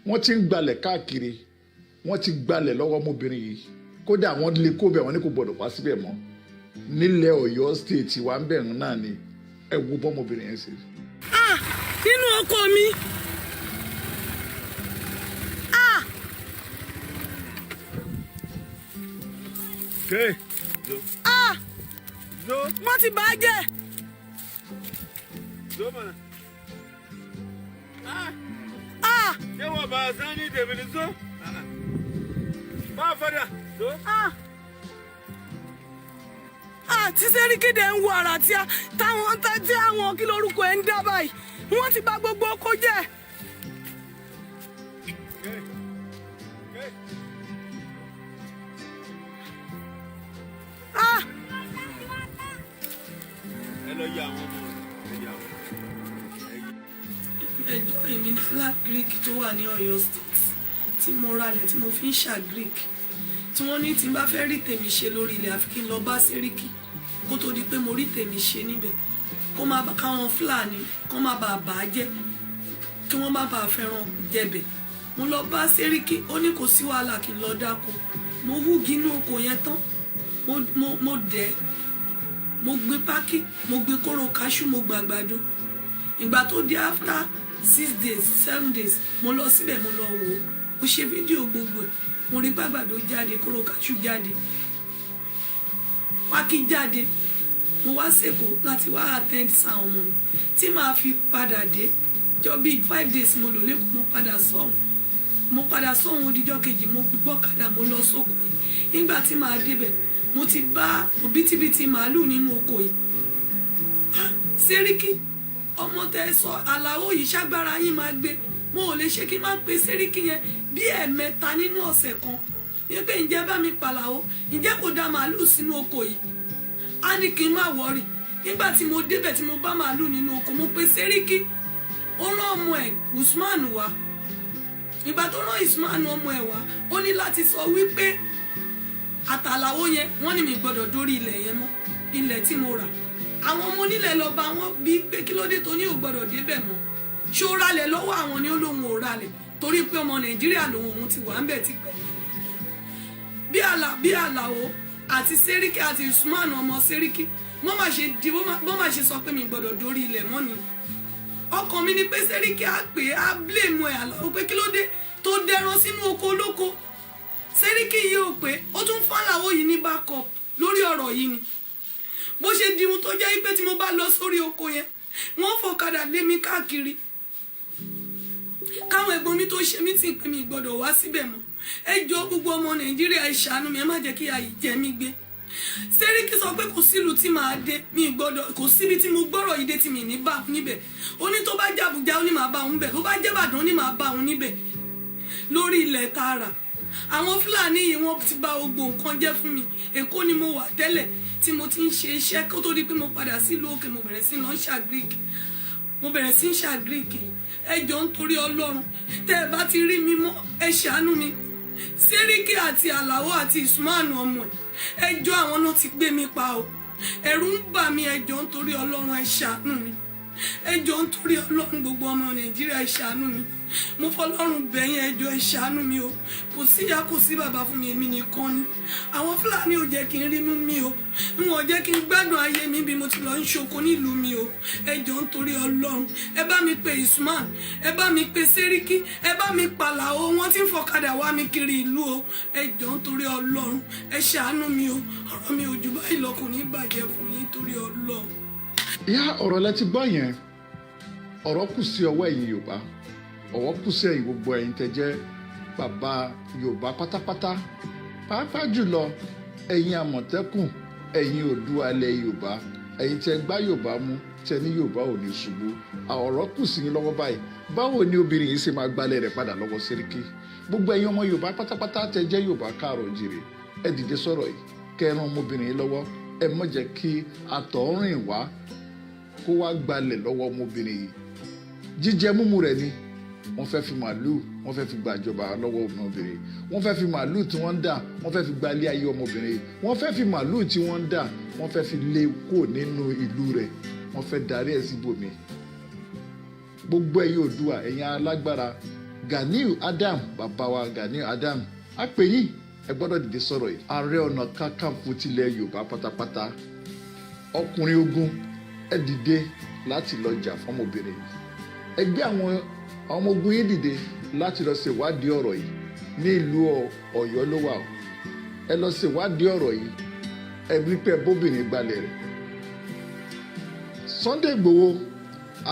wọ́n ti ń gbalẹ̀ káàkiri wọ́n ti gbalẹ̀ lọ́wọ́ ọmọbìnrin yìí kódà wọ́n lè kó bẹ̀ wọ́n ní kò gbọ́dọ̀ wá síbẹ̀ mọ́ nílẹ̀ Ọ̀yọ́ state wa ń bẹ̀rù náà ni ẹ wo bọ́mọbìnrin yẹn ṣe. nínú ọkọ mi wọ́n ti bà á jẹ́. ṣé wọ́n bá a sán ní tèmi ní sọ? Máa fọ́dà. Tí Sẹ́ríkì ń wo àrà tí àwọn kí lórúkọ ẹ̀ ń dá báyìí wọ́n ti bà gbogbo oko jẹ́. Ẹ lọ yà àwọn ọmọ rẹ̀. Ẹjọ́ èmi ní flat Greek tó wà ní Ọ̀yọ́ state tí mo ralẹ̀ tí mo fi ń ṣà Greek tí wọ́n ní tí n bá fẹ́ rí tèmi ṣe lórí ilẹ̀ àfi kí n lọ bá Sẹ́ríkì kó tó di pé mo rí tèmi ṣe níbẹ̀ kó má bàa káwọn Fúlàní kó má bàa bà á jẹ́ kí wọ́n má bàa fẹ́ràn jẹ̀bẹ̀. Mo lọ bá Sẹ́ríkì ó ní kò sí wàhálà kí n lọ dáko mo húgi inú oko yẹn tán mo dẹ̀ mo gbé pákí mo gbé kóró káṣú mo gbàgbàdo ìgbà tó di after 6 days 7 days mo lọ síbẹ̀ mo lọ wò ó mo ṣe fídíò gbogbo ẹ̀ mo rí gbàgbàdo jáde kóró káṣú jáde pákí jáde mo wá sẹ́kọ̀ọ́ láti wá attend sáwọn ọmọ mi tí màá fi padà dé jọ bíi 5 days mo lò lẹ́kọ̀ọ́ mo padà sọ́hun odijọ́ kejì mo gbọ́kadà mo lọ sóko yìí nígbà tí màá débẹ̀ mo ti bá òbítíbitì màálù nínú oko yìí. Sẹ́ríkì ọmọ tẹ sọ Àlàó yìí ṣágbára yín máa gbé mo ò lè ṣe kí n má pe Sẹ́ríkì yẹn bí ẹ̀ẹ̀mẹ́ta nínú ọ̀sẹ̀ kan yẹn pé ǹjẹ́ bá mi pàlàó ǹjẹ́ kò dá màálù sínú oko yìí á ní kí n má wọrí nígbà tí mo débẹ̀ tí mo bá màálù nínú oko mo pe Sẹ́ríkì ó rán ọmọ ẹ̀ Usman wá ìgbà tó rán Usman ọmọ ẹ̀ wá ó ní láti sọ wípé àtàlàwó yẹn wọ́n ní mi gbọ́dọ̀ dórí ilẹ̀ yẹn mọ́ ilẹ̀ tí mo rà àwọn ọmọ onílẹ̀ lọ bá wọn bí pé kí ló dé tó ní ò gbọ́dọ̀ débẹ̀ mọ́ ṣé ó ralẹ̀ lọ́wọ́ àwọn ni ó lóun ò ralẹ̀ torí pé ọmọ Nàìjíríà lòun òun ti wà ń bẹ̀ ti pẹ́ bí Àlàó àti Sẹ́ríkì àti Usman ọmọ Sẹ́ríkì bó má ṣe sọ pé mi gbọ́dọ̀ dórí ilẹ̀ mọ́ ni ọkàn mi ni pé Sẹ́ríkì á pè é á blame ẹ̀ Àlàó pé kí ló dé tó dẹran sínú oko olóko Sẹ́ríkì yìí ò pé ó tún fún Àlàó yìí ní backup lórí ọ̀rọ̀ yìí ni bó ṣe di ohun tó jẹ́ pé tí mo bá lọ sórí oko yẹn wọ́n fọ̀kadà lé mi káàkiri káwọn ẹ̀gbọ́n mi tó ṣe mí tì pé mi gbọ́dọ̀ wá síbẹ̀ mọ́ ẹ jọ̀ọ́ gbogbo ọmọ Nàìjíríà ẹ ṣàánú mi ẹ má jẹ́ kí àyè jẹ mí gbé Sẹ́ríkì sọ pé kò sílùú tí màá dé mi gbọ́dọ̀ kò síbi tí mo gbọ́rọ̀ yìí dé tí mi ní bá níbẹ̀ ó ní tó bá jẹ́ Àbújá ó ní màá bá òun bẹ̀ tó bá jẹ́ Ìbàdàn ó ní màá bá òun níbẹ̀ lórí ilẹ̀ tààrà àwọn Fúlàní yìí wọ́n ti bà gbogbo nǹkan jẹ́ fún mi Èkó ni mo wà tẹ́lẹ̀ tí mo ti ń ṣe iṣẹ́ kó tó di pé mo padà sílùú òkè mo bẹ̀rẹ̀ sí lọ ń ṣà Greek ẹ jọ̀ọ́ nítorí Ọlọ́run tẹ́ ẹ bá ti rí mi mọ́ ẹ ṣàánú mi Sẹ́ríkì àti Àlàó àti Usman ọmọ ẹ jọ̀ọ́ àwọn náà ti gbé mi pa o ẹ̀rù ń bà mí ẹ jọ̀ọ́ nítorí Ọlọ́run ẹ ṣàánú mi ẹ jọ̀ọ́ nítorí Ọlọ́run gbogbo ọmọ Nàìjíríà ẹ ṣàánú mi mo fọlọ́run bẹ̀yìn ẹ jọ̀ọ́ ẹ ṣàánú mi o kò sí ìyá kò sí bàbá fún mi èmi nìkan ni àwọn Fúlàní ò jẹ́ kí n rínú mi o wọn ò jẹ́ kí n gbádùn ayé mi bí mo ti lọ ń ṣoko nílùú mi o ẹ jọ̀ọ́ nítorí Ọlọ́run ẹ bá mi pe Usman ẹ bá mi pe Sẹ́ríkì ẹ bá mi pàlàó wọn ti ń fọ̀kadà wá mi kiri ìlú o ẹ jọ̀ọ́ nítorí Ọlọ́run ẹ ṣàánú mi o ọ̀rọ̀ mi ò jù báyìí lọ kò ní bàjẹ́ fún yín nítorí Ọlọ́run. ìyá ọ̀rọ̀ lẹ ti gbọ́ yẹn ọ̀rọ̀ kù sí ọwọ́ ẹ̀yin Yorùbá ọwọ́ kù sí ẹ̀yin gbogbo ẹ̀yin tẹ́ jẹ́ bàbá Yorùbá pátápátá pàápàá jùlọ ẹ̀yin Àmọ̀tẹ́kùn ẹ̀yin Oòduà ilẹ̀ Yorùbá ẹ̀yin tẹ́ gbá Yorùbá mú tẹ́ ní Yorùbá ò ní ṣubú ọ̀rọ̀ kù sí yín lọ́wọ́ báyìí báwo ni obìnrin yìí ṣe máa gbalẹ̀ rẹ̀ padà lọ́wọ́ Sẹ́ríkì gbogbo ẹ̀yin ọmọ Yorùbá pátápátá tẹ́ jẹ́ Yorùbá káàrọ̀ jìrì ẹ dìde sọ̀rọ̀ yìí kẹran ọmọbìnrin yìí lọ́wọ́ ẹ má jẹ́ kí àtọ̀rìn wá kó wá gbalẹ̀ lọ́wọ́ ọmọbìnrin yìí jíjẹ múmu rẹ̀ ni wọ́n fẹ́ fi màálù wọ́n fẹ́ fi gbàjọba lọ́wọ́ ọmọbìnrin wọ́n fẹ́ fi màálù tí wọ́n ń dà wọ́n fẹ́ fi gba ilé ayé ọmọbìnrin wọ́n fẹ́ fi màálù tí wọ́n ń dà wọ́n fẹ́ fi lé kó nínú ìlú rẹ̀ wọ́n fẹ́ darí ẹ̀ síbòmí gbogbo ẹ̀yin Oòduà ẹ̀yin alágbára Ganiu Adam bàbá wa Ganiu Adam á pè yín ẹ gbọ́dọ̀ dìde sọ̀rọ̀ yìí. Ààrẹ ọ̀nà kakanfò tilẹ̀ Yorùbá pátápátá ọkùnrin ogun ẹ dìde láti lọ jà fọ́mọbìnrin yìí. Ẹ gbé àwọn ọmọ ogun yìí dìde láti lọ ṣèwádìí ọ̀rọ̀ yìí ní ìlú Ọ̀yọ́ ló wà o. Ẹ lọ ṣèwádìí ọ̀rọ̀ yìí ẹ rí pé bóbìnrin gbalẹ̀ rẹ̀. Sunday Igboho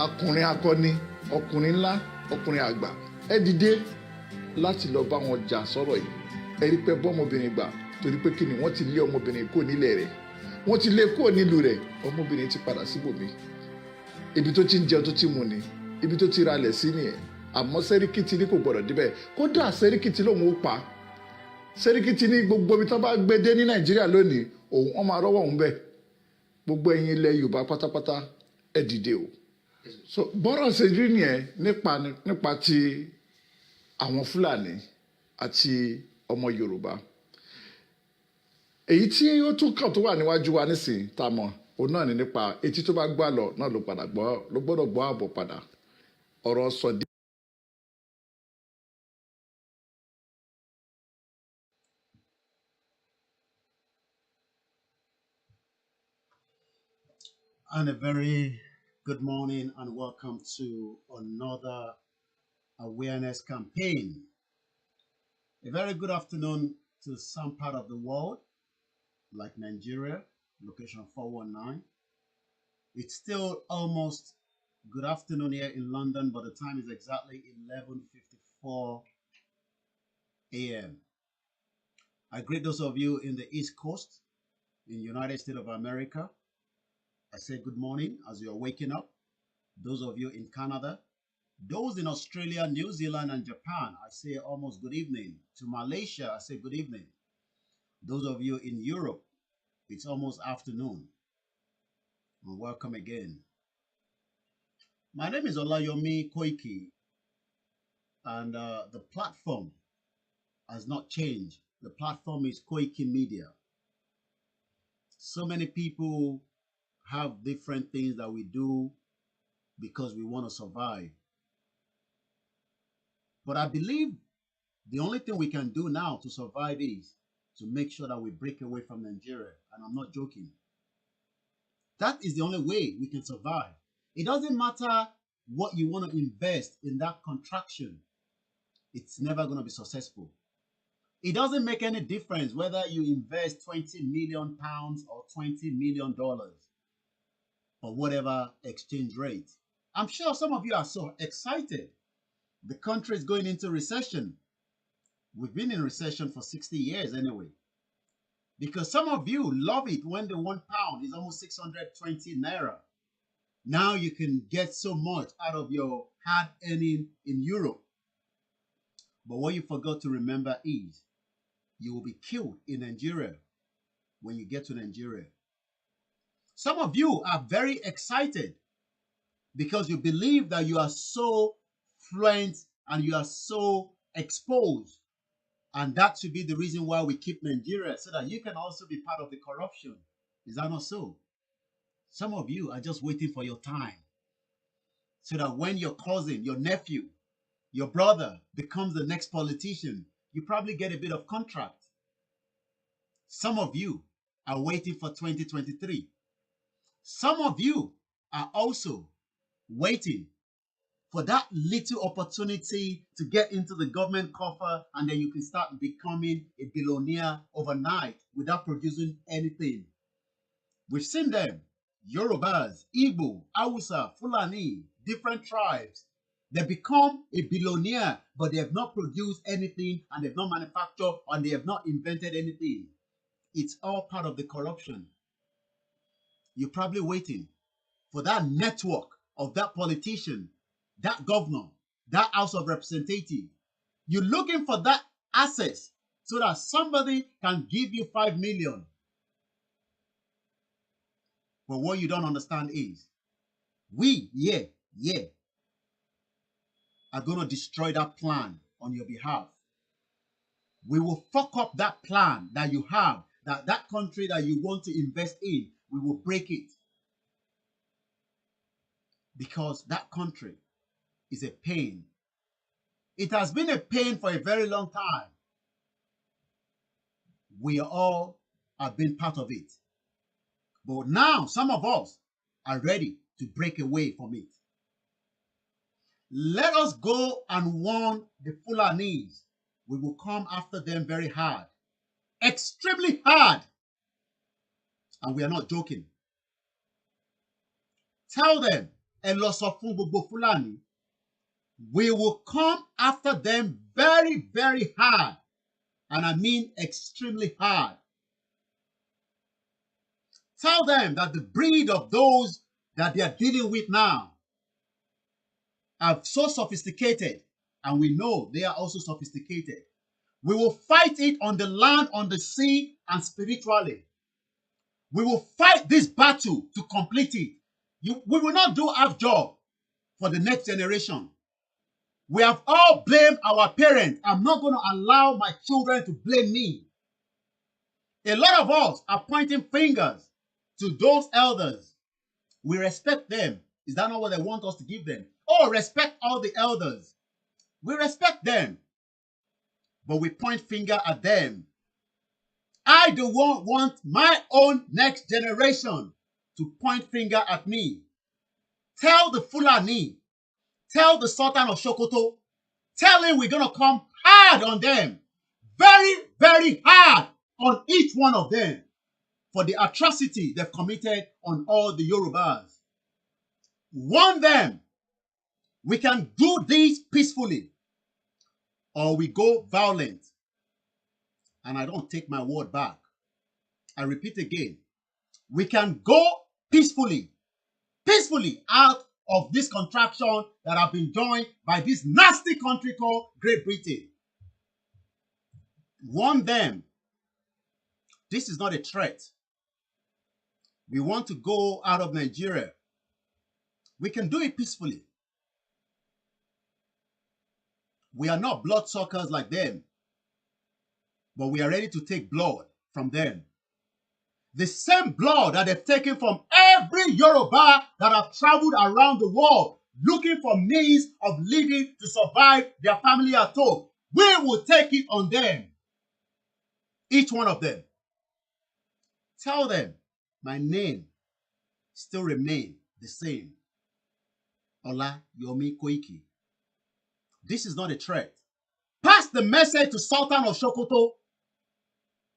akùnrin akọni ọkùnrin ńlá ọkùnrin àgbà ẹ dìde láti lọ bá wọn jà sọ̀rọ̀ yìí. Ẹ rí pé bọ́mọbìnrin gbà torí pé kí ni wọ́n ti lé ọmọbìnrin kúrò nílẹ̀ rẹ̀, wọ́n ti lé kúrò nílùú rẹ̀, ọmọbìnrin ti padà síbòmí. Ibi tó ti ń jẹun tó ti mu ni, ibi tó ti ralẹ̀ sí nìyẹn. Àmọ́ Sẹ́ríkì ti ní kò gbọ́dọ̀ débẹ̀, kódà Sẹ́ríkì ti lóun ó pa. Sẹ́ríkì ti ní gbogbo ibi tó bá gbé dé ní Nàìjíríà lónìí òun ọmọ arọ́wọ́ òun bẹ̀. Gbogbo ẹ̀yin ilẹ̀ Yorùbá pátápátá ẹ dìde o. So bọ́rọ̀ ṣe rí nìyẹn nípa ti àwọn Fúlàní àti ọmọ Yorùbá. Èyí tí ó tún kàn tó wà níwájú wa nísìnyí tá a mọ̀ òun náà ni nípa etí tó bá gbọ́ àlọ́ náà ló gbọ́dọ̀ gbọ́ àbọ̀ padà. Ọ̀rọ̀ sọ̀dí. And a very good morning and welcome to another awareness campaign. A very good afternoon to some part of the world, like Nigeria, location 419. It's still almost good afternoon here in London, but the time is exactly 11:54 a.m. I greet those of you in the East Coast, in the United States of America. I say good morning as you are waking up. Those of you in Canada, those in Australia, New Zealand, and Japan, I say almost good evening. To Malaysia, I say good evening. Those of you in Europe, it's almost afternoon. And welcome again. My name is Olayomi Koiki, and the platform has not changed. The platform is Koiki Media. So many people have different things that we do because we want to survive. But I believe the only thing we can do now to survive is to make sure that we break away from Nigeria. And I'm not joking. That is the only way we can survive. It doesn't matter what you want to invest in that contraction. It's never going to be successful. It doesn't make any difference whether you invest 20 million pounds or $20 million. Or whatever exchange rate. I'm sure some of you are so excited. The country is going into recession. We've been in recession for 60 years anyway. Because some of you love it when the £1 is almost 620 naira. Now you can get so much out of your hard earning in Europe. But what you forgot to remember is you will be killed in Nigeria when you get to Nigeria. Some of you are very excited because you believe that you are so fluent and you are so exposed. And that should be the reason why we keep Nigeria, so that you can also be part of the corruption. Is that not so? Some of you are just waiting for your time, so that when your cousin, your nephew, your brother becomes the next politician, you probably get a bit of contract. Some of you are waiting for 2023. Some of you are also waiting for that little opportunity to get into the government coffer, and then you can start becoming a billionaire overnight without producing anything. We've seen them. Yorubas, Igbo, Hausa, Fulani, different tribes. They become a billionaire, but they have not produced anything, and they've not manufactured, and they have not invented anything. It's all part of the corruption. You're probably waiting for that network of that politician, that governor, that House of Representatives. You're looking for that access so that somebody can give you 5 million. But what you don't understand is, we, are going to destroy that plan on your behalf. We will fuck up that plan that you have, that country that you want to invest in. We will break it. Because that country is a pain It has been a pain for a very long time. We all have been part of it. But now some of us are ready to break away from it. Let us go and warn the Fulanis. We will come after them very hard. Extremely hard. And we are not joking. Tell them, ẹ lọ sọ fún gbogbo Fulani, we will come after them very, very hard. And I mean extremely hard. Tell them that the breed of those that they are dealing with now are so sophisticated, and we know they are also sophisticated. We will fight it on the land, on the sea, and spiritually. We will fight this battle to complete it. We will not do half job for the next generation. We have all blamed our parents. I'm not going to allow my children to blame me. A lot of us are pointing fingers to those elders. We respect them. Is that not what they want us to give them? Oh, respect all the elders. We respect them. But we point finger at them. I don't want my own next generation to point finger at me. Tell the Fulani, tell the Sultan of Sokoto, tell him we're going to come hard on them. Very, very hard on each one of them for the atrocity they've committed on all the Yorubas. Warn them. We can do this peacefully, or we go violent. And I don't take my word back. I repeat again. We can go peacefully out of this contraption that have been joined by this nasty country called Great Britain. Warn them. This is not a threat. We want to go out of Nigeria. We can do it peacefully. We are not bloodsuckers like them, but we are ready to take blood from them. The same blood that they've taken from every Yoruba that have traveled around the world looking for means of living to survive their family at home. We will take it on them. Each one of them. Tell them my name still remains the same. Ola Yomi Koiki. This is not a threat. Pass the message to Sultan of Sokoto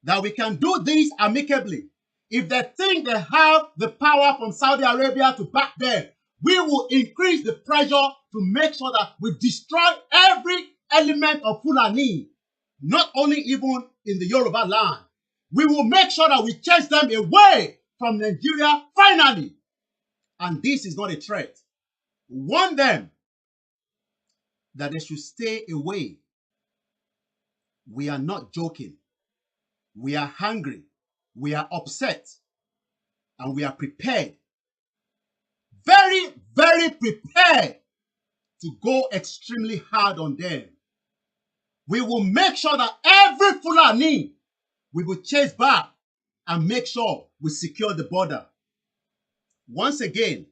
that we can do this amicably. If they think they have the power from Saudi Arabia to back them, we will increase the pressure to make sure that we destroy every element of Fulani, not only even in the Yoruba land. We will make sure that we chase them away from Nigeria finally. And this is not a threat. Warn them that they should stay away. We are not joking. We are hungry. We are upset. And we are prepared. Very, very prepared to go extremely hard on them. We will make sure that every Fulani we will chase back and make sure we secure the border. Once again,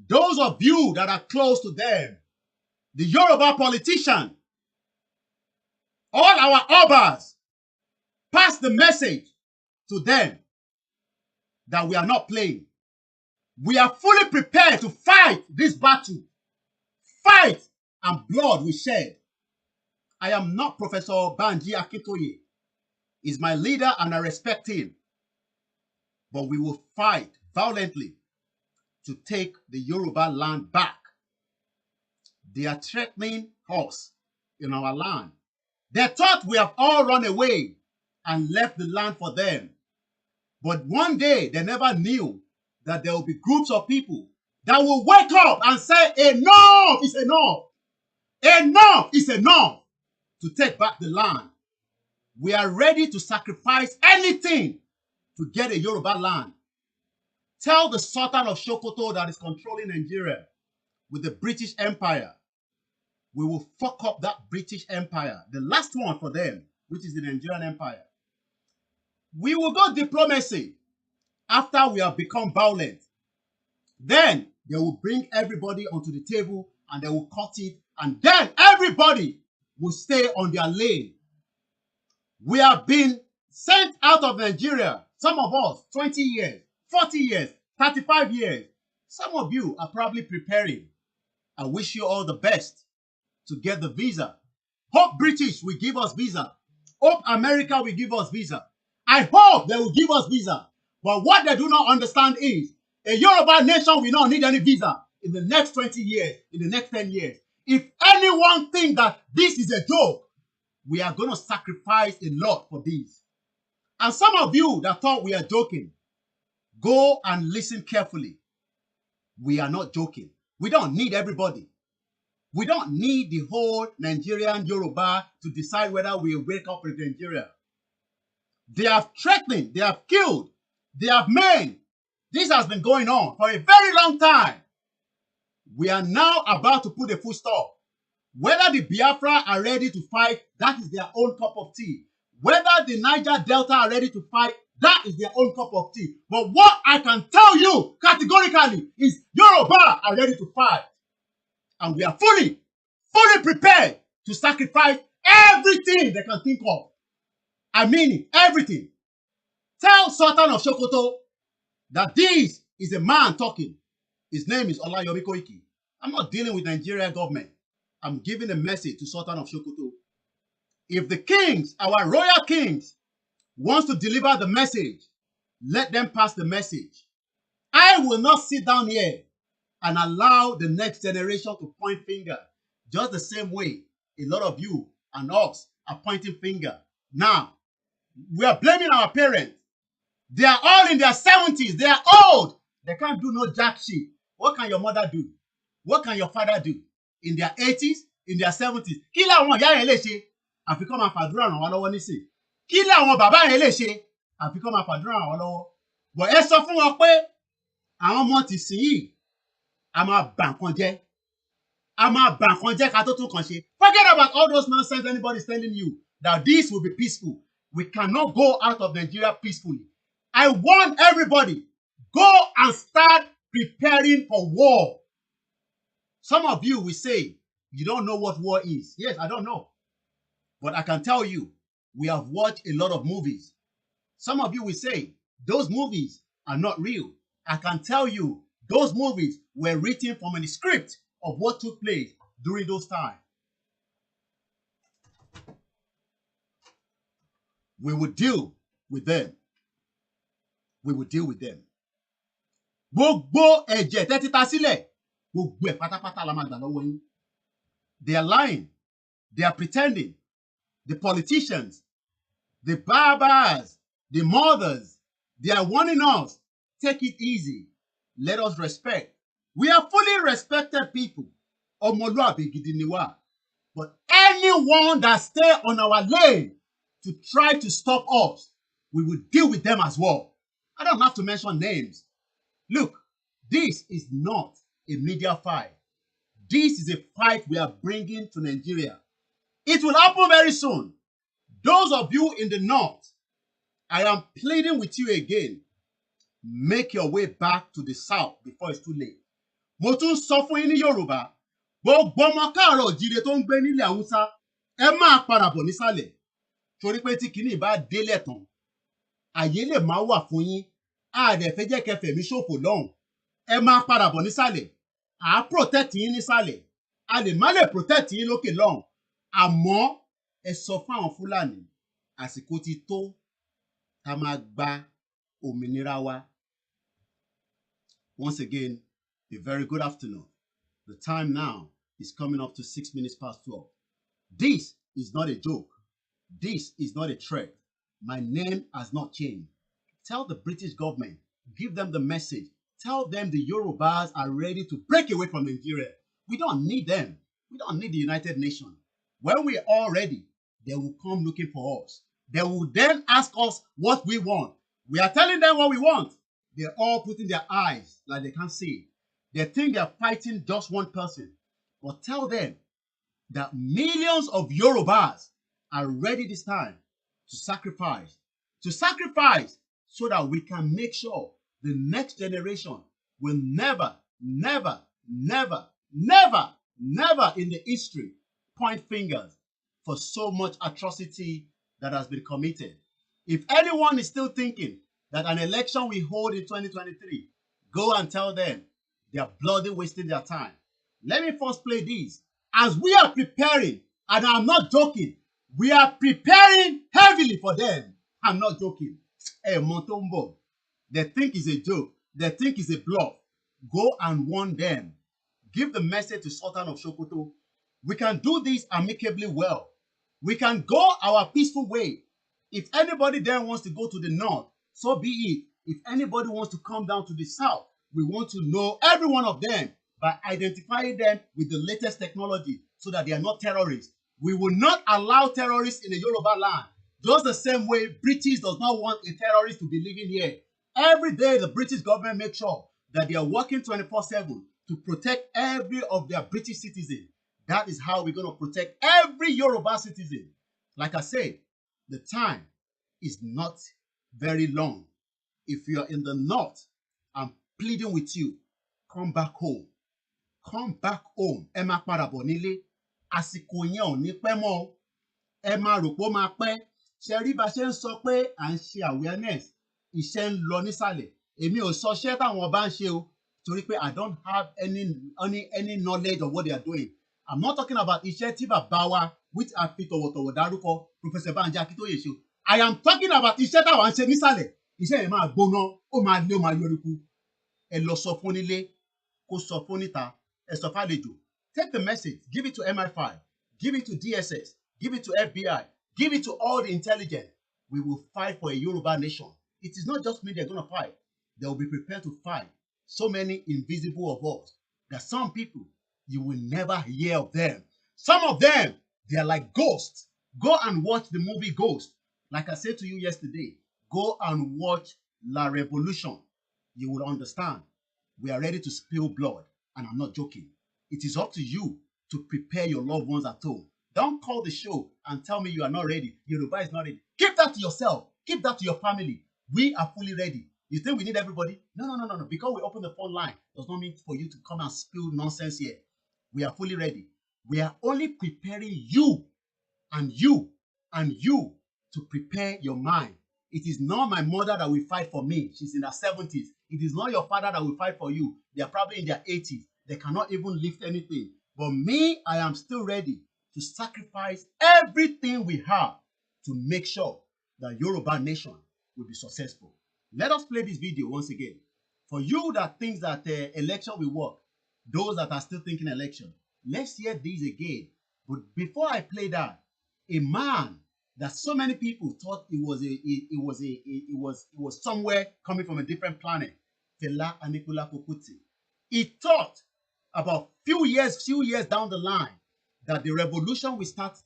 those of you that are close to them, the Yoruba politician, all our Obas, pass the message to them that we are not playing. We are fully prepared to fight this battle. Fight and blood we shed. I am not Professor Banji Akintoye. He's my leader and I respect him. But we will fight violently to take the Yoruba land back. They are threatening us in our land. They thought we have all run away and left the land for them. But one day they never knew that there will be groups of people that will wake up and say, enough is enough. Enough is enough to take back the land. We are ready to sacrifice anything to get a Yoruba land. Tell the Sultan of Sokoto that is controlling Nigeria with the British Empire. We will fuck up that British Empire, the last one for them, which is the Nigerian Empire. We will go diplomacy after we have become violent. Then they will bring everybody onto the table and they will cut it. And then everybody will stay on their lane. We have been sent out of Nigeria, some of us, 20 years, 40 years, 35 years. Some of you are probably preparing. I wish you all the best to get the visa. Hope British will give us visa. Hope America will give us visa. I hope they will give us visa. But what they do not understand is a Yoruba nation will not need any visa in the next 20 years, in the next 10 years. If anyone thinks that this is a joke, we are going to sacrifice a lot for this. And some of you that thought we are joking, go and listen carefully. We are not joking. We don't need everybody. We don't need the whole Nigerian Yoruba to decide whether we wake up with Nigeria. They have threatened, they have killed, they have maimed. This has been going on for a very long time. We are now about to put a full stop. Whether the Biafra are ready to fight, that is their own cup of tea. Whether the Niger Delta are ready to fight, that is their own cup of tea. But what I can tell you categorically is Yoruba are ready to fight. And we are fully prepared to sacrifice everything they can think of. I mean it, everything. Tell Sultan of Sokoto that this is a man talking. His name is Olayomi Koiki. I'm not dealing with Nigeria government. I'm giving a message to Sultan of Sokoto. If the kings, our royal kings, wants to deliver the message, let them pass the message. I will not sit down here and allow the next generation to point finger. Just the same way a lot of you and us are pointing finger. Now, we are blaming our parents. They are all in their 70s. They are old. They can't do no jack shit. What can your mother do? What can your father do? In their 80s, in their 70s. Kí làwọn ìyá yẹn lè ṣe? Àfi kó máa fàdúrà ràn wá lọ́wọ́ nísìn. Kí làwọn bàbá yẹn lè ṣe? Àfi kó máa fàdúrà ràn wá lọ́wọ́. But ẹ sọ fún wọn pé àwọn ọmọ ti sìn yìí, a máa bà nǹkan jẹ́. A máa bà nǹkan jẹ́ ká tó tún kàn ṣe. Forget about all those nonsense anybody is telling you that this will be peaceful. We cannot go out of Nigeria peacefully. I want everybody, go and start preparing for war. Some of you will say, you don't know what war is. Yes, I don't know. But I can tell you, we have watched a lot of movies. Some of you will say, those movies are not real. I can tell you, those movies were written from a script of what took place during those times. We will deal with them. We will deal with them. Gbogbo ẹ̀jẹ̀ tẹ́tí ta sílẹ̀, gbogbo ẹ̀ pátápátá la máa gbà lọ́wọ́ yín. They are lying. They are pretending. The politicians, the barbers, the mothers, they are warning us, take it easy. Let us respect. We are fully respected people. Ọmọlúàbí gidi ni wá. But anyone that stay on our lane to try to stop us, we will deal with them as well. I don't have to mention names. Look, this is not a media fight. This is a fight we are bringing to Nigeria. It will happen very soon. Those of you in the north, I am pleading with you again. Make your way back to the south before it's too late. Mo tún sọ fún yín ní Yorùbá, gbogbo ọmọ káàárọ̀ oòjíire tó ń gbé nílẹ̀ Haúsá, ẹ máa padà bọ̀ nísàlẹ̀. Torí pé tí kìíní bá délẹ̀ tán, àyè lè máa wà fún yín. A dẹ̀ fẹ́ jẹ́ kẹ́ fẹ̀mí ṣòfò lọ́hùn. Ẹ máa padà bọ̀ nísàlẹ̀. À á protect yín nísàlẹ̀. A lè má lè protect yín lókè lọ́hùn. Àmọ́ ẹ sọ fún àwọn Fúlàní, àsìkò ti tó ká máa gba òmìnira wa. Once again, a very good afternoon. The time now is coming up to 6 minutes past 12. This is not a joke. This is not a threat. My name has not changed. Tell the British government, give them the message. Tell them the Yorubas are ready to break away from Nigeria. We don't need them. We don't need the United Nations. When we are all ready, they will come looking for us. They will then ask us what we want. We are telling them what we want. They're all putting their eyes like they can't see. They think they're fighting just one person. But tell them that millions of Yorubas are ready this time to sacrifice so that we can make sure the next generation will never in the history point fingers. for so much atrocity that has been committed. If anyone is still thinking that an election we hold in 2023, go and tell them they are bloody wasting their time. Let me first play this. As we are preparing, and I'm not joking, we are preparing heavily for them. I'm not joking. Hey, Montombo, they think it's a joke. They think it's a bluff. Go and warn them. Give the message to Sultan of Sokoto. We can do this amicably well. We can go our peaceful way. If anybody then wants to go to the north, so be it. If anybody wants to come down to the south, we want to know every one of them by identifying them with the latest technology so that they are not terrorists. We will not allow terrorists in the Yoruba land. Just the same way British does not want a terrorist to be living here. Every day the British government makes sure that they are working 24/7 to protect every of their British citizens. That is how we're going to protect every Yoruba citizen. Like I said, the time is not very long. If you are in the north, I'm pleading with you, come back home. Come back home. Ẹ má padà bọ̀ nílé. Àsìkò yẹn ò ní pẹ́ mọ́ o. Ẹ má rò pé ó máa pẹ́. Ṣé rí bá ṣe ń sọ pé à ń ṣe awareness, iṣẹ́ ń lọ nísàlẹ̀. Èmi ò sọ iṣẹ́ táwọn bá ń ṣe o, torí pé I don't have any knowledge of what they are doing. I'm not talking about iṣẹ́ tí bàbá wa, which I fi tọ̀wọ̀tọ̀wọ̀ dárúkọ, Professor Banji Akintoye ṣe. I am talking about iṣẹ́ táwọn ń ṣe nísàlẹ̀. Iṣẹ́ yẹn máa gbóná, ó máa lé, ó máa yọríkú. Ẹ lọ sọ fún nílé, kó sọ fún níta, ẹ sọ fàlejò. Take the message, give it to MI5, give it to DSS, give it to FBI, give it to all the intelligence. We will fight for a Yoruba nation. It is not just me they're going to fight. They will be prepared to fight. So many invisible of us. There are some people, you will never hear of them. Some of them, they are like ghosts. Go and watch the movie Ghost. Like I said to you yesterday, go and watch La Revolution. You will understand. We are ready to spill blood. And I'm not joking. It is up to you to prepare your loved ones at home. Don't call the show and tell me you are not ready. Yoruba is not ready. Keep that to yourself. Keep that to your family. We are fully ready. You think we need everybody? No. Because we open the phone line does not mean for you to come and spill nonsense here. We are fully ready. We are only preparing you and you and you to prepare your mind. It is not my mother that will fight for me. She's in her 70s. It is not your father that will fight for you. They are probably in their 80s. They cannot even lift anything. But me, I am still ready to sacrifice everything we have to make sure that Yoruba nation will be successful. Let us play this video once again. For you that thinks that election will work, those that are still thinking election, let's hear this again. But before I play that, a man that so many people thought it was somewhere coming from a different planet, Fela Anikulapo Kuti. He thought about few years down the line that the revolution will start,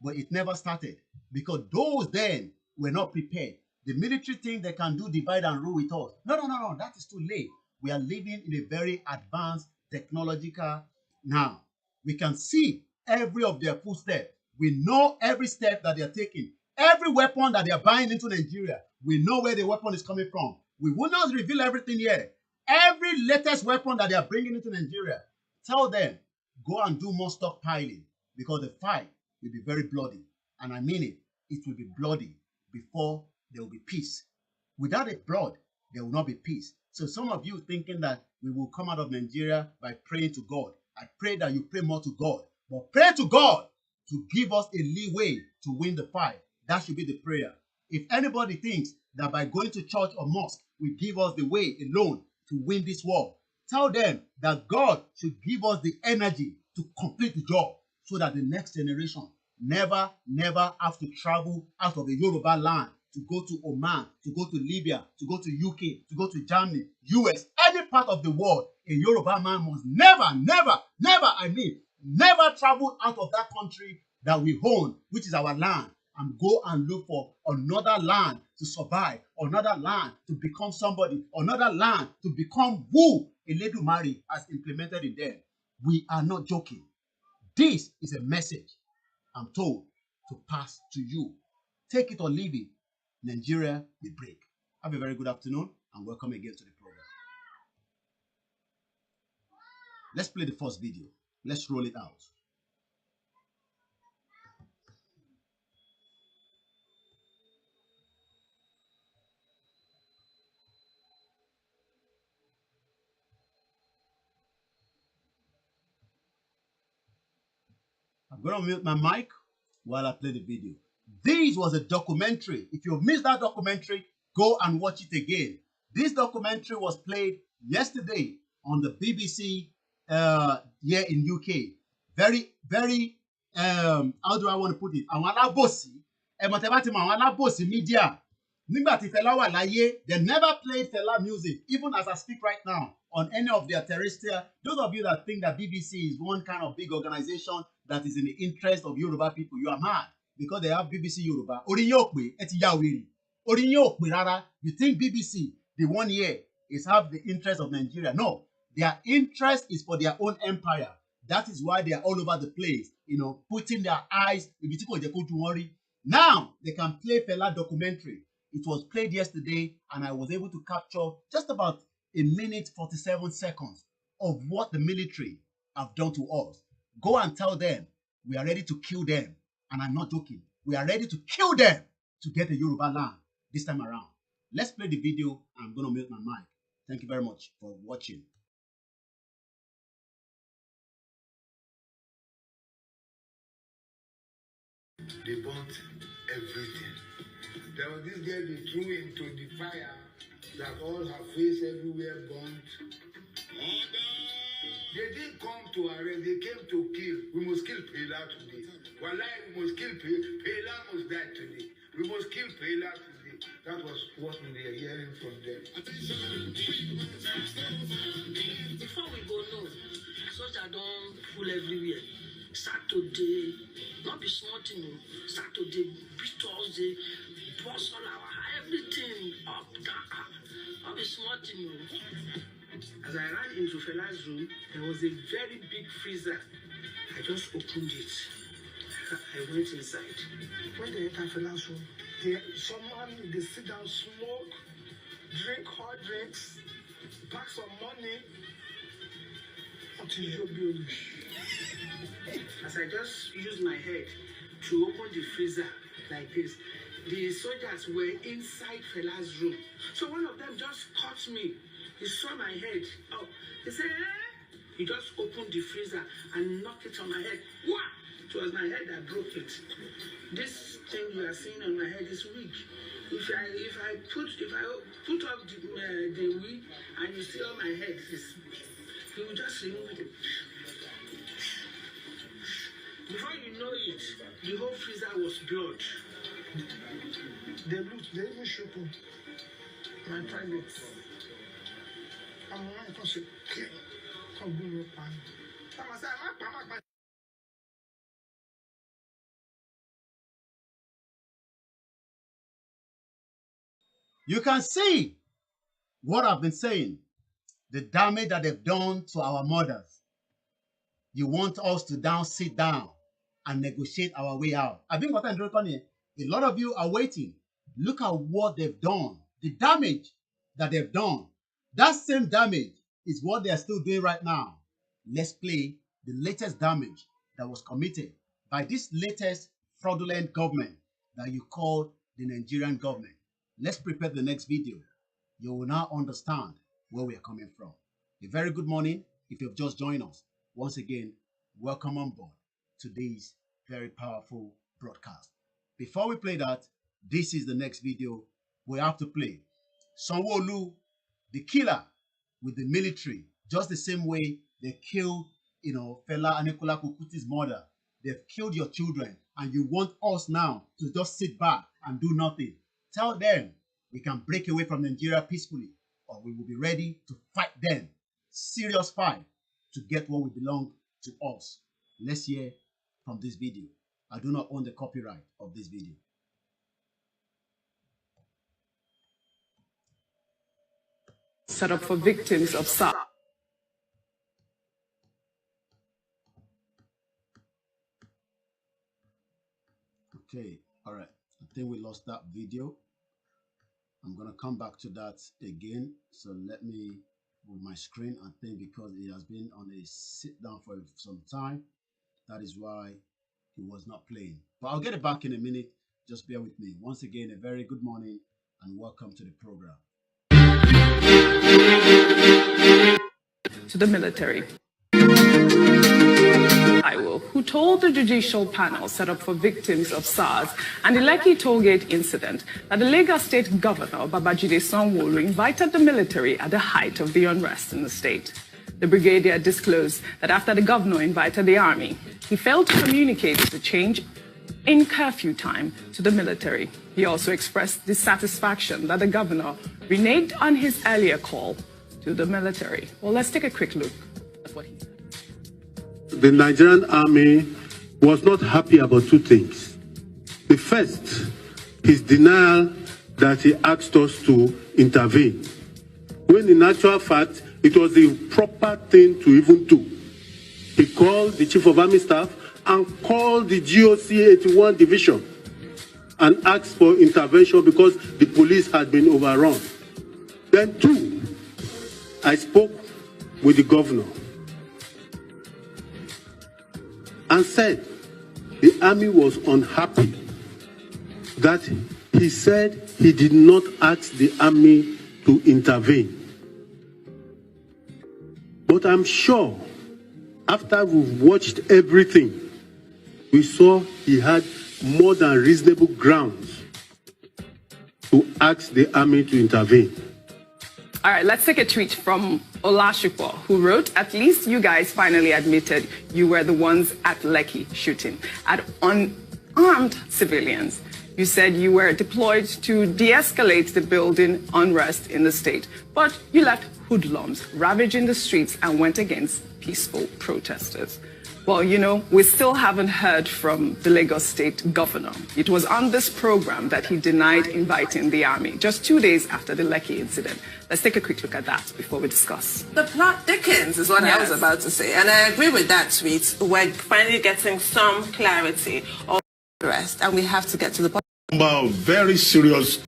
but it never started because those then were not prepared. The military think they can do divide and rule with us. No, that is too late. We are living in a very advanced technological now. We can see every of their footsteps. We know every step that they are taking. Every weapon that they are buying into Nigeria, we know where the weapon is coming from. We will not reveal everything here. Every latest weapon that they are bringing into Nigeria, tell them, go and do more stockpiling because the fight will be very bloody. And I mean it, it will be bloody before there will be peace. Without a blood, there will not be peace. So some of you thinking that we will come out of Nigeria by praying to God. I pray that you pray more to God. But pray to God to give us a leeway to win the fight. That should be the prayer. If anybody thinks that by going to church or mosque will give us the way alone to win this war, tell them that God should give us the energy to complete the job so that the next generation never have to travel out of the Yoruba land to go to Oman, to go to Libya, to go to UK, to go to Germany, US, any part of the world. A Yoruba man must never travel out of that country that we own, which is our land, and go and look for another land to survive, another land to become somebody, another land to become who Eledumare has implemented in them. We are not joking. This is a message I'm told to pass to you. Take it or leave it. Nigeria will break. Have a very good afternoon and welcome again to the program. Let's play the first video. Let's roll it out. going to mute my mic while I play the video. This was a documentary. If you missed that documentary, go and watch it again. This documentary was played yesterday on the BBC here in UK. Very, very, how do I want to put it? Àwọn alábòsí, àwọn alábòsí media. Nígbà tí Fẹlá wà láyé, they never played Fẹlá music, even as I speak right now, on any of their terrestrial. Those of you that think that BBC is one kind of big organization that is in the interest of Yoruba people, you are mad, because they have BBC Yoruba. Orí yín ò pé, ẹ ti ya wèrè. Orí yín ò pé rárá. You think BBC, the one here, is have the interest of Nigeria? No, their interest is for their own empire. That is why they are all over the place, putting their eyes. Now they can play Fela documentary. It was played yesterday, and I was able to capture just about a minute 47 seconds of what the military have done to us. Go and tell them we are ready to kill them. And I'm not joking. We are ready to kill them to get a Yoruba land this time around. Let's play the video. I'm going to mute my mic. Thank you very much for watching. They burnt everything. There was this girl they threw into the fire that all her face everywhere burnt. They didn't come to arrest, they came to kill. We must kill Pela today. Wallahi, we must kill Pela must die today. We must kill Pela today. That was what we were hearing from them. Before we go, no, soldiers don't fool everywhere. Saturday, not be smart, Saturday, beat Thursday, boss all our everything up, down, not be smart, As I ran into Fela's room, there was a very big freezer. I just opened it. I went inside. When they enter Fela's room, someone they sit down, smoke, drink hot drinks, pack some money. Until you be As I just used my head to open the freezer like this, the soldiers were inside Fela's room. So one of them just caught me. He saw my head. Oh, he said, eh? He just opened the freezer and knocked it on my head. Wah! It was my head that broke it. This thing you are seeing on my head is weak. If I put up the wig and you see on my head, he will just remove it. Before you know it, the whole freezer was blood. They looked, they even shook me. My privates. I'm going to say, come bring your pan. You can see what I've been saying, the damage that they've done to our mothers. You want us to sit down and negotiate our way out. I think what I'm doing, a lot of you are waiting. Look at what they've done, the damage that they've done. That same damage is what they are still doing right now. Let's play the latest damage that was committed by this latest fraudulent government that you call the Nigerian government. Let's prepare the next video. You will now understand where we are coming from. A very good morning if you've just joined us. Once again, welcome on board today's very powerful broadcast. Before we play that, this is the next video we have to play. Sanwo-Olu, the killer with the military, just the same way they killed, Fela Anikulapo Kuti's mother. They've killed your children, and you want us now to just sit back and do nothing. Tell them we can break away from Nigeria peacefully, or we will be ready to fight them. Serious fight to get what will belong to us. Let's hear from this video. I do not own the copyright of this video. Set up for victims of SLUMPS. Okay, all right. I think we lost that video. I'm going to come back to that again. So let me move my screen. I think because it has been on a sit down for some time, that is why it was not playing. But I'll get it back in a minute. Just bear with me. Once again, a very good morning and welcome to the program. To the military. Taiwo, who told the judicial panel set up for victims of SARS and the Lekki Tollgate incident that the Lagos State Governor, Babajide Sanwo-Olu, invited the military at the height of the unrest in the state. The brigadier disclosed that after the governor invited the army, he failed to communicate the change in curfew time to the military. He also expressed dissatisfaction that the governor reneged on his earlier call to the military. Well, let's take a quick look at what he said. The Nigerian army was not happy about two things. The first, his denial that he asked us to intervene, when in actual fact, it was the proper thing to even do. He called the Chief of Army Staff and called the GOC 81 Division and asked for intervention because the police had been overrun. Then two, I spoke with the governor and said the army was unhappy that he said he did not ask the army to intervene. But I'm sure after we've watched everything, we saw he had more than reasonable grounds to ask the army to intervene. All right, let's take a tweet from Olashipo, who wrote, "At least you guys finally admitted you were the ones at Lekki shooting at unarmed civilians. You said you were deployed to de-escalate the building unrest in the state, but you left hoodlums ravaging the streets and went against peaceful protesters." Well, you know, we still haven't heard from the Lagos State Governor. It was on this program that he denied inviting the army, just 2 days after the Lekki incident. Let's take a quick look at that before we discuss. The plot thickens is what I was about to say. And I agree with that tweet. We're finally getting some clarity on the rest, and we have to get to the point. Very serious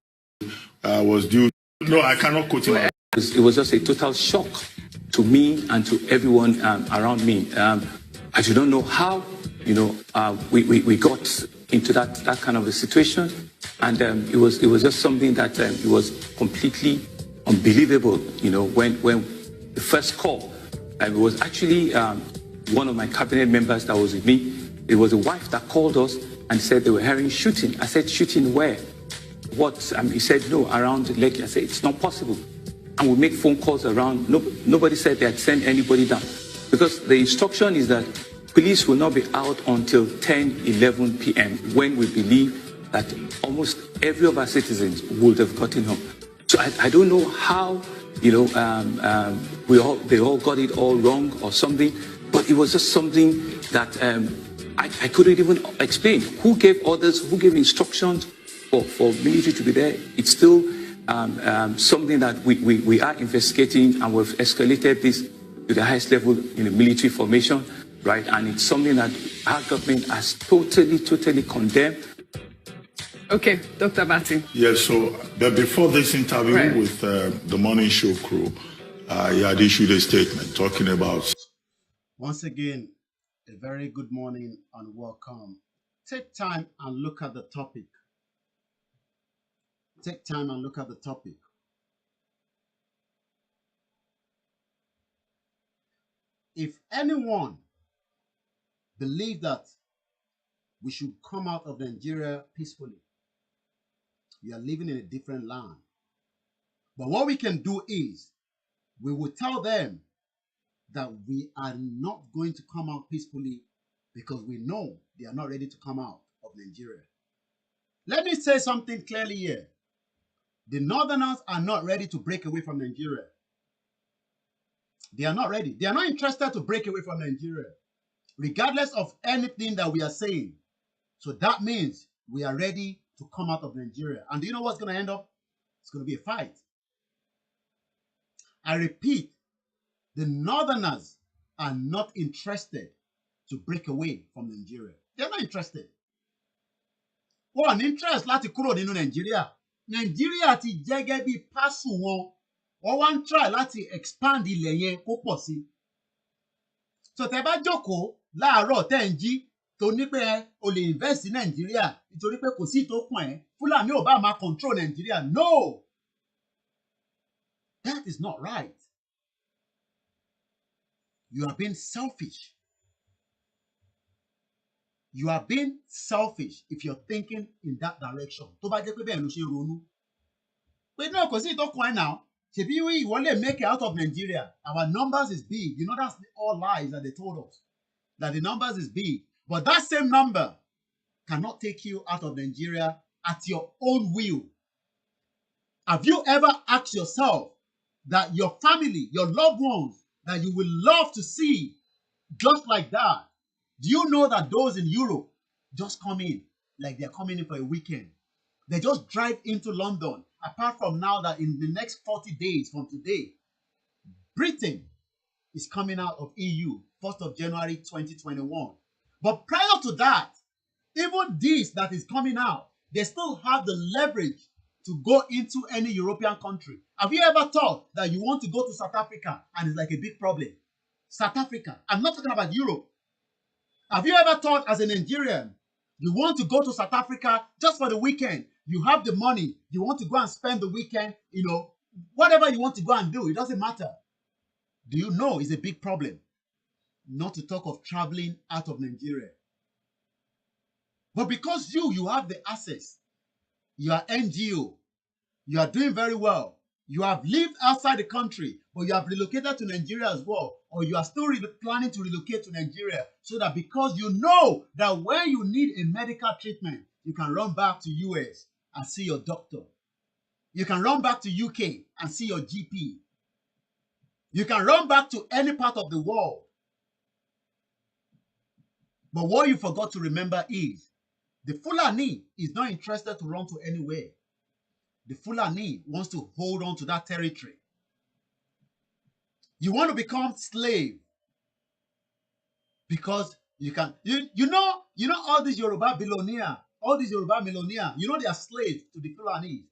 was due. No, I cannot quote him. It was just a total shock to me and to everyone around me. I do not know how, we got into that kind of a situation, and it was just something that it was completely unbelievable. When the first call, it was actually one of my cabinet members that was with me. It was a wife that called us and said they were hearing shooting. I said, shooting where? What? He said, no, around Lekki. I said, it's not possible. And we make phone calls around. Nobody said they had sent anybody down. Because the instruction is that police will not be out until 10, 11 p.m. when we believe that almost every of our citizens would have gotten home. So I don't know how, they all got it all wrong or something, but it was just something that I couldn't even explain. Who gave orders, who gave instructions for military to be there? It's still something that we are investigating, and we've escalated this to the highest level in the military formation, right? And it's something that our government has totally condemned. Okay, Dr. Bati. Yes, so but before this interview with the Morning Show crew, he had issued a statement talking about... Once again, a very good morning and welcome. Take time and look at the topic. Take time and look at the topic. If anyone believes that we should come out of Nigeria peacefully, we are living in a different land. But what we can do is, we will tell them that we are not going to come out peacefully because we know they are not ready to come out of Nigeria. Let me say something clearly here. The Northerners are not ready to break away from Nigeria. They are not ready. They are not interested to break away from Nigeria, regardless of anything that we are saying. So that means we are ready to come out of Nigeria. And do you know what's going to end up? It's going to be a fight. I repeat, the Northerners are not interested to break away from Nigeria. They're not interested. One interest láti kúrò nínú Nigeria. Nigeria ti jẹ́ gẹ́gẹ́ bí pásù wọn. Wọ́n wá ń try láti expand ilẹ̀ yẹn kó pọ̀ sí. So tẹ́ bá jókòó láàárọ̀ tẹ́ ń jí tó ní pé o lè invest in Nigeria nítorí pé kò sí tó kàn ẹ́. Fúlàní ò bá máa control Nigeria. No! That is not right. You are being selfish. You are being selfish if you're thinking in that direction. Tó bá jẹ́ pé bẹ́ẹ̀ ló ṣe ronú. But no, because it don't quite now. You want to make it out of Nigeria. Our numbers is big. You know, that's all lies that they told us. That the numbers is big. But that same number cannot take you out of Nigeria at your own will. Have you ever asked yourself that your family, your loved ones, that you will love to see just like that? Do you know that those in Europe just come in like they're coming in for a weekend? They just drive into London. Apart from now that in the next 40 days from today, Britain is coming out of EU, 1st of January 2021. But prior to that, even this that is coming out, they still have the leverage to go into any European country. Have you ever thought that you want to go to South Africa and it's like a big problem? South Africa. I'm not talking about Europe. Have you ever thought as a Nigerian, you want to go to South Africa just for the weekend? You have the money. You want to go and spend the weekend, you know, whatever you want to go and do, it doesn't matter. Do you know it's a big problem? Not to talk of traveling out of Nigeria. But because you have the access, you are NGO, you are doing very well, you have lived outside the country, but you have relocated to Nigeria as well, or you are still planning to relocate to Nigeria, so that because you know that when you need a medical treatment, you can run back to US and see your doctor. You can run back to UK and see your GP. You can run back to any part of the world. But what you forgot to remember is, the Fulani is not interested to run to anywhere. The Fulani wants to hold on to that territory. You want to become slave because you can. You know all these Yoruba billionaires, all these Yoruba millionaires. You know they are slaves to the Fulani.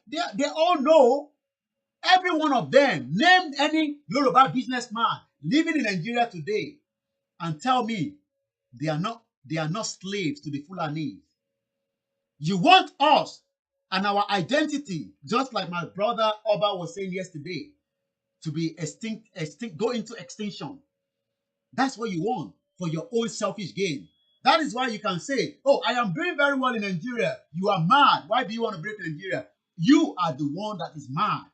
They all know. Every one of them. Name any Yoruba businessman living in Nigeria today and tell me they are not slaves to the Fulani. You want us and our identity, just like my brother Oba was saying yesterday, to be extinct, go into extinction. That's what you want for your own selfish gain. That is why you can say, oh, I am doing very well in Nigeria. You are mad. Why do you want to break Nigeria? You are the one that is mad.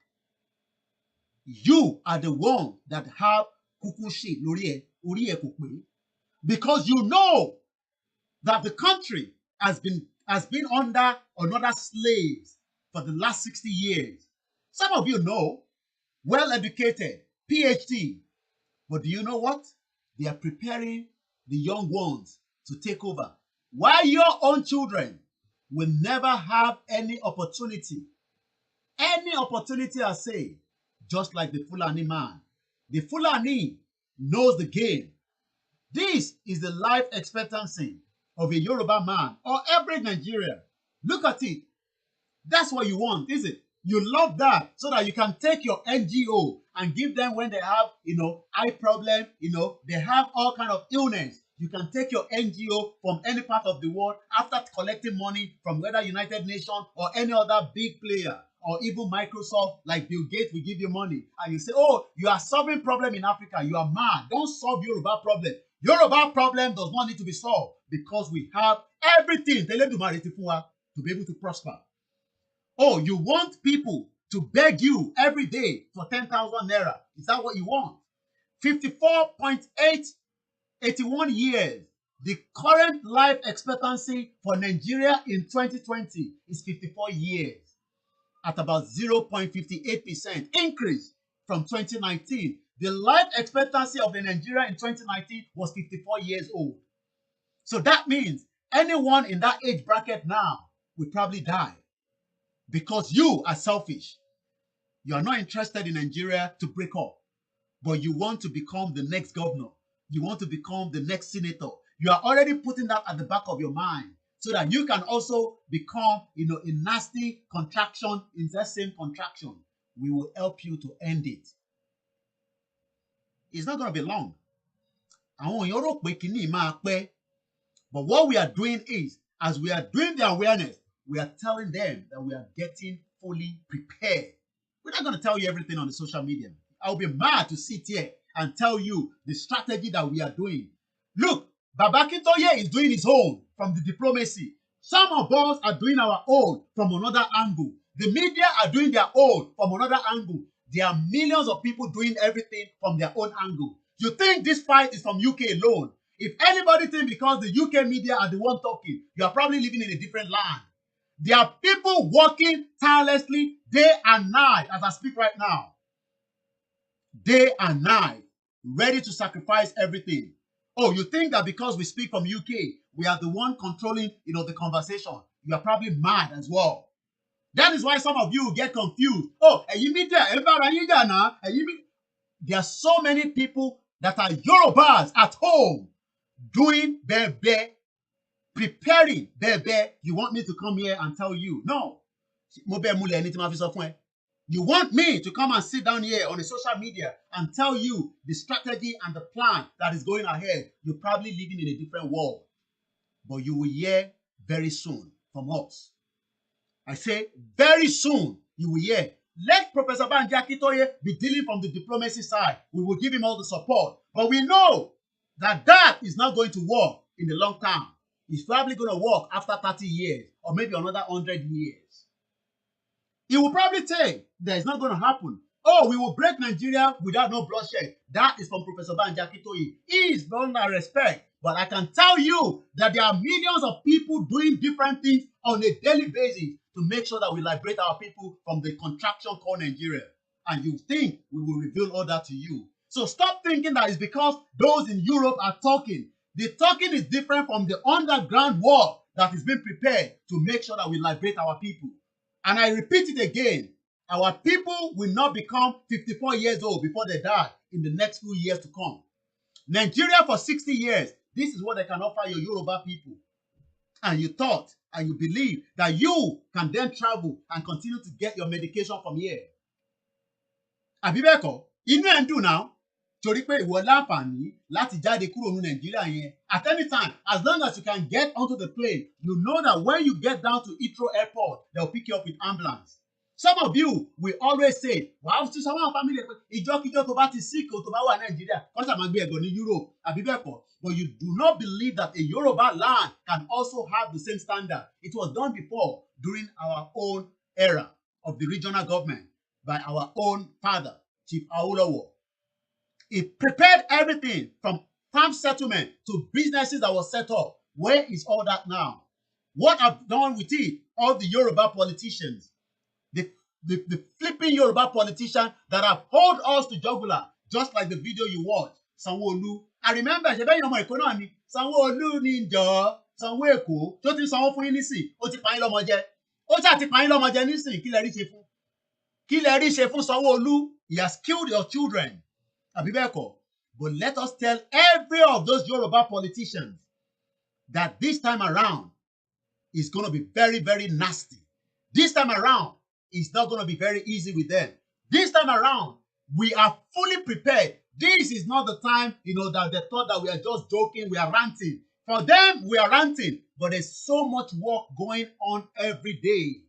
You are the one that have kukushi loriye, because you know that the country has been under another slaves for the last 60 years. Some of you know, well-educated, PhD, but do you know what? They are preparing the young ones to take over. While your own children will never have any opportunity, I say, just like the Fulani man. The Fulani knows the game. This is the life expectancy of a Yoruba man or every Nigerian. Look at it. That's what you want, is it? You love that so that you can take your NGO and give them when they have, eye problem, they have all kind of illness. You can take your NGO from any part of the world after collecting money from whether United Nations or any other big player, or even Microsoft, like Bill Gates will give you money. And you say, oh, you are solving problem in Africa. You are mad. Don't solve Yoruba problem. Yoruba problem does not need to be solved because we have everything to be able to prosper. Oh, you want people to beg you every day for 10,000 naira. Is that what you want? 54.81 years. The current life expectancy for Nigeria in 2020 is 54 years. At about 0.58% increase from 2019. The life expectancy of the Nigeria in 2019 was 54 years old. So that means anyone in that age bracket now will probably die because you are selfish. You are not interested in Nigeria to break up, but you want to become the next governor. You want to become the next senator. You are already putting that at the back of your mind, so that you can also become, a nasty contraction in that same contraction. We will help you to end it. It's not going to be long. But what we are doing is, as we are doing the awareness, we are telling them that we are getting fully prepared. We're not going to tell you everything on the social media. I'll be mad to sit here and tell you the strategy that we are doing. Look, Baba Akintoye is doing his own from the diplomacy. Some of us are doing our own from another angle. The media are doing their own from another angle. There are millions of people doing everything from their own angle. You think this fight is from UK alone? If anybody thinks because the UK media are the one talking, you are probably living in a different land. There are people working tirelessly day and night as I speak right now. Day and night, ready to sacrifice everything. Oh, you think that because we speak from UK, we are the one controlling, the conversation. You are probably mad as well. That is why some of you get confused. Oh, there are so many people that are Yorubas at home doing bebe, preparing bebe. You want me to come here and tell you? No. You want me to come and sit down here on the social media and tell you the strategy and the plan that is going ahead. You're probably living in a different world. But you will hear very soon from us. I say very soon you will hear. Let Professor Banji Akintoye be dealing from the diplomacy side. We will give him all the support. But we know that that is not going to work in the long term. It's probably going to work after 30 years or maybe another 100 years. He will probably say that it's not going to happen. Oh, we will break Nigeria without no bloodshed. That is from Professor Banji Akintoye. He is beyond my respect. But I can tell you that there are millions of people doing different things on a daily basis to make sure that we liberate our people from the contraction called Nigeria. And you think we will reveal all that to you. So stop thinking that it's because those in Europe are talking. The talking is different from the underground war that is being prepared to make sure that we liberate our people. And I repeat it again, our people will not become 54 years old before they die in the next few years to come. Nigeria for 60 years, this is what they can offer your Yoruba people. And you thought and you believe that you can then travel and continue to get your medication from here. Àbí bẹ́ẹ̀ kọ́, inú ẹ̀ ń dùn now. Torí pé ìwọ láǹfààní láti jáde kúrò ní Nàìjíríà yẹn. At any time, as long as you can get onto the plane, you know that when you get down to Heathrow Airport, they'll pick you up with ambulance. Some of you will always say, wow, tí sọ́wọ́n family pé ìjọ́kíjọ́ tó bá ti sick o tó bá wà Nàìjíríà, kọ́sà máa gbé ẹ̀gọ́ ní Europe, àbí bẹ́ẹ̀ kọ́. But you do not believe that a Yoruba land can also have the same standard. It was done before during our own era of the regional government by our own father, Chief Awolowo. He prepared everything from farm settlement to businesses that were set up. Where is all that now? What have done with it? All the Yoruba politicians, the flipping Yoruba politicians that have held us to jugular, just like the video you watched. Sanwo-Olu. I remember, Sanwo-Olu ni jọ, Sanwo-Eko, tó ti sanwó fún yín nísìn, ó ti pa yín lọ́mọ jẹ. Ó ṣáà ti pa yín lọ́mọ jẹ nísìn, kí lẹ rí ṣe fún? Kí lẹ rí ṣe fún Sanwo-Olu? He has killed your children. Àbí bẹ́ẹ̀ kọ́? But let us tell every of those Yoruba politicians that this time around is going to be very, very nasty. This time around, it's not going to be very easy with them. This time around, we are fully prepared. This is not the time, that they thought that we are just joking, we are ranting. For them, we are ranting, but there's so much work going on every day.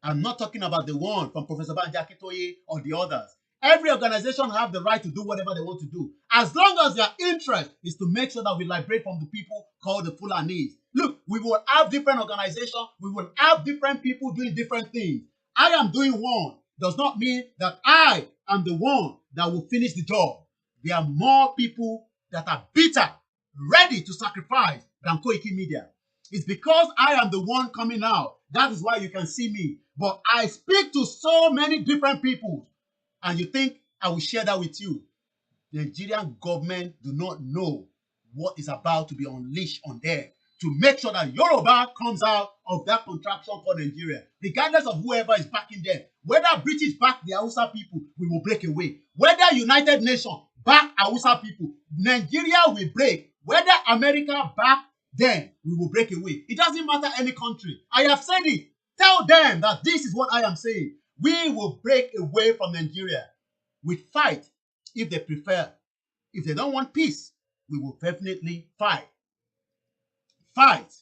I'm not talking about the one from Professor Banji Akintoye or the others. Every organization have the right to do whatever they want to do, as long as their interest is to make sure that we liberate from the people called the Fulanis. Look, we will have different organizations, we will have different people doing different things. I am doing one does not mean that I am the one that will finish the job. There are more people that are bitter, ready to sacrifice than Koikimedia. It's because I am the one coming out. That is why you can see me. But I speak to so many different people. And you think I will share that with you. The Nigerian government do not know what is about to be unleashed on them to make sure that Yoruba comes out of that contraction called Nigeria. Regardless of whoever is backing them. Whether British back the Hausa people, we will break away. Whether United Nations back Hausa people, Nigeria will break. Whether America back them, we will break away. It doesn't matter any country. I have said it. Tell them that this is what I am saying. We will break away from Nigeria. We fight if they prefer. If they don't want peace, we will definitely fight. Fight.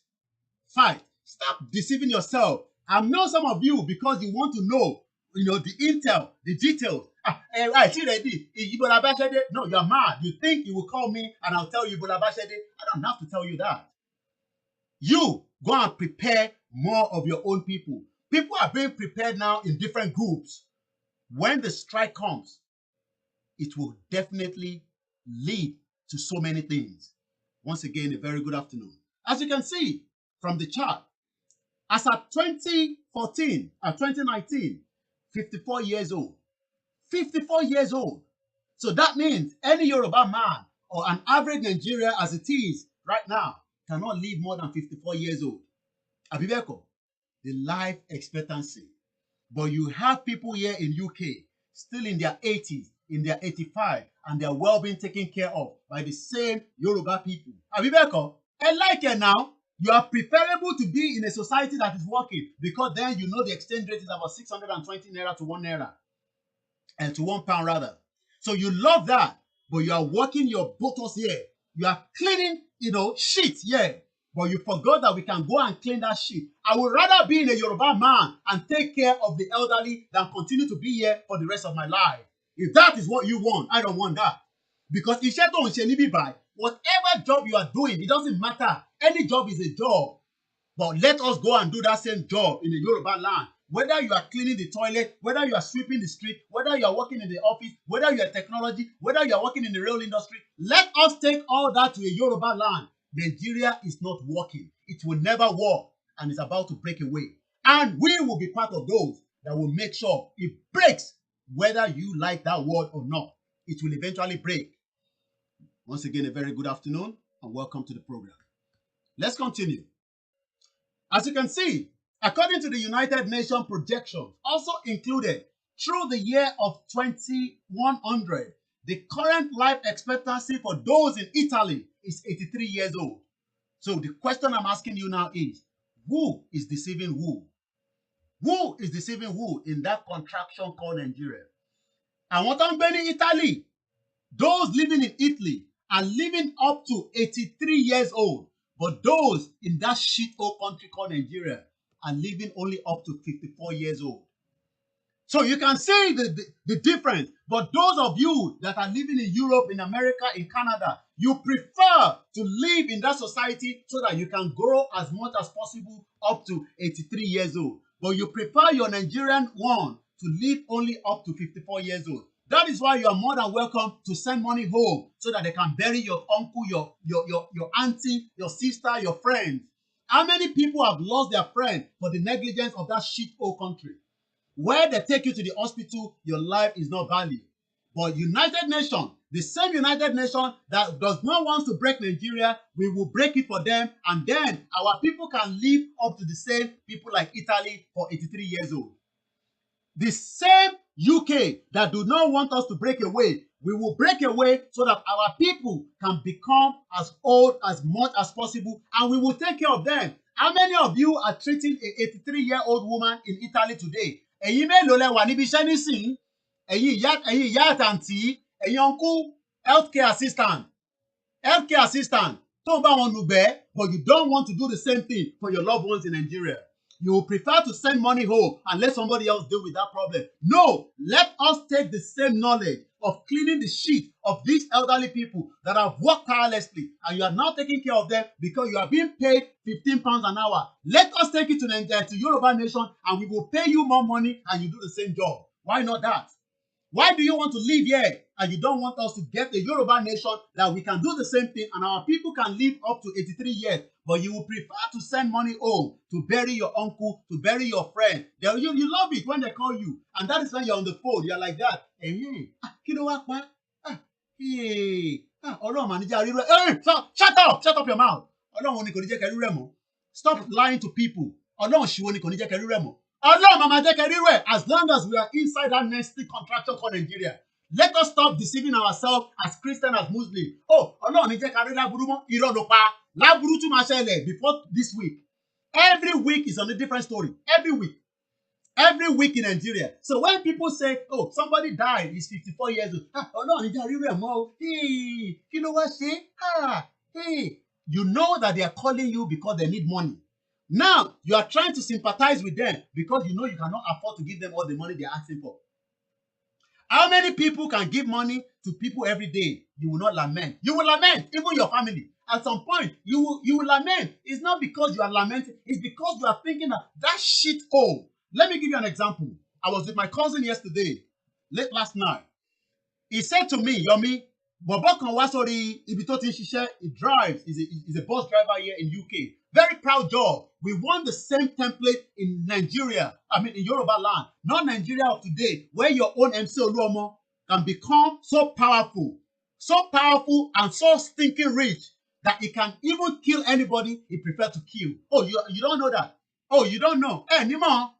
Fight. Stop deceiving yourself. I know some of you, because you want to know, the intel, the details. Right, ready? No, you're mad. You think you will call me and I'll tell you Bola Bashede? I don't have to tell you that. You go and prepare more of your own people. People are being prepared now in different groups. When the strike comes, it will definitely lead to so many things. Once again, a very good afternoon. As you can see from the chart, as at 2014 and 2019, 54 years old. 54 years old. So that means any Yoruba man or an average Nigeria as it is right now cannot live more than 54 years old. Abibeko, the life expectancy. But you have people here in UK still in their 80s, in their 85, and their well-being taken care of by the same Yoruba people. Abibeko, I like it now. You are preferable to be in a society that is working because then you know the exchange rate is about 620 naira to 1 naira. And to £1 rather. So you love that, but you are working your buttocks here. You are cleaning, shit here. But you forgot that we can go and clean that shit. I would rather be in a Yoruba man and take care of the elderly than continue to be here for the rest of my life. If that is what you want, I don't want that. Because whatever job you are doing, it doesn't matter. Any job is a job. But let us go and do that same job in the Yoruba land. Whether you are cleaning the toilet, whether you are sweeping the street, whether you are working in the office, whether you are technology, whether you are working in the rail industry, let us take all that to a Yoruba land. Nigeria is not working. It will never work and it's about to break away. And we will be part of those that will make sure it breaks, whether you like that word or not. It will eventually break. Once again, a very good afternoon and welcome to the program. Let's continue. As you can see, according to the United Nations projections, also included through the year of 2100, the current life expectancy for those in Italy is 83 years old. So the question I'm asking you now is, who is deceiving who? Who is deceiving who in that contraction called Nigeria? And what I'm in Italy, those living in Italy are living up to 83 years old. But those in that shit-hole country called Nigeria are living only up to 54 years old. So you can see the difference. But those of you that are living in Europe, in America, in Canada, you prefer to live in that society so that you can grow as much as possible up to 83 years old. But you prefer your Nigerian one to live only up to 54 years old. That is why you are more than welcome to send money home so that they can bury your uncle, your auntie, your sister, your friends. How many people have lost their friend for the negligence of that shit-hole country? Where they take you to the hospital, your life is not valued. But United Nations, the same United Nations that does not want to break Nigeria, we will break it for them, and then our people can live up to the same people like Italy for 83 years old. The same UK that do not want us to break away, we will break away so that our people can become as old as much as possible, and we will take care of them. How many of you are treating a 83-year-old woman in Italy today? Ẹ̀yin mélòó lẹ wà níbi iṣẹ́ nísìnyí? Ẹ̀yin ìyá àtàntí, ẹ̀yin uncle, healthcare assistant, tó ń bá wọn nùgbẹ́, but you don't want to do the same thing for your loved ones in Nigeria. You will prefer to send money home and let somebody else deal with that problem. No, let us take the same knowledge of cleaning the shit of these elderly people that have worked tirelessly, and you are now taking care of them because you are being paid £15 an hour. Let us take it to Yoruba Nation, and we will pay you more money and you do the same job. Why not that? Why do you want to live here and you don't want us to get the Yoruba Nation that we can do the same thing and our people can live up to 83 years, but you will prefer to send money home to bury your uncle, to bury your friend? You love it when they call you, and that is when you're on the phone. You're like that. Shut up your mouth. Stop lying to people. As long as we are inside that nasty contraction called Nigeria, let us stop deceiving ourselves as Christian, as Muslim. Before this week. Every week is on a different story. Every week in Nigeria. So when people say, oh, somebody died, he's 54 years old. You know that they are calling you because they need money. Now, you are trying to sympathize with them because you know you cannot afford to give them all the money they are asking for. How many people can give money to people every day? You will not lament. You will lament, even your family. At some point, you will lament. It's not because you are lamenting. It's because you are thinking that shit hole. Let me give you an example. I was with my cousin yesterday, late last night. He said to me, Yomi, Bobo kan wá sórí ibi tó ti ń ṣiṣẹ́, he drives, he's a bus driver here in UK. Very proud job. We want the same template in Nigeria, in Yoruba land, not Nigeria of today, where your own MC Oluomo can become so powerful and so stinking rich that he can even kill anybody he prefers to kill. Oh, you don't know that? Oh, you don't know? Nimo,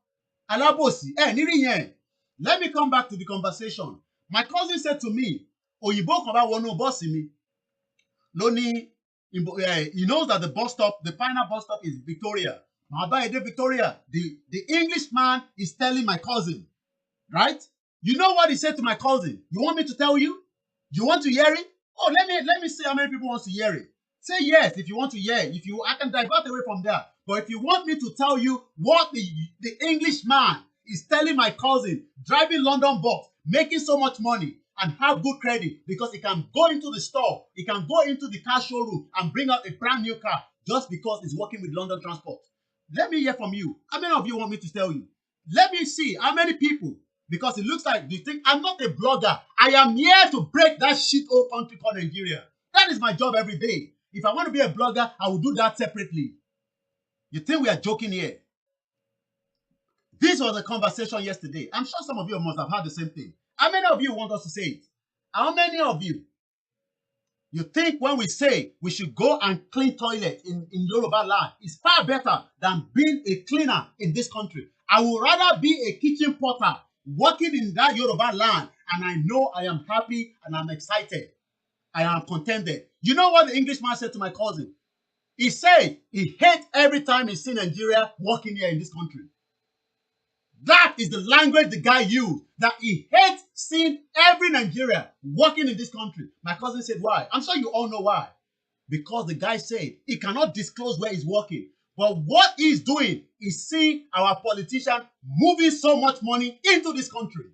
alabosi, niri yen. Let me come back to the conversation. My cousin said to me, Oyinbo kan bá wọnú bọ́ọ̀sì mi. Lóní, he knows that the final bus stop is Victoria. Victoria, the Englishman is telling my cousin, right? You know what he said to my cousin? You want me to tell you? You want to hear it? Oh, let me see how many people want to hear it. Say yes if you want to hear it. I can divert away from there. But if you want me to tell you what the Englishman is telling my cousin, driving London bus, making so much money and have good credit because he can go into the store, he can go into the car showroom and bring out a brand new car just because he's working with London Transport. Let me hear from you. How many of you want me to tell you? Let me see how many people, because it looks like you think I'm not a blogger. I am here to break that shit old country called Nigeria. That is my job every day. If I want to be a blogger, I will do that separately. You think we are joking here? This was a conversation yesterday. I'm sure some of you must have had the same thing. How many of you want us to say it? How many of you think when we say we should go and clean toilet in Yoruba land is far better than being a cleaner in this country? I would rather be a kitchen potter working in that Yoruba land, and I know I am happy and I'm excited. I am contented. You know what the Englishman said to my cousin? He said he hates every time he sees Nigeria working here in this country. That is the language the guy used, that he hates seeing every Nigeria working in this country. My cousin said, why? I'm sure you all know why. Because the guy said he cannot disclose where he's working. But what he's doing is seeing our politicians moving so much money into this country.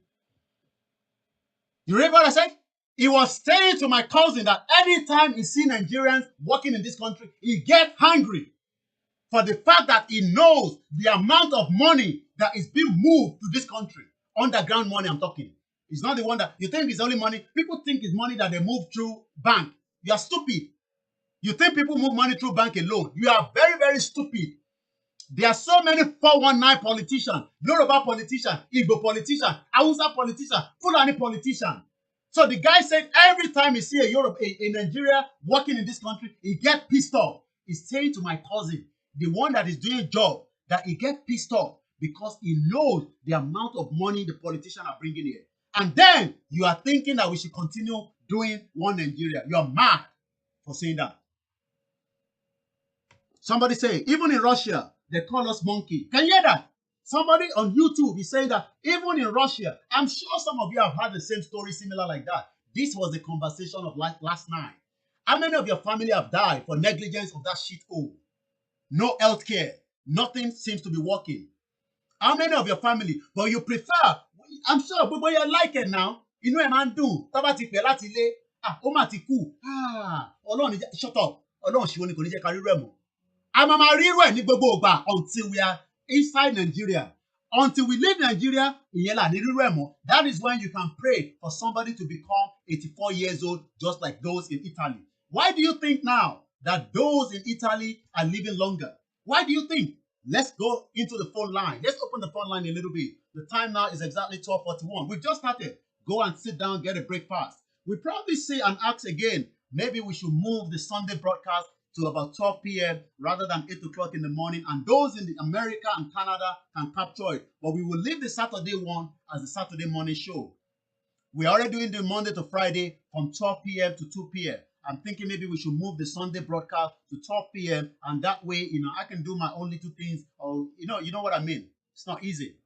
You remember what I said? He was saying to my cousin that anytime he sees Nigerians working in this country, he gets hungry for the fact that he knows the amount of money that is being moved to this country. Underground money, I'm talking. It's not the one that you think is only money. People think it's money that they move through bank. You are stupid. You think people move money through bank alone. You are very, very stupid. There are so many 419 politicians, Yoruba politicians, Igbo politicians, Hausa politicians, Fulani politicians. So the guy said every time he see a Nigeria working in this country, he gets pissed off. He's saying to my cousin, the one that is doing a job, that he gets pissed off because he knows the amount of money the politicians are bringing here. And then you are thinking that we should continue doing one Nigeria. You are mad for saying that. Somebody say, even in Russia, they call us monkey. Can you hear that? Somebody on YouTube is saying that even in Russia, I'm sure some of you have had the same story similar like that. This was the conversation of last night. How many of your family have died for negligence of that shit hole? No health care. Nothing seems to be working. How many of your family? But you prefer, I'm sure, but you like it now. You know, man do. Tabati pe láti ilé. Ó mà ti kú. Ọlọ́run, shut up. Ọlọ́run ṣì wọ́n ní kò ní jẹ́ ká rí rẹ̀ mọ́. A máa máa rí rẹ̀ ní gbogbo ìgbà until we are inside Nigeria. Until we leave Nigeria, ìyẹn là ní rí rẹ̀ mọ́. That is when you can pray for somebody to become 84 years old, just like those in Italy. Why do you think now that those in Italy are living longer? Why do you think? Let's go into the phone line. Let's open the phone line a little bit. The time now is exactly 12:41. We just started. Go and sit down, get a breakfast. We probably say and ask again, maybe we should move the Sunday broadcast to about 12 p.m. rather than 8 o'clock in the morning. And those in America and Canada can capture it. But we will leave the Saturday one as the Saturday morning show. We're already doing the Monday to Friday from 12 p.m. to 2 p.m. I'm thinking maybe we should move the Sunday broadcast to 12 p.m. and that way, I can do my own little things. Or you know what I mean. It's not easy.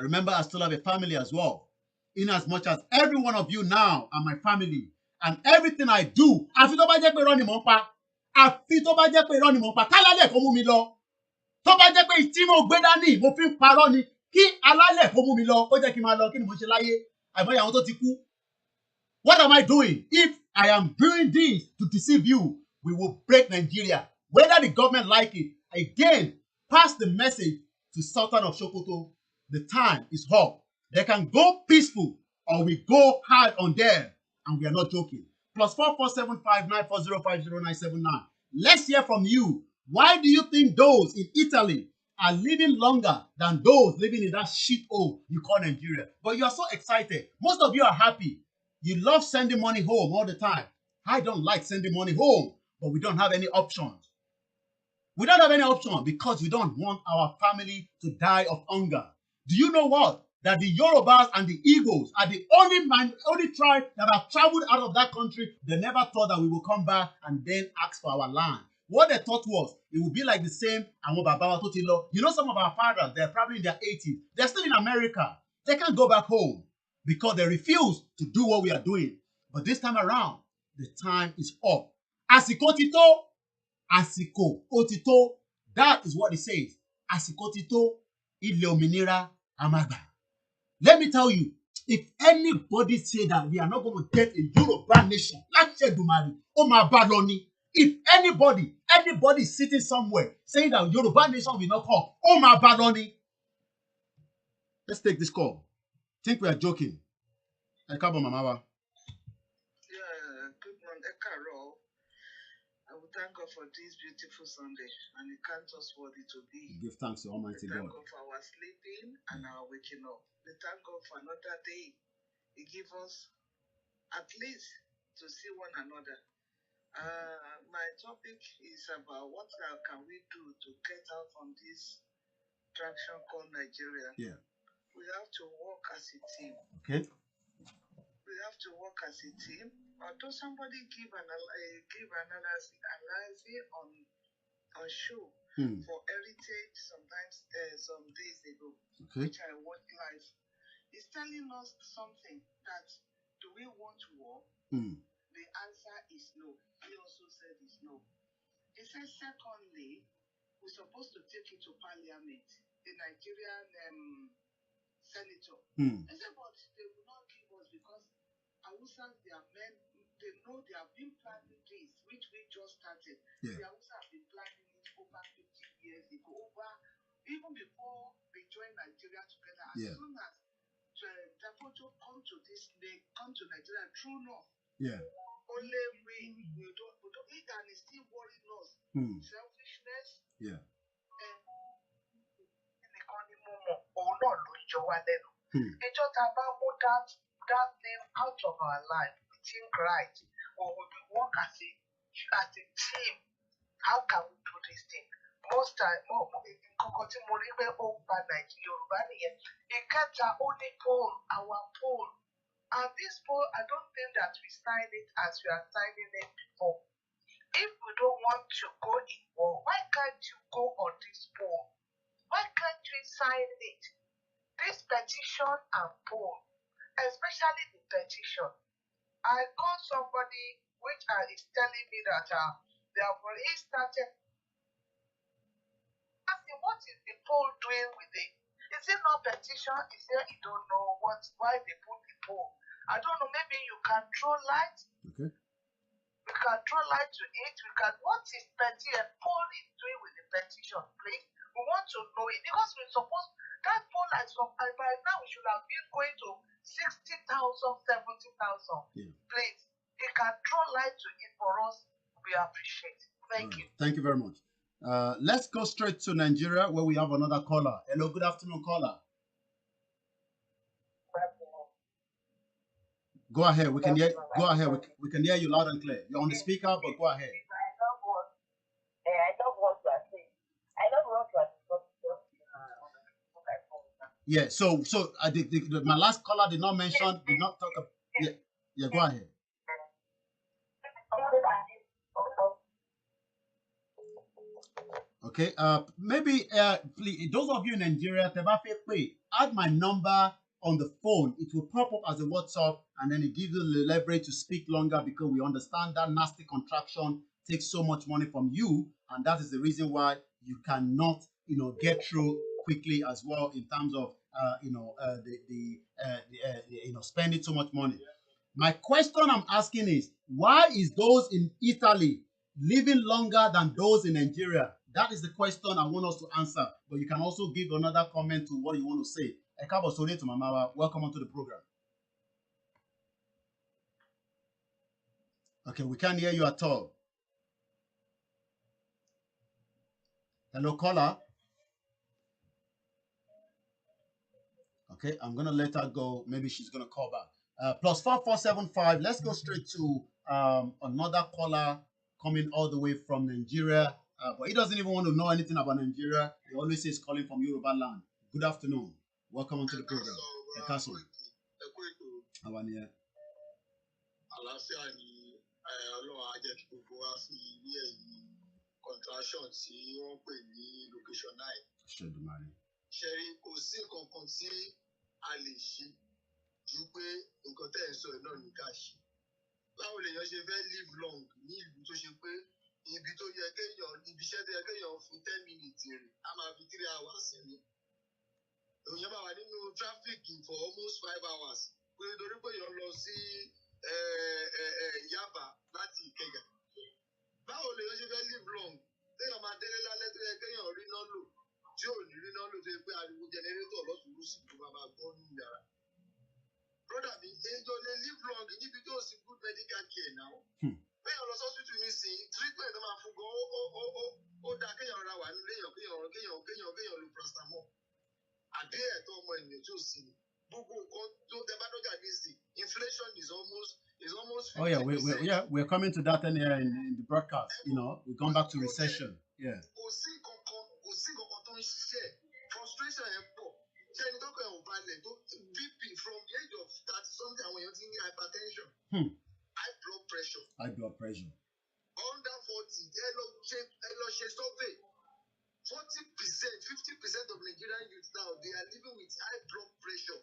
Remember, I still have a family as well. In as much as every one of you now are my family, and everything I do, àfi tó bá jẹ́ pé irọ́ ni mò ń pa, àfi tó bá jẹ́ pé irọ́ ni mò ń pa, kálálẹ̀ kó mú mi lọ. Tó bá jẹ́ pé tí mo gbé dání, mo fi ń parọ́ ni, kí alálẹ̀ kó mú mi lọ, ó jẹ́ kí n máa lọ, kí ni mo ṣe láyé? What am I doing? If I am doing this to deceive you, we will break Nigeria. Whether the government like it, again, pass the message to Sultan of Sokoto. The time is up. They can go peaceful or we go hard on them. And we are not joking. +447594050979. Let's hear from you. Why do you think those in Italy are living longer than those living in that shithole you call Nigeria? But you are so excited. Most of you are happy. You love sending money home all the time. I don't like sending money home, but we don't have any options. We don't have any option because we don't want our family to die of hunger. Do you know what? That the Yorubas and the Igbos are the only tribe that have traveled out of that country. They never thought that we will come back and then ask for our land. What they thought was, it would be like the same. You know, some of our fathers, they're probably in their 80s. They're still in America. They can't go back home because they refuse to do what we are doing. But this time around, the time is up. Asiko tito, asiko otito. That is what it says. Asiko tito, ile òmìnira amagba. Let me tell you, if anybody say that we are not going to get a Yoruba nation, like Shedumari, Omabaloni, if anybody is sitting somewhere saying that Yoruba nation will not come, Omabaloni. Let's take this call. Think we are joking. Ekabo Mamawa. Yeah, good morning, Ekaro. I will thank God for this beautiful Sunday, and He counts us worthy to be. Give thanks to Almighty God. We thank God for our sleeping and our waking up. We thank God for another day. He gives us at least to see one another. My topic is about what can we do to get out from this traction called Nigeria. Yeah. We have to work as a team. Okay. We have to work as a team. Although somebody give analysis on show for Heritage sometimes some days ago, which I watched live, it's telling us something that do we want war? The answer is no. He also said it's no. He said secondly, we're supposed to take it to Parliament, the Nigerian senator. He said, but they will not give us because Hausas, their men, they know they have been planning this, which we just started. Yeah. The Hausas have been planning it over 50 years ago, even before we joined Nigeria together. As soon as Dapoto come to Nigeria through North, only we don't eat, and it's still worrying us. Selfishness. Yeah. It's just about that thing out of our life. We think right, or we work as a team. How can we do this thing? Most time, Yoruba, it kept our only pole, our pole. And this pole, I don't think that we signed it as we are signing it before. If we don't want to go in war, why can't you go on this pole? Why can't we sign it? This petition and poll, especially the petition, I called somebody which is telling me that they have already started asking what is the poll doing with it? Is it not petition? Is there you don't know why they put the poll? I don't know, maybe you can throw light. Okay. We can throw light to it. What is petition? Poll is doing with the petition, please? We want to know it because we're supposed that poll by now we should have been going to 60,000, 70,000. Yeah. Please, you can throw light to it for us. We appreciate it. Thank you. Thank you very much. Let's go straight to Nigeria where we have another caller. Hello, good afternoon, caller. Go ahead. We can hear. Go ahead. We can hear you loud and clear. You're on the speaker, but go ahead. Yeah. So my last caller did not talk about. Yeah. Go ahead. Okay. Maybe please, those of you in Nigeria, add my number on the phone. It will pop up as a WhatsApp, and then it gives you the leverage to speak longer because we understand that nasty contraction takes so much money from you, and that is the reason why you cannot, get through quickly as well in terms of spending too much money. My question I'm asking is, why is those in Italy living longer than those in Nigeria? That is the question I want us to answer. But you can also give another comment to what you want to say. Welcome onto the program. Okay, we can't hear you at all. Hello, caller. Okay, I'm gonna let her go. Maybe she's gonna call back. +4475. Let's go straight to another caller coming all the way from Nigeria. But he doesn't even want to know anything about Nigeria. He always says calling from Yoruba land. Good afternoon. Welcome onto the program. Contraction tí wọ́n pè ní location 9. Ṣẹ́rí kò sí kankan tí a lè ṣe ju pé nǹkan tẹ́ ẹ̀ ń sọ ẹ̀ náà ní ká ṣe. Báwo lèèyàn ṣe fẹ́ live long ní ìlú tó ṣe pé ibi tó yẹ kéèyàn ibi iṣẹ́ tó yẹ kéèyàn fi 10 minutes rìn á máa fi 3 hours ní. Èèyàn máa wà nínú traffic for almost 5 hours pé torí pé èèyàn lọ sí Yaba láti Ìkẹjà. Báwo lèèyàn ṣe fẹ́ live long téèyàn máa délé lálẹ́ tó yẹ kéèyàn rí náà lò tí ò ní rí náà lò tó yẹ pé ariwo jẹnẹrétọ̀ lọ́sùrúsì tó máa gbọ́ nínú yàrá. Brother mi, èèyàn lè live long níbi tó sì good medical care now. Béèyàn lọ sọ́sítù ní sìn treatment tó máa fún gan ó dáa kéèyàn ra wà nílé kéèyàn lo paracetamol. Àbí ẹ̀tọ́ ọmọ ènìyàn tí ò sí ni. Gbogbo nǹkan tó tẹ bá dọ́jà ní sìn inflation is almost 50%. Oh yeah, we're coming to that in the broadcast. We've gone back to recession. Yeah. Kò sí nǹkan tó ń ṣiṣẹ́ frustration ẹ̀ pọ̀. Ṣé ẹni tọ́kọ̀ ẹ̀ ò balẹ̀ tó BP from the age of 30 something àwọn èèyàn ti ní hypertension. High blood pressure. Under 40 ẹ lọ ṣe survey. 40%, 50% of Nigerian youth now they are living with high blood pressure.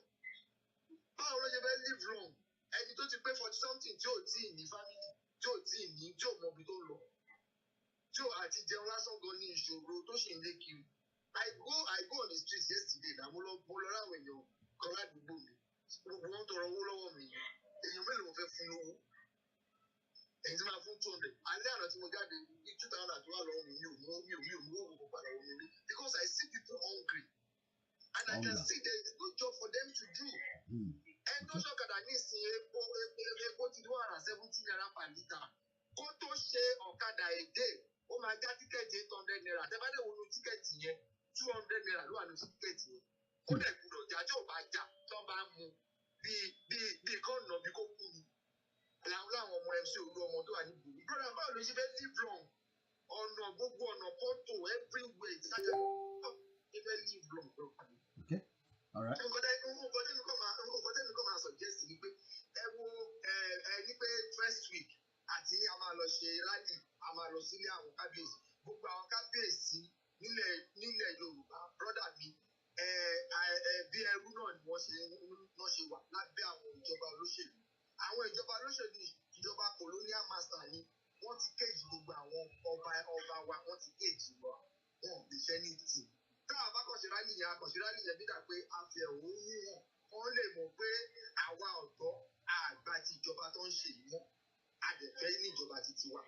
Báwo ló ṣe fẹ́ live long? Ẹni tó ti pé 40 something tí ò tí ì ní family tí ò tí ì ní tí ò mọ ibi tó ń lọ tí ò àti jẹun lásán gan ní ìṣòro tó ṣì ń lé kiri. I go on the street yesterday na mo lọ ráwọn èèyàn kan ládùúgbò mi gbogbo wọn tọrọ owó lọ́wọ́ mi èèyàn mélòó mo fẹ́ fún lówó èyí tí máa fún 200 alẹ́ àná tí mo jáde ní 2000 àti wà lọ́wọ́ mi mi ò mú owó kò padà wọ́n mi rí because I see people hungry and I can see there is no job for them to do. Ẹni tó ṣọ̀kadà ní ìsìn epo ti 170 naira per litre kó tó ṣe ọ̀kadà èdè ó máa já tíkẹ́ẹ̀tì 800 naira tẹ́ bá dẹ̀ wọnú tíkẹ́ẹ̀tì yẹn 200 naira ló wà ní tíkẹ́ẹ̀tì yẹn ó dẹ̀ gbúdọ̀ jà tí ò bá jà tó bá mu bí kọ́ọ̀nà bí kò kú ni láwọn ọmọ MC olú ọmọ tó wà ní ìlú brother báwo ló ṣe fẹ́ live long ọ̀nà gbogbo ọ̀nà pọ́tò everywhere ìtajà ṣe fẹ́ live long lọ. All right. Nǹkan tẹ́mi kọ́ máa suggest ni pé ẹ wo ní pé first week àti a máa lọ ṣe rally a máa lọ sílé àwọn kábíyèsí gbogbo àwọn kábíyèsí nílẹ̀ Yorùbá brother mi bí ẹrú náà ni wọ́n ṣe wà lábẹ́ àwọn ìjọba olóṣèlú. Àwọn ìjọba olóṣèlú ìjọba colonial master ni wọ́n ti kéèjì gbogbo àwọn ọba wa wọ́n ti kéèjì wa wọn ò lè ṣe ní tì. Tá a bá kọ̀ṣẹ́ rálì yẹn bí dà pé a fi ẹ̀hónú wọn wọ́n lè mọ̀ pé àwa ọ̀dọ́ àgbà ti ìjọba tó ń ṣe yìí mọ́ àdẹ̀fẹ́ ní ìjọba ti tiwa.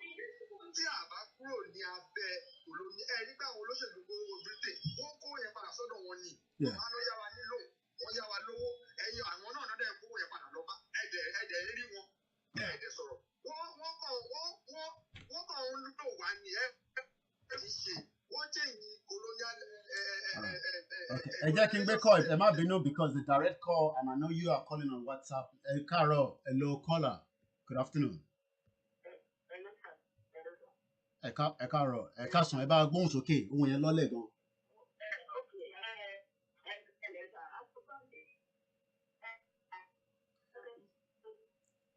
Tí a bá kúrò ní abẹ́ olóní nígbà àwọn olóṣèlú gbogbo Britain wọ́n kó yẹn padà sọ́dọ̀ wọn ni wọ́n ló yá wa nílò wọ́n yá wa lówó ẹ̀yìn àwọn náà dẹ̀ kó yẹn padà lọ́ba ẹ̀dẹ̀ rí wọn ẹ̀dẹ̀ sọ̀rọ̀ wọ́n kàn ń lò wá ní ti ṣe wọ́n jẹ́ ìyìn colonial. Ẹ jẹ́ kí n gbé call ẹ má bínú because the direct call and I know you are calling on WhatsApp. Carol, hello caller, good afternoon. Ẹ káàárọ̀ ẹ káàsán ẹ bá gbóhùn sókè ohun yẹn lọ́lẹ̀ gan.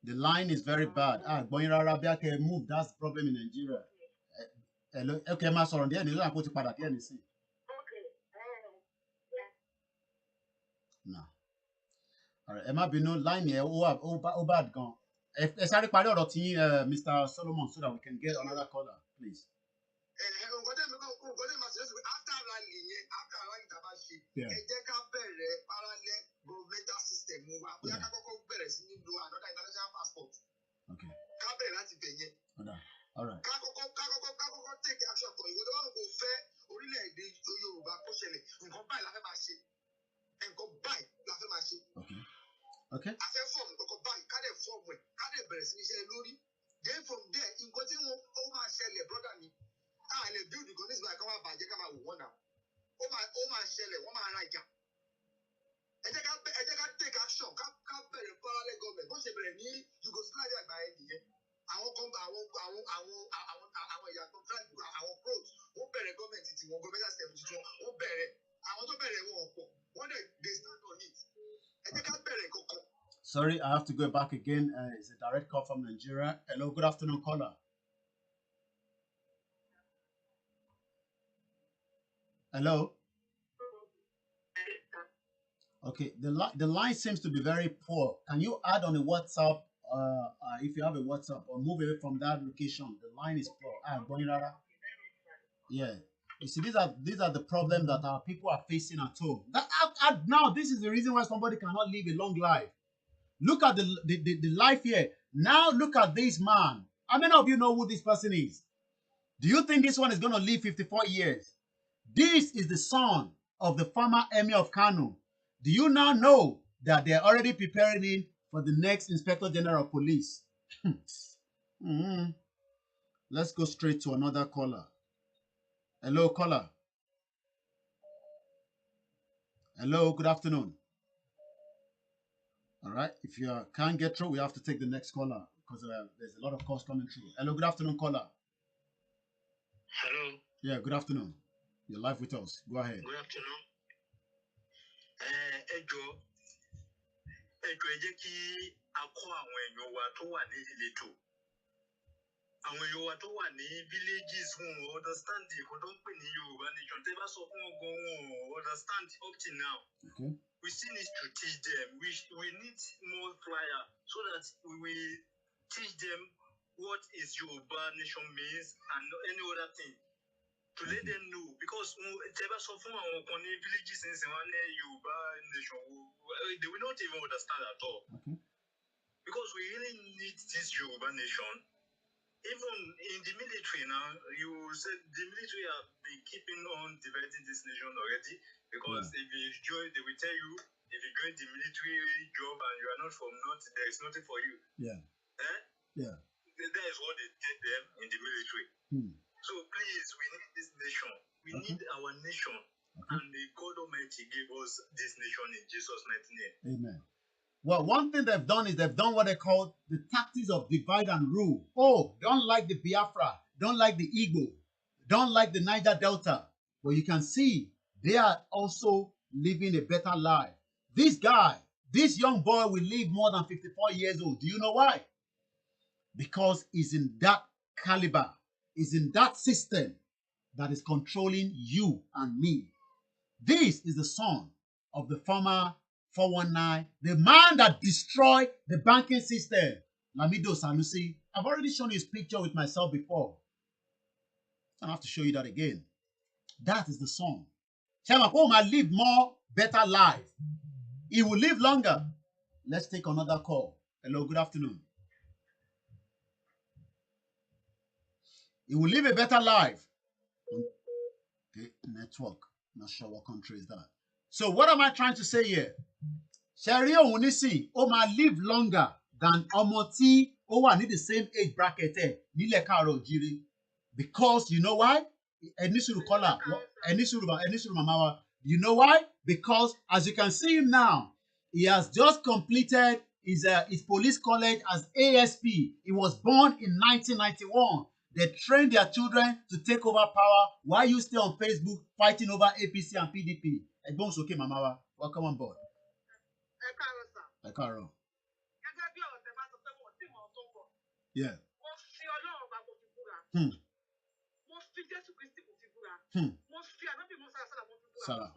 The line is very bad. Gbọ́yìn rárá bí a kẹ́ move, that's the problem in Nigeria. Okay, máa sọ̀rọ̀ díẹ̀ nílò àpótí padà díẹ̀ nísìn. Ẹ má bínú line yẹn ó bad gan. Ẹ sáré parí ọ̀rọ̀ tí Mr. Solomon so that we can get another caller, please. Nǹkan tẹ́mi máa ṣe after rally yẹn after rally tá a bá ṣe ẹ jẹ́ ká bẹ̀rẹ̀ máa ṣẹlẹ̀, wọ́n máa rajà. Ẹ jẹ́ ká take action, ká bẹ̀rẹ̀ parallel government. Bó ṣe bẹ̀rẹ̀ ní Yugoslavia àgbà ẹ̀ nìyẹn. Àwọn ìyàtọ̀ tribe, àwọn pros, wọ́n bẹ̀rẹ̀ gọ́ọ̀mẹ̀ntì tí wọ́n gọ́ọ̀mẹ̀ntì system tí wọ́n bẹ̀rẹ̀. Àwọn tó bẹ̀rẹ̀ wọn ọ̀pọ̀, wọ́n dẹ̀ they stand on it. Ẹ jẹ́ ká bẹ̀rẹ̀ kankan. Sorry, I have to go back again. It's a direct call from Nigeria. Hello, good afternoon, caller. Hello. Okay, the line seems to be very poor. Can you add on a WhatsApp if you have a WhatsApp, or move away from that location? The line is poor. Yeah. You see, these are the problems that our people are facing at home. Now, this is the reason why somebody cannot live a long life. Look at the life here. Now look at this man. How many of you know who this person is? Do you think this one is going to live 54 years? This is the son of the former Emir of Kano. Do you now know that they're already preparing him for the next Inspector General of Police? Let's go straight to another caller. Hello, caller. Hello, good afternoon. All right, if you can't get through, we have to take the next caller because there's a lot of calls coming through. Hello, good afternoon, caller. Hello. Yeah, good afternoon. You're live with us. Go ahead. Good afternoon. Ẹ jọ̀ọ́ ẹ jẹ́ kí a kọ́ àwọn èèyàn wa tó wà ní ìletò. Àwọn èèyàn wa tó wà ní villages wọn understand nǹkan tó ń pè ní Yorùbá nation. Tẹ́ bá sọ fún wọn gan wọn understand up till now. Okay. We still need to teach them. We need more flyer so that we will teach them what is Yoruba nation means and any other thing. To let them know, because tẹ́ bá sọ fún àwọn kan ní villages nísìnyí wọn ní Yoruba nation, they will not even understand at all. Okay. Because we really need this Yoruba nation. Even in the military now, you said the military have been keeping on dividing this nation already. Because if you join, they will tell you, if you join the military job and you are not from North, there is nothing for you. Yeah. Yeah. That is what they did them in the military. So please, we need this nation. We need our nation. And the God Almighty gave us this nation in Jesus' mighty name. Amen. Well, one thing they've done is they've done what they call the tactics of divide and rule. Oh, don't like the Biafra, don't like the Igbo, don't like the Niger Delta. Well, you can see they are also living a better life. This guy, this young boy will live more than 54 years old. Do you know why? Because he's in that caliber, is in that system that is controlling you and me. This is the son of the former 419, the man that destroyed the banking system, Lamido Sanusi. I've already shown you his picture with myself before. I don't have to show you that again. That is the son. Shema Koma live more, better life. He will live longer. Let's take another call. Hello, good afternoon. He will live a better life. Okay, network. Not sure what country is that. So what am I trying to say here? Sherry Onisi, Oma live longer than Omoti Owa need the same age bracket. Nile Karo Jiri. Because you know why? Enisuru Kola. Enisuru Mamawa. You know why? Because as you can see him now, he has just completed his police college as ASP. He was born in 1991. They train their children to take over power while you stay on Facebook fighting over APC and PDP. Egbon's okay, Mamawa. Welcome on board. Ekaro. Yeah. Sarah.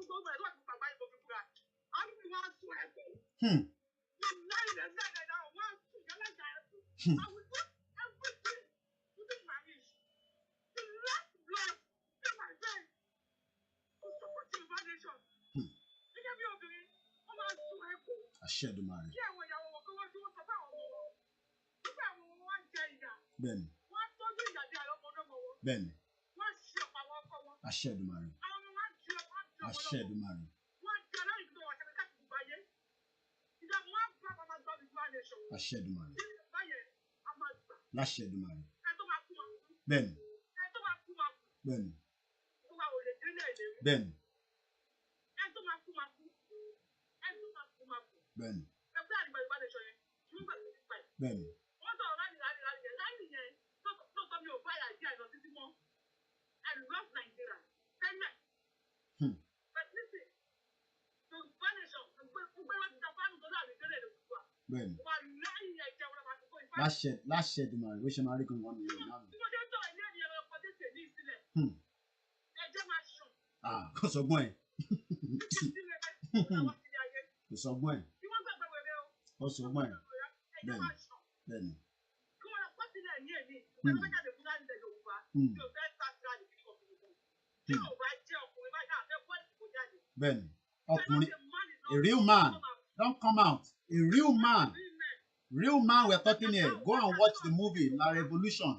Ashedumare. Ben. Ben. Ashedumare. Ashedumare. Ashedumare. Lashedumare. Ben. Ben. Ben. Bẹ́ẹ̀ni. Ẹgbẹ́ àdìgbà Yorùbá nation yẹn, ṣùgbọ́n gbàgbé ti pa ẹ̀. Bẹ́ẹ̀ni. Wọ́n sọ̀rọ̀ láti yẹn tó sọ mi ò bá yà jẹ́ àìlọ títí mọ́. I love Nigeria. Tẹ́lẹ̀. But listen, Yorùbá nation, gbogbo wọn ti dàpọ̀ àdúgbò láàrin ìgbélé rẹ̀ wà. Bẹ́ẹ̀ni. Wà láyé ẹ̀jẹ̀ wọn máa ti kó ìfá. Láṣẹ Èdùmàrè, bó ṣe máa rí gangan nìyẹn náà. Bí wọ́n ṣe ń tọ̀ ilé ẹni ẹ̀rọ ọkọ̀ tètè ní ìsílẹ̀. Ẹ̀jẹ̀ máa ṣàn. Kò sọgbọ́n ẹ̀. Kò sọgbọ́n ẹ̀. Bí wọ́n gbàgbé wẹ̀rẹ̀ o. Kò sọgbọ́n ẹ̀. Ẹ̀jẹ̀ máa ṣàn. Bẹ́ẹ̀ni. Kí wọ́n lọ pọ́ sílẹ̀ ní èmi. Ìjọba jáde fún láti ilẹ̀ Yorùbá. Tí o fẹ́ sáfìlà ní kíkọ́ fún mi. Tí o bá jẹ́ ọkùnrin bá yà fẹ́ pọ́ ìdìbò jáde. Bẹ́ẹ̀ni. Ọkùnrin, a real man, don't come out. A real man. Real man we're talking here. Go and watch the movie La Revolution.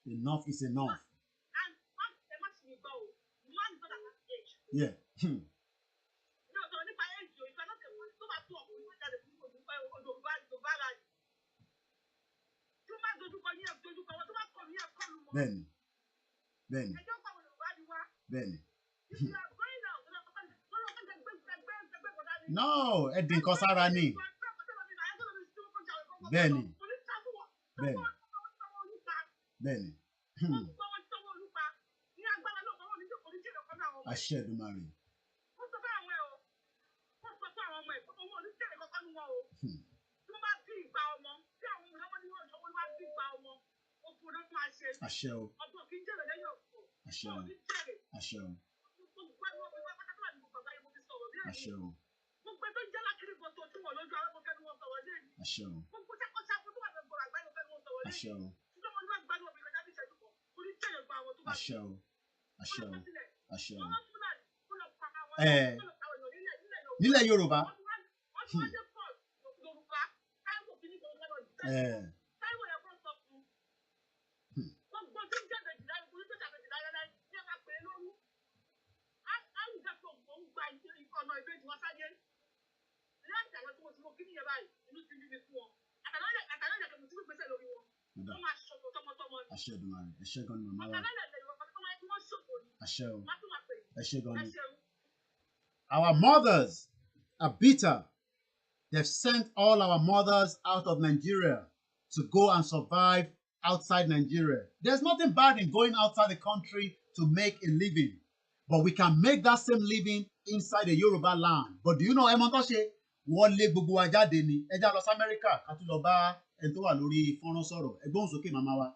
Enough is enough. Yeah. Bẹ́ẹ̀ni. Bẹ́ẹ̀ni. Bẹ́ẹ̀ni. No, ẹ̀dín kan sára ni. Bẹ́ẹ̀ni. Bẹ́ẹ̀ni. Bẹ́ẹ̀ni. Àṣẹ Èdùmàrè. Àṣẹ o. Àṣẹ o. Àṣẹ o. Àṣẹ o. Àṣẹ o. Àṣẹ o. Àṣẹ o. Àṣẹ o. Àṣẹ o. Nílẹ̀ Yorùbá. Àṣẹ Èdùmàrè, àṣẹ gan ni màmá wa. Àṣẹ o. Àṣẹ gan ni. Our mothers are bitter. They've sent all our mothers out of Nigeria to go and survive outside Nigeria. There's nothing bad in going outside the country to make a living. But we can make that same living inside the Yoruba land. But do you know, Emontoshe, wọ́n lé gbogbo wa jáde ni. Ẹ já lọ sí Amẹ́ríkà ká tún lọ bá ẹni tó wà lórí fọ́nrán sọ̀rọ̀. Ẹ gbóhùn sókè màmá wa.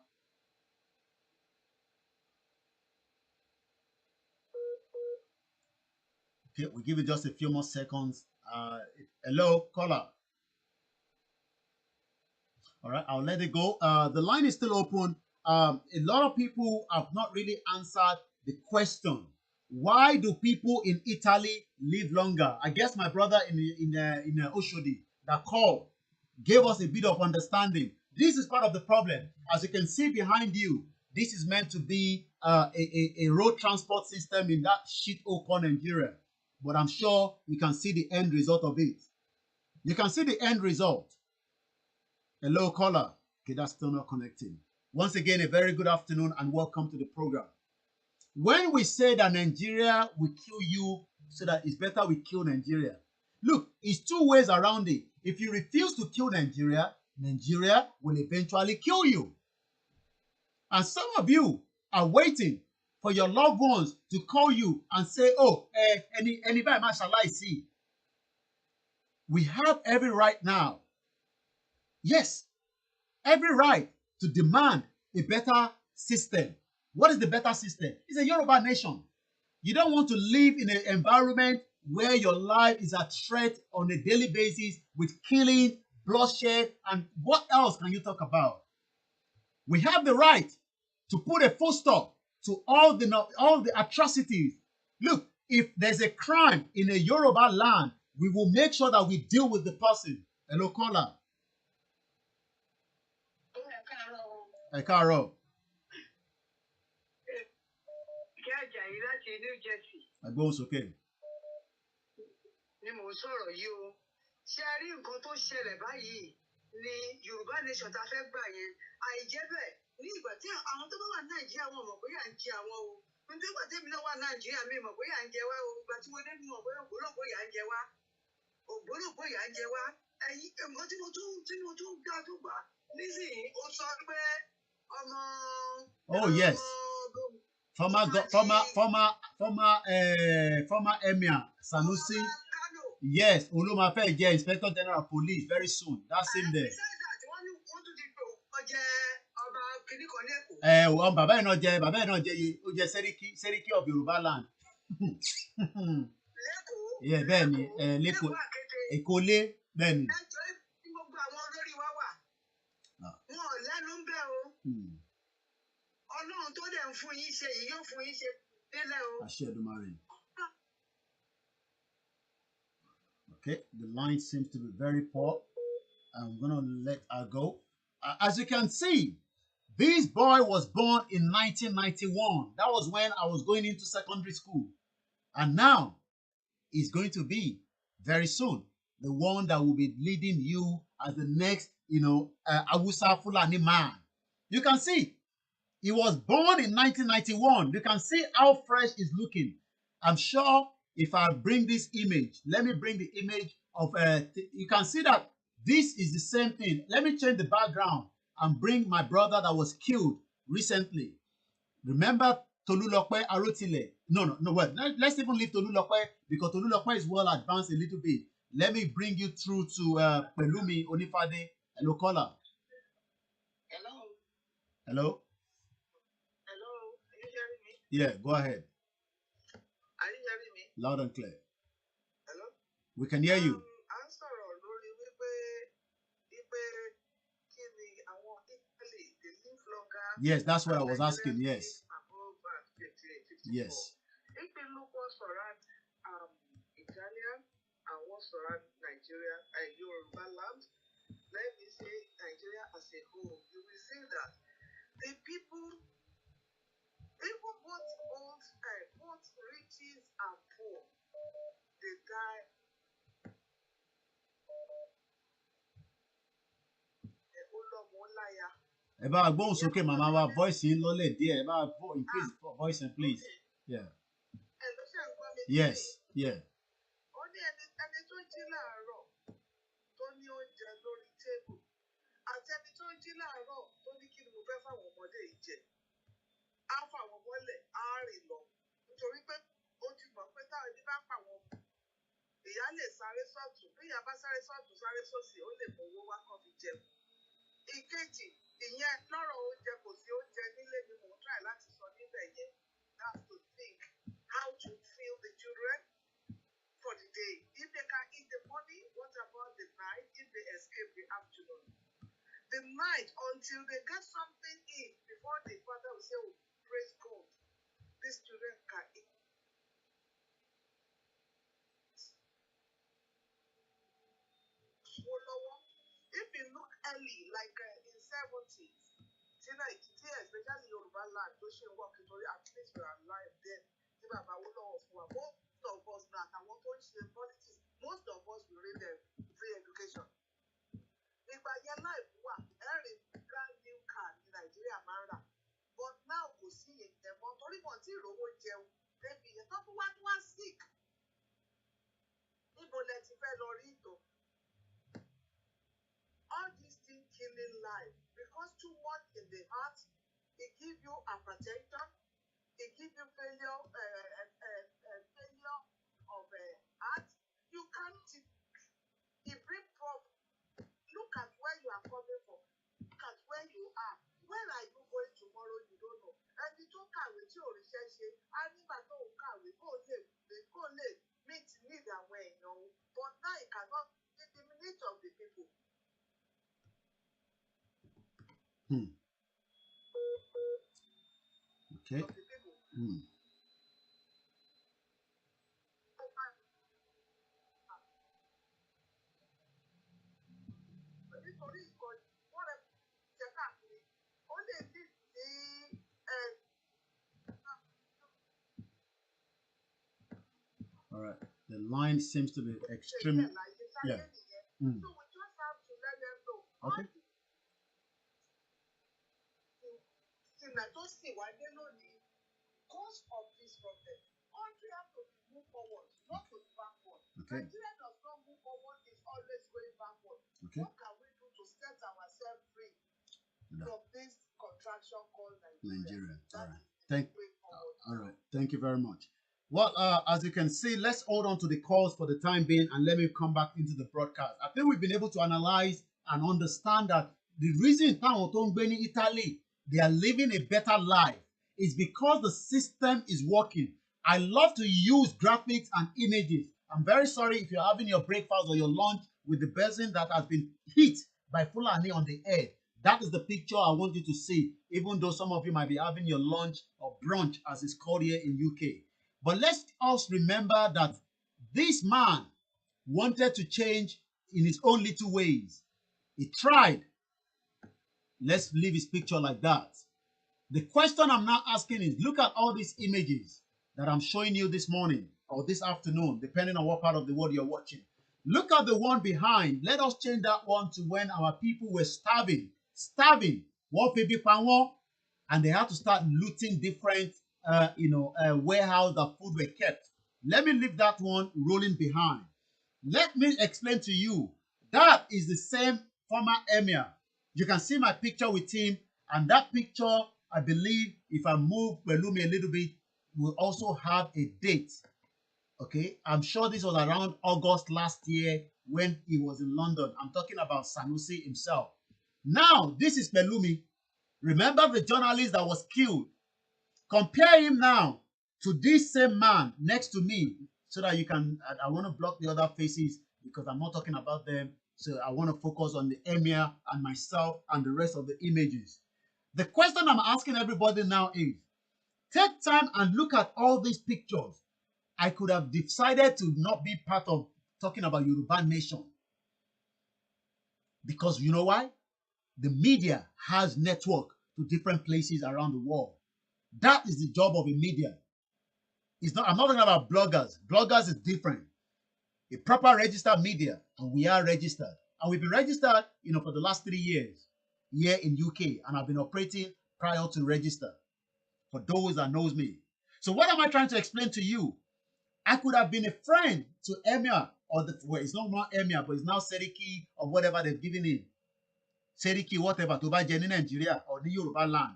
Okay, we'll give it just a few more seconds. Hello, caller. All right, I'll let it go. The line is still open. A lot of people have not really answered the question. Why do people in Italy live longer? I guess my brother in Oshodi that called gave us a bit of understanding. This is part of the problem. As you can see behind you, this is meant to be a road transport system in that shit open Nigeria. But I'm sure you can see the end result of it. You can see the end result. Hello, caller. Okay, that's still not connecting. Once again, a very good afternoon and welcome to the program. When we say that Nigeria will kill you, so that it's better we kill Nigeria. Look, it's two ways around it. If you refuse to kill Nigeria, Nigeria will eventually kill you. And some of are waiting for your loved ones to call you and say, oh, anybody shall I see? We have every right now. Yes, every right to demand a better system. What is the better system? It's a Yoruba nation. You don't want to live in an environment where your life is at threat on a daily basis with killing, bloodshed, and what else can you talk about? We have the right to put a full stop to all the atrocities. Look, if there's a crime in a Yoruba land, we will make sure that we deal with the person. Hello, caller. Ẹ káàárọ̀. Agbóhùn sókè. Ni mò ń sọ̀rọ̀ yìí o. Ṣé ẹ rí nǹkan tó ṣẹlẹ̀ báyìí ní Yorùbá nation tá a fẹ́ gbà yẹn? Àìjẹ́ bẹ́ẹ̀ ní ìgbà tí àwọn tó bá wà ní nàìjíríà wọn mọ̀ bóyá ń jẹ àwọn o nítorí pé tèmi náà wà nàìjíríà mi mọ̀ bóyá ń jẹ wá o ìgbà tí mo dé mi mọ̀ bóyá ògbólógbò yà ń jẹ wá ògbólógbò yà ń jẹ wá ẹ̀yin nǹkan tí mo tún gbà tó gbà nísìnyí ó sọ pé ọmọ. Oh yes. Former Emir Sanusi. Yes, Olumafe jẹ Inspector General of Police very soon. That's him there. Bàbá yìí náà jẹ ó jẹ Seriki of Yoruba land. Yeah, bẹ́ẹ̀ ni lẹ́kọ̀ọ́ Èkólé bẹ́ẹ̀ ni. Gbogbo àwọn olórí wa wà. Wọn ò lẹ́nu ń bẹ̀ o. Ọlọ́run tó dẹ̀ ń fún yín ṣe yìí yóò fún yín ṣe délẹ̀ o. Àṣẹ Èdùmàrè. Okay, the line seems to be very poor. I'm gonna let her go. As you can see, this boy was born in 1991. That was when I was going into secondary school. And now, he's going to be, very soon, the one that will be leading you as the next, Awusa Fulani man. You can see, he was born in 1991. You can see how fresh he's looking. I'm sure if I bring this image, let me bring the image of, you can see that this is the same thing. Let me change the background and bring my brother that was killed recently. Remember Tolulope Arotile? No, wait. Let's even leave Tolulope because Tolulope is well advanced a little bit. Let me bring you through to Pelumi Onifade. Hello, caller. Hello. Hello. Hello. Are you hearing me? Yeah, go ahead. Are you hearing me? Loud and clear. Hello. We can hear you. Yes, that's what I was asking. Yes. Yes. If we look what's around Italian and what's around Nigeria and Yoruba land, let me say Nigeria as a whole, you will see that the people, even both old, both riches and poor, they die. Ẹ bá gbóhùn sókè màmá wa voice yín lọ́lẹ̀ díẹ̀ ẹ bá increase voice and please. Yeah. Yes. Yeah. Ó ní ẹni tó jí láàárọ̀ tó ní oúnjẹ lórí tébù àti ẹni tó jí láàárọ̀ tó ní kí ni mo fẹ́ fáwọn ọmọdé yìí jẹ. Á fáwọn mọ́lẹ̀ á rìn lọ nítorí pé ó ti mọ̀ pé táwọn ẹni bá pa wọn ìyá lè sáré sọ́ọ̀tún bí ìyá bá sáré sọ́ọ̀tún sáré sósì ó lè mọ owó wá kàn fi jẹun. Ìkejì ìyẹn lọ́rọ̀ oúnjẹ kò sí oúnjẹ nílé ni mò ń try láti sọ níbẹ̀ yẹn. That's to think how to feed the children for the day. If they can eat the morning, what about the night if they escape the afternoon? The night until they get something in before the father will say, oh, praise God, these children can eat. If you look early, like in 70s, especially Yoruba land, those who work in at least we are alive then. Most of us now, I want to politics. Most of us will read free education. If I get life, every brand new car in Nigeria, but now we see it. The only one thing we will do, maybe the top one was sick. All these things killing life because too much in the heart, it gives you hypertension, it gives you failure of heart. You can't. It brings problem. Look at where you are coming from. Look at where you are. Where are you going tomorrow? You don't know. And you don't carry with your research. And if I don't carry, go live, meet need and way, But now it cannot meet the needs of the people. Okay. All right. The line seems to be extremely. Yeah. So we just have to let them know. Okay. tó sì wá dé lónìí, cause of this problem. Country have to move forward, not to backward. Okay. Nigeria does not move forward, it's always going backward. Okay. What can we do to set ourselves free from this contraction called Nigeria? All right. All right. Thank you very much. Well, as you can see, let's hold on to the calls for the time being, and let me come back into the broadcast. I think we've been able to analyze and understand that the reason in Italy, they are living a better life is because the system is working. I love to use graphics and images. I'm very sorry if you're having your breakfast or your lunch with the person that has been hit by Fulani on the head. That is the picture I want you to see, even though some of you might be having your lunch or brunch, as it's called here in UK. But let's also remember that this man wanted to change in his own little ways. He tried. Let's leave his picture like that. The question I'm now asking is, look at all these images that I'm showing you this morning or this afternoon, depending on what part of the world you're watching. Look at the one behind. Let us change that one to when our people were starving. And they had to start looting different warehouse that food were kept. Let me leave that one rolling behind. Let me explain to you. That is the same former emir. You can see my picture with him, and that picture, I believe, if I move Belumi a little bit, will also have a date. Okay, I'm sure this was around August last year when he was in London. I'm talking about Sanusi himself. Now, this is Belumi. Remember the journalist that was killed? Compare him now to this same man next to me, so that you can, I want to block the other faces because I'm not talking about them. So I want to focus on the emir and myself and the rest of the images. The question I'm asking everybody now is, take time and look at all these pictures. I could have decided to not be part of talking about Yoruba nation. Because you know why? The media has network to different places around the world. That is the job of a media. It's not, I'm not talking about bloggers. Bloggers is different. A proper registered media, and we are registered. And we've been registered, for the last 3 years here in UK, and I've been operating prior to register, for those that knows me. So what am I trying to explain to you? I could have been a friend to Emir, or it's not more Emir, but it's now Seriki, or whatever they've given him. Seriki, whatever, to buy in Nigeria or the Yoruba land.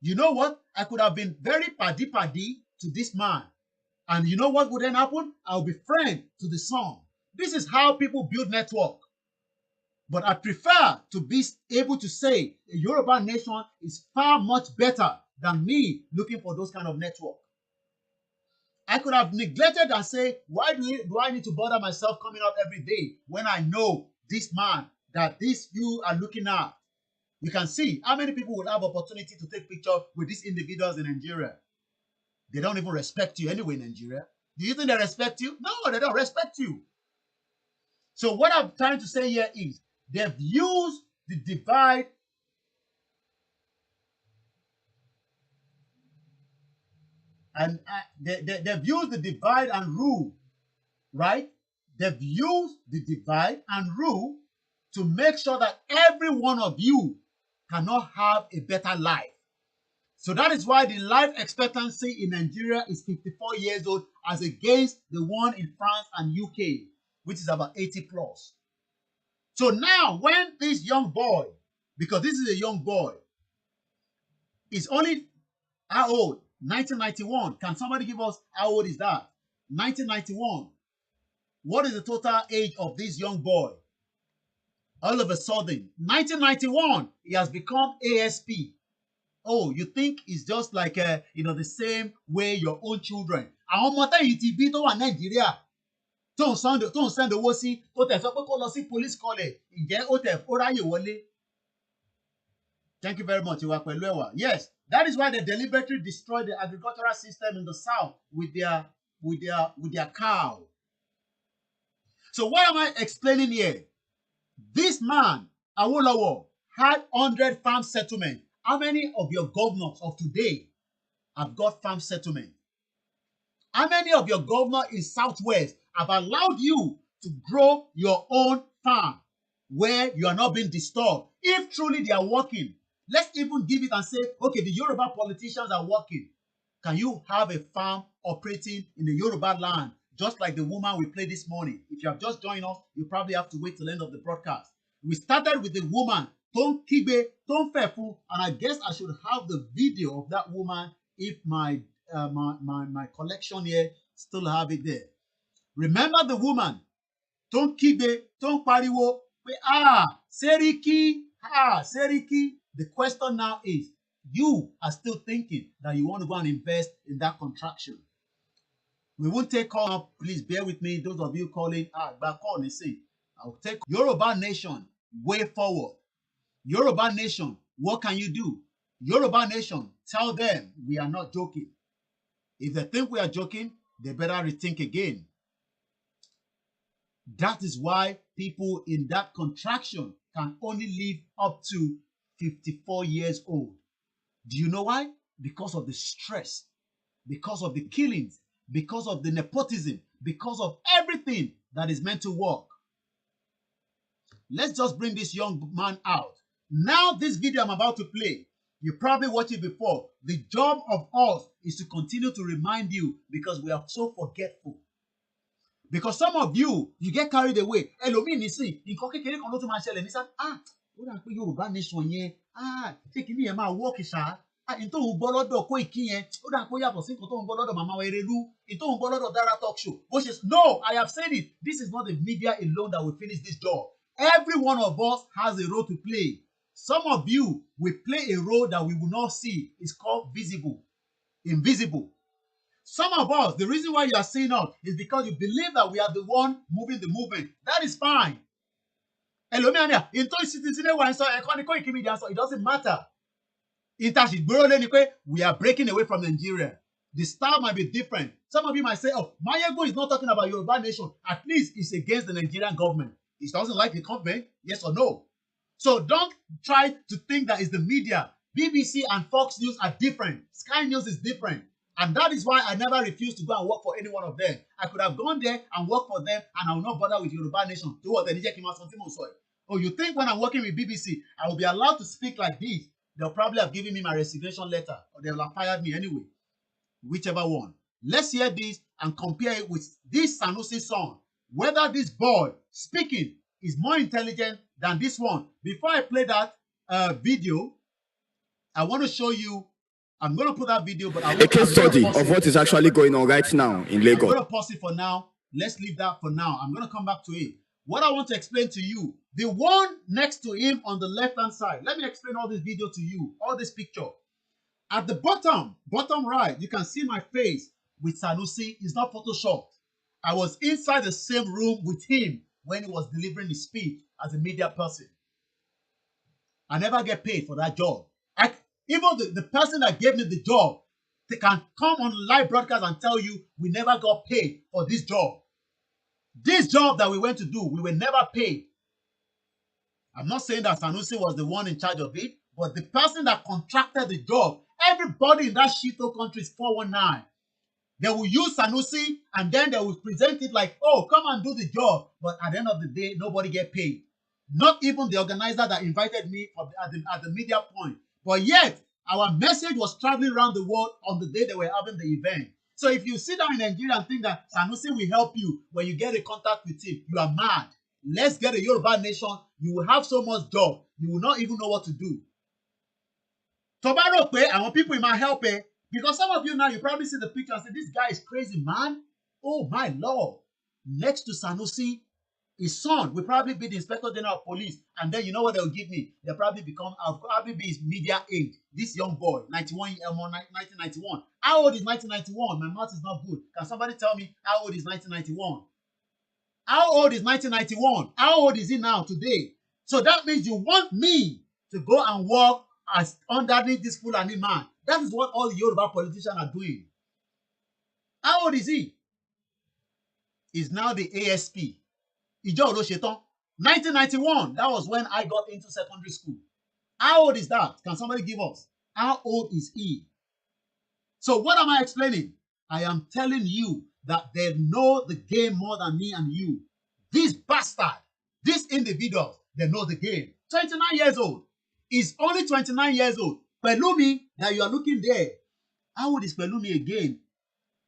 You know what? I could have been very paddy to this man. And you know what would then happen? I'll be friend to the son. This is how people build network. But I prefer to be able to say a Yoruba nation is far much better than me looking for those kind of network. I could have neglected and say, why do I need to bother myself coming out every day when I know this man that this you are looking at? You can see how many people would have opportunity to take pictures with these individuals in Nigeria. They don't even respect you anyway in Nigeria. Do you think they respect you? No, they don't respect you. So what I'm trying to say here is they've used the divide and they've used the divide and rule, right? They've used the divide and rule to make sure that every one of you cannot have a better life. So that is why the life expectancy in Nigeria is 54 years old as against the one in France and UK, which is about 80 plus. So now when this young boy, because this is a young boy, is only how old? 1991. Can somebody give us how old is that? 1991. What is the total age of this young boy? All of a sudden, 1991, he has become ASP. Oh, you think it's just like the same way your own children. Àwọn ọmọ tẹ́yìn ti bí tó wà Nàìjíríà tó ń send owó sí tó tẹ̀ sọ pé kó lọ sí police college ǹjẹ́ ó tẹ̀ ó ráyè wọlé. Thank you very much, Iwa pẹ̀lú ẹ̀wà. Yes, that is why they deliberately destroyed the agricultural system in the south with their cow. So what am I explaining here? This man, Awolowo, had 100 farm settlements. How many of your governors of today have got farm settlement? How many of your governors in Southwest have allowed you to grow your own farm where you are not being disturbed? If truly they are working, Let's even give it and say, okay, the Yoruba politicians are working. Can you have a farm operating in the Yoruba land, just like the woman we played this morning? If you have just joined us, you probably have to wait till the end of the broadcast. We started with the woman, Ton Kibe, Ton Fefu, and I guess I should have the video of that woman if my collection here still have it there. Remember the woman, Ton Kibe, Ton Pariwo, Seriki, Seriki. The question now is, you are still thinking that you want to go and invest in that contraction. We won't take call up. Please bear with me. Those of you calling, back on and say, I'll take Yoruba Nation way forward. Yoruba Nation, what can you do? Yoruba Nation, tell them we are not joking. If they think we are joking, they better rethink again. That is why people in that contraction can only live up to 54 years old. Do you know why? Because of the stress, because of the killings, because of the nepotism, because of everything that is meant to work. Let's just bring this young man out. Now, this video I'm about to play, you probably watched it before. The job of us is to continue to remind you because we are so forgetful. Because some of you get carried away. Ẹlòmíì nísìn, nǹkan kékeré kan ló tún máa ṣẹlẹ̀ nísàn. Ó dà pé Yorùbá Nation yẹn, ṣé kìíní yẹn máa work ṣá? Ìtòhùn gbọ́ lọ́dọ̀ Koiki yẹn, ó dà pé ó yàtọ̀ sí nǹkan tóhùn gbọ́ lọ́dọ̀ Mama Erelu. Ìtòhùn gbọ́ lọ́dọ̀ Dara Talk Show. No, I have said it. This is not the media alone that will finish this job. Every one of us has a role to play. Some of you will play a role that we will not see. It's called visible, invisible. Some of us, the reason why you are seeing us is because you believe that we are the one moving the movement. That is fine. It doesn't matter. We are breaking away from Nigeria. The style might be different. Some of you might say, oh, Mayego is not talking about Yoruba Nation. At least it's against the Nigerian government. He doesn't like the government, yes or no. So don't try to think that it's the media. BBC and Fox News are different. Sky News is different. And that is why I never refused to go and work for any one of them. I could have gone there and worked for them and I will not bother with Yoruba Nation. Oh, you think when I'm working with BBC, I will be allowed to speak like this? They'll probably have given me my resignation letter or they'll have fired me anyway. Whichever one. Let's hear this and compare it with this Sanusi song. Whether this boy speaking is more intelligent than this one. Before I play that video, I want to show you. I'm going to put that video, but a case study of what is actually going on right now in Lagos. I'm going to pause it for now. Let's leave that for now. I'm going to come back to it. What I want to explain to you, the one next to him on the left-hand side. Let me explain all this video to you, all this picture. At the bottom right, you can see my face with Sanusi. It's not photoshopped. I was inside the same room with him when he was delivering his speech as a media person. I never get paid for that job. Even the person that gave me the job, they can come on live broadcast and tell you we never got paid for this job. This job that we went to do, we were never paid. I'm not saying that Sanusi was the one in charge of it, but the person that contracted the job, everybody in that shito country is 419. They will use Sanusi and then they will present it like, oh, come and do the job. But at the end of the day, nobody get paid. Not even the organizer that invited me at the media point. But yet, our message was traveling around the world on the day they were having the event. So if you sit down in Nigeria and think that Sanusi will help you when you get in contact with him, you are mad. Let's get a Yoruba Nation. You will have so much job. You will not even know what to do. Tobaro pay, I want people in my help pay. Because some of you now, you probably see the picture and say, this guy is crazy, man. Oh, my Lord. Next to Sanusi, his son will probably be the Inspector General of Police. And then you know what they'll give me? They'll probably I'll probably be his media aide. This young boy, 1991. How old is 1991? My math is not good. Can somebody tell me how old is 1991? How old is 1991? How old is he now today? So that means you want me to go and work as underneath this Fulani man. That is what all the Yoruba politicians are doing. How old is he? He's now the ASP. 1991, that was when I got into secondary school. How old is that? Can somebody give us? How old is he? So what am I explaining? I am telling you that they know the game more than me and you. These bastards, these individuals, they know the game. 29 years old. is only 29 years old. Pelumi, that you are looking there. How old is Pelumi again?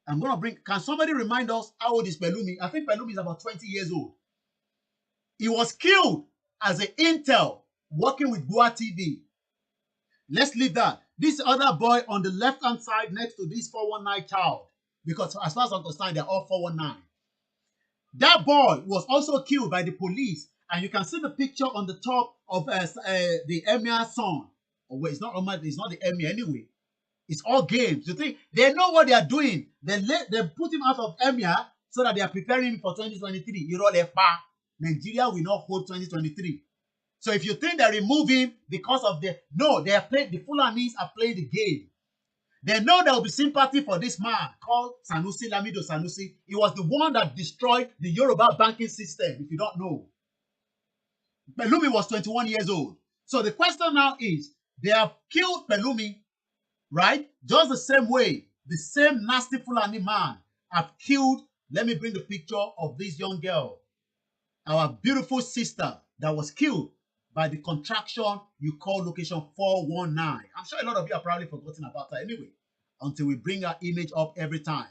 I'm going to bring, can somebody remind us how old is Pelumi? I think Pelumi is about 20 years old. He was killed as an intel working with Boa TV. Let's leave that. This other boy on the left-hand side next to this 419 child, because as far as I'm concerned, they're all 419. That boy was also killed by the police, and you can see the picture on the top of the emir's son. Oh, wait, it's not the emir anyway. It's all games. You think they know what they are doing? They put him out of emir so that they are preparing him for 2023. Nigeria will not hold 2023. So if you think they remove him because of the Fulanis are playing the game. They know there will be sympathy for this man called Sanusi, Lamido Sanusi. He was the one that destroyed the Yoruba banking system, if you don't know. Pelumi was 21 years old. So the question now is, they have killed Pelumi, right? Just the same way, the same nasty Fulani man have killed, let me bring the picture of this young girl, our beautiful sister that was killed by the contraction you call location 419. I'm sure a lot of you are probably forgotten about her anyway, until we bring her image up every time,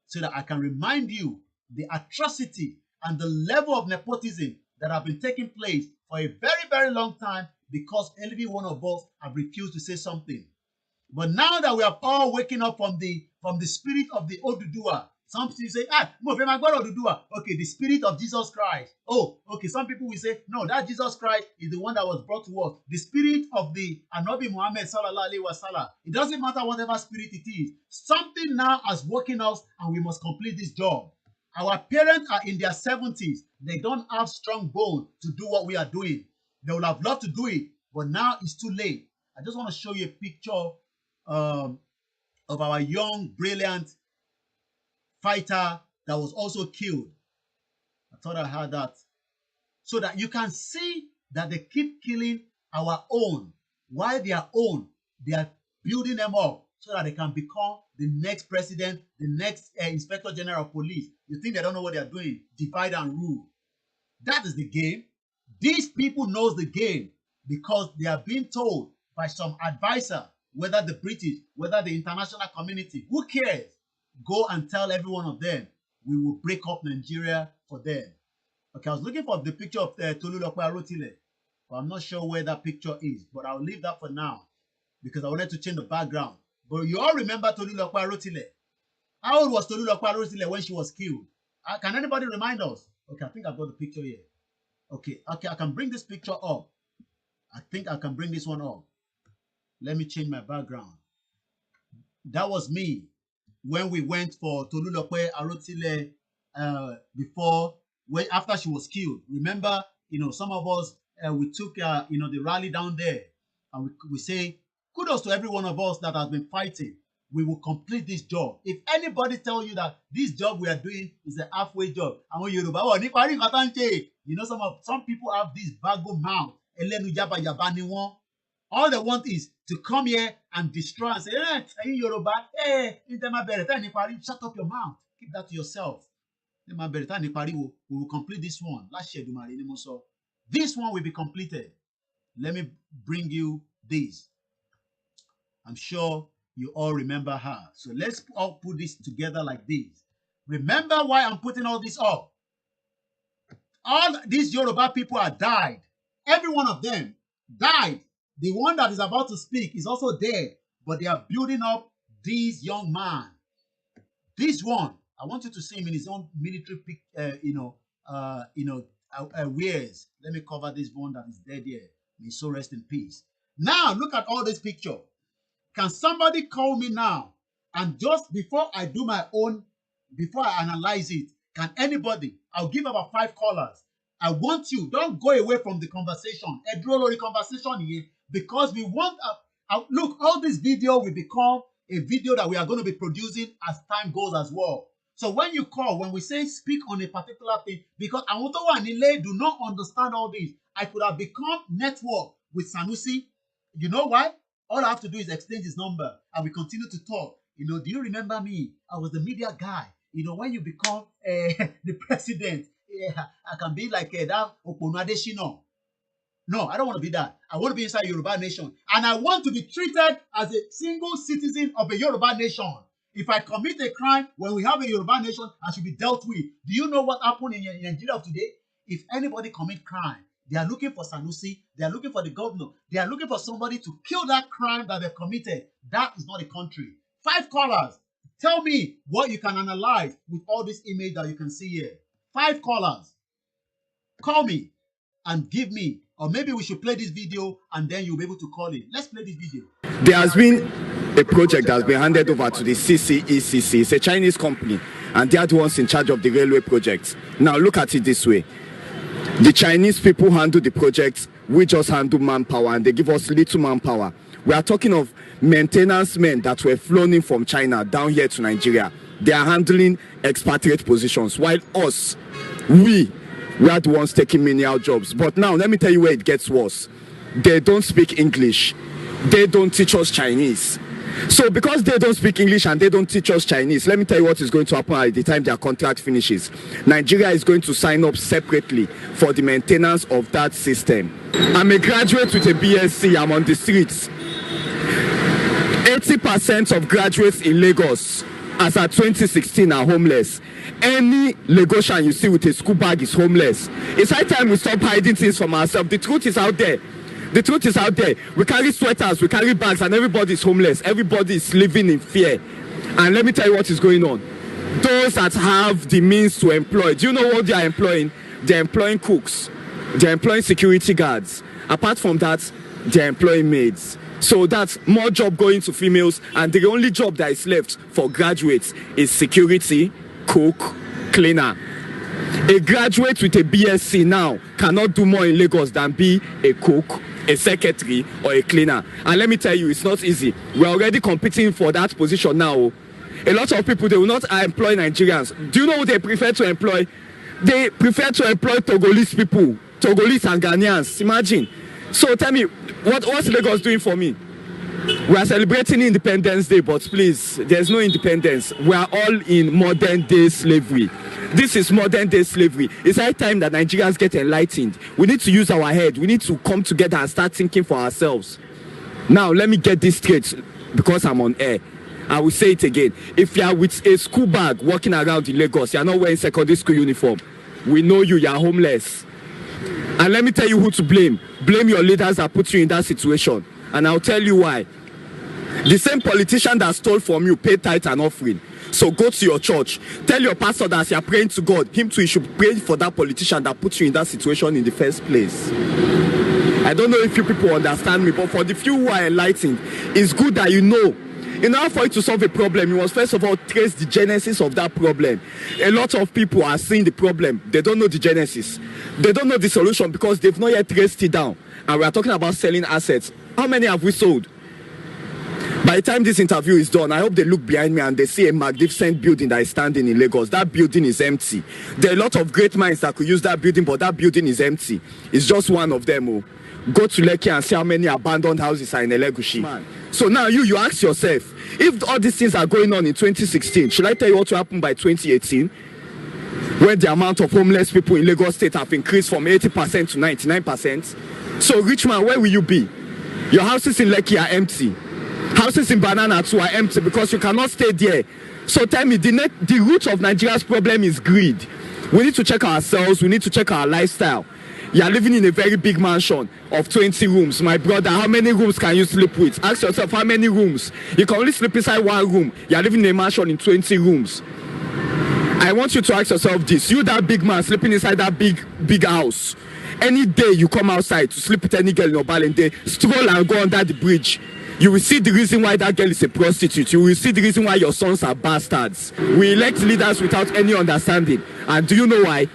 so that I can remind you the atrocity and the level of nepotism that have been taking place for a very, very long time, because every one of us have refused to say something. But now that we have all waking up from the spirit of the Odudua, some people say, okay, the spirit of Jesus Christ. Oh, okay, some people will say, no, that Jesus Christ is the one that was brought to us. The spirit of the Anobi Muhammad sallallahu alaihi wasallam. It doesn't matter whatever spirit it is. Something now has woken us, and we must complete this job. Our parents are in their 70s. They don't have strong bone to do what we are doing. They would have loved to do it, but now it's too late. I just want to show you a picture of our young, brilliant fighter that was also killed. I thought I had that. So that you can see that they keep killing our own. While their own, they are building them up so that they can become the next president, the next inspector general of police. You think they don't know what they are doing? Divide and rule. That is the game. These people knows the game because they are being told by some advisor, whether the British, whether the international community, who cares? Go and tell every one of them, we will break up Nigeria for them. Okay, I was looking for the picture of Tolulope Arotile, but I'm not sure where that picture is, but I'll leave that for now because I wanted to change the background. But you all remember Tolulope Arotile. How old was Tolulope Arotile when she was killed? Can anybody remind us? Okay, I think I've got the picture here. Okay, I can bring this picture up. I think I can bring this one up. Let me change my background. That was me when we went for Tolulope Arotile after she was killed. Remember, some of us, we took, the rally down there, and we say, kudos to every one of us that has been fighting. We will complete this job. If anybody tell you that this job we are doing is a halfway job, some people have this bago mouth. All they want is to come here and destroy and say, Yoruba, shut up your mouth. Keep that to yourself. We will complete this one. This one will be completed. Let me bring you this. I'm sure you all remember her. So let's all put this together like this. Remember why I'm putting all this up. All these Yoruba people are died. Every one of them died. The one that is about to speak is also dead, but they are building up this young man. This one, I want you to see him in his own military, wears. Let me cover this one that is dead here. May so rest in peace. Now look at all this picture. Can somebody call me now? And just before I do my own, before I analyze it, can anybody? I'll give about 5 callers. I want you, don't go away from the conversation. A drollery conversation here, because we want look, all this video will become a video that we are going to be producing as time goes as well. So when you call, when we say speak on a particular thing, because Awotowo and Ile do not understand all this. I could have become network with Sanusi. You know why? All I have to do is exchange his number and we continue to talk. Do you remember me? I was the media guy. When you become the president, I can be like that Opono Adesina. No, I don't want to be that. I want to be inside Yoruba nation. And I want to be treated as a single citizen of a Yoruba nation. If I commit a crime, when we have a Yoruba nation, I should be dealt with. Do you know what happened in Nigeria of today? If anybody commit crime, they are looking for Sanusi, they are looking for the governor, they are looking for somebody to kill that crime that they've committed. That is not a country. 5 callers. Tell me what you can analyze with all this image that you can see here. 5 callers. Call me and give me, or maybe we should play this video and then you'll be able to call in. Let's play this video. There has been a project that has been handed over to the CCECC. It's a Chinese company, and they are the ones in charge of the railway project. Now look at it this way. The Chinese people handle the project, we just handle manpower, and they give us little manpower. We are talking of maintenance men that were flown in from China down here to Nigeria. They are handling expatriate positions, while us, we are the ones taking menial jobs. But now, let me tell you where it gets worse. They don't speak English. They don't teach us Chinese. So because they don't speak English and they don't teach us Chinese, let me tell you what is going to happen at the time their contract finishes. Nigeria is going to sign up separately for the maintenance of that system. I'm a graduate with a BSc. I'm on the streets. 80% of graduates in Lagos as at 2016 are homeless. Any Lagosian you see with a school bag is homeless. It's high time we stop hiding things from ourselves. The truth is out there. The truth is out there. We carry sweaters, we carry bags, and everybody is homeless. Everybody is living in fear. And let me tell you what is going on. Those that have the means to employ, do you know what they are employing? They're employing cooks. They're employing security guards. Apart from that, they're employing maids. So that's more job going to females, and the only job that is left for graduates is security, cook, cleaner. A graduate with a BSc now cannot do more in Lagos than be a cook, a secretary, or a cleaner. And let me tell you, it's not easy. We're already competing for that position now. A lot of people, they will not employ Nigerians. Do you know who they prefer to employ? They prefer to employ Togolese people, Togolese and Ghanaians. Imagine. So tell me, what's Lagos doing for me? We are celebrating Independence Day, but please, there's no independence. We are all in modern day slavery. This is modern day slavery. It's high time that Nigerians get enlightened. We need to use our head. We need to come together and start thinking for ourselves. Now, let me get this straight because I'm on air. I will say it again. If you are with a school bag walking around in Lagos, you are not wearing secondary school uniform. We know you are homeless. And let me tell you who to blame. Blame your leaders that put you in that situation. And I'll tell you why. The same politician that stole from you paid tithe and offering. So go to your church. Tell your pastor that as you are praying to God, him too, you should pray for that politician that put you in that situation in the first place. I don't know if you people understand me, but for the few who are enlightened, it's good that you know. In order for you to solve a problem, you must first of all trace the genesis of that problem. A lot of people are seeing the problem. They don't know the genesis. They don't know the solution because they've not yet traced it down. And we are talking about selling assets. How many have we sold? By the time this interview is done, I hope they look behind me and they see a magnificent building that is standing in Lagos. That building is empty. There are a lot of great minds that could use that building, but that building is empty. It's just one of them. Oh. Go to Lekki and see how many abandoned houses are in Elegushi. So now you ask yourself, if all these things are going on in 2016, should I tell you what will happen by 2018? When the amount of homeless people in Lagos State have increased from 80% to 99%. So rich man, where will you be? Your houses in Lekki are empty. Houses in Banana too are empty because you cannot stay there. So tell me, the root of Nigeria's problem is greed. We need to check ourselves. We need to check our lifestyle. You are living in a very big mansion of 20 rooms. My brother, how many rooms can you sleep with? Ask yourself, how many rooms? You can only sleep inside one room. You are living in a mansion in 20 rooms. I want you to ask yourself this. You, that big man sleeping inside that big house. Any day you come outside to sleep with any girl in Obalende, stroll and go under the bridge. You will see the reason why that girl is a prostitute. You will see the reason why your sons are bastards. We elect leaders without any understanding. And do you know why?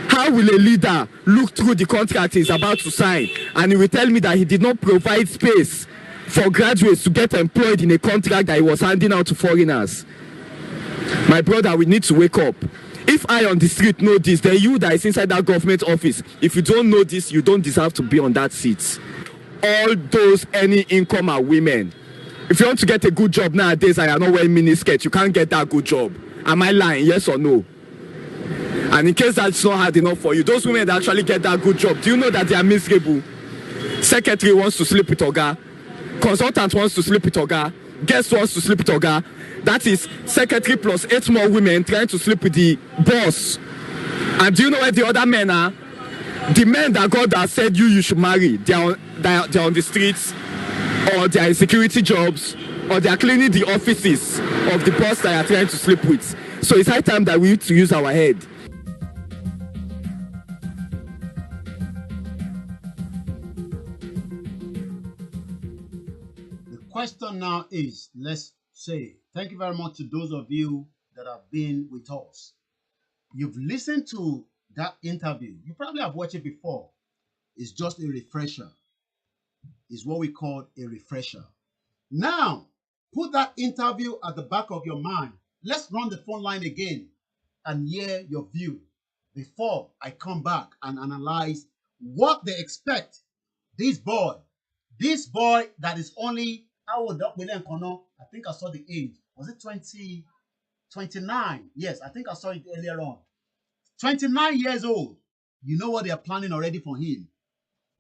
How will a leader look through the contract he's about to sign and he will tell me that he did not provide space for graduates to get employed in a contract that he was handing out to foreigners? My brother, we need to wake up. If I on the street know this, then you that is inside that government office, if you don't know this, you don't deserve to be on that seat. All those any income are women. If you want to get a good job nowadays and you're not wearing miniskirt, you can't get that good job. Am I lying? Yes or no? And in case that's not hard enough for you, those women that actually get that good job, do you know that they are miserable? Secretary wants to sleep with Oga. Consultant wants to sleep with Oga. Guest wants to sleep with Oga. That is secretary plus 8 more women trying to sleep with the boss. And do you know where the other men are? The men that God has said you should marry. They are on the streets, or they are in security jobs, or they are cleaning the offices of the boss that you are trying to sleep with. So it's high time that we need to use our head. The question now is, let's say, thank you very much to those of you that have been with us. You've listened to that interview. You probably have watched it before. It's just a refresher. It's what we call a refresher. Now, put that interview at the back of your mind. Let's run the phone line again and hear your view before I come back and analyze what they expect this boy that is only, how old? I think I saw the age. Was it 29? Yes, I think I saw it earlier on. 29 years old. You know what they are planning already for him?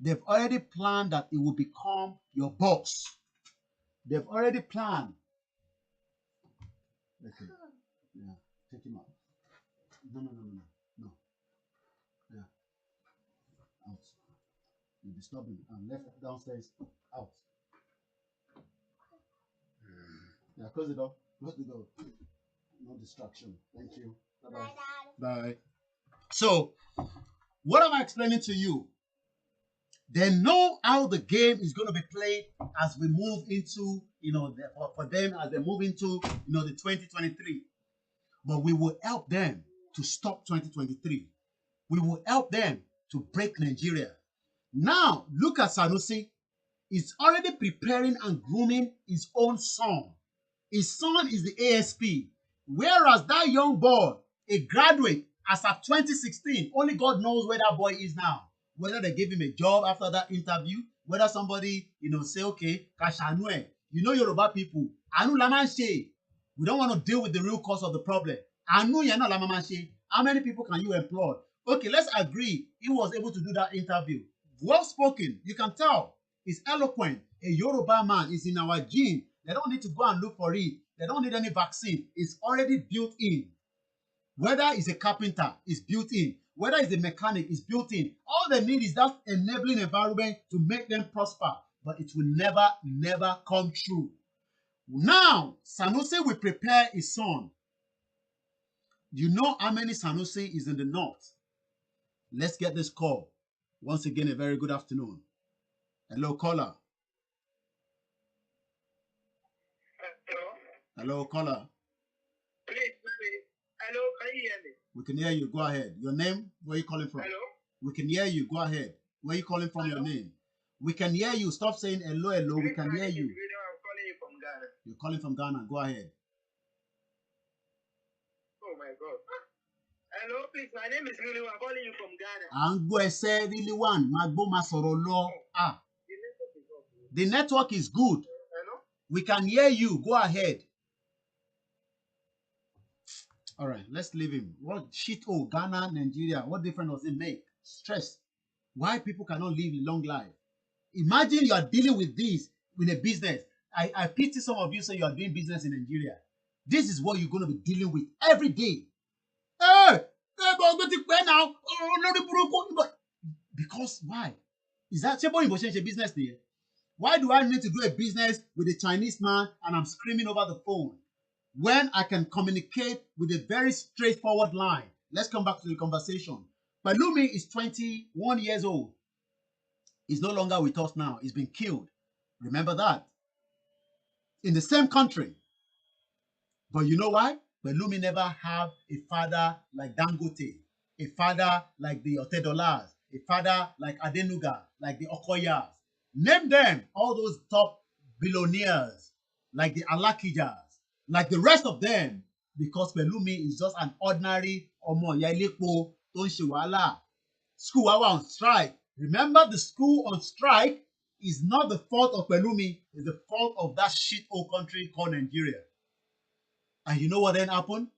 They've already planned that he will become your boss. They've already planned. Okay. Yeah, take him out. No. Yeah. Out. You're disturbing. Left downstairs. Out. Yeah, close the door. Close the door. No distraction. Thank you. Bye-bye. Bye. So, what am I explaining to you? They know how the game is going to be played as we move into, for them as they move into, the 2023. But we will help them to stop 2023. We will help them to break Nigeria. Now, look at Sanusi. He's already preparing and grooming his own son. His son is the ASP. Whereas that young boy, a graduate, as of 2016, only God knows where that boy is now. Whether they give him a job after that interview, whether somebody, say, okay, Kashanue, Yoruba people, Anu Lamanshe. We don't want to deal with the real cause of the problem. Anu Yana Lamanshe. How many people can you employ? Okay, let's agree. He was able to do that interview. Well spoken, you can tell. He's eloquent. A Yoruba man is in our gene. They don't need to go and look for it. They don't need any vaccine. It's already built in. Whether it's a carpenter, it's built in. Whether it's a mechanic, it's built in. All they need is that enabling environment to make them prosper. But it will never come true. Now, Sanusi will prepare his son. You know how many Sanusi is in the north? Let's get this call. Once again, a very good afternoon. Hello, caller. Hello, caller. Please. Hello, can you hear me? We can hear you. Go ahead. Your name? Where are you calling from? Hello? We can hear you. Go ahead. Where are you calling from? Hello? Your name? We can hear you. Stop saying hello. We can hear you. I'm calling you from Ghana. You're calling from Ghana. Go ahead. Oh my God. Hello, please. My name is Lily. I'm calling you from Ghana. The network is good. Hello? We can hear you. Go ahead. All right, let's leave him. What shit? Oh, Ghana, Nigeria. What difference does it make? Stress. Why people cannot live a long life? Imagine you are dealing with this in a business. I pity some of you say you are doing business in Nigeria. This is what you're going to be dealing with every day. Because why? Is that business there? Why do I need to do a business with a Chinese man and I'm screaming over the phone when I can communicate with a very straightforward line? Let's come back to the conversation. Balumi is 21 years old. He's no longer with us now. He's been killed. Remember that. In the same country. But you know why? Balumi never have a father like Dangote, a father like the Otedolas, a father like Adenuga, like the Okoyas. Name them, all those top billionaires, like the Alakijas, like the rest of them, because Pelumi is just an ordinary Omo Yailepo Tonshiwala. School on strike. Remember, the school on strike is not the fault of Pelumi, it's the fault of that shit old country called Nigeria. And you know what then happened?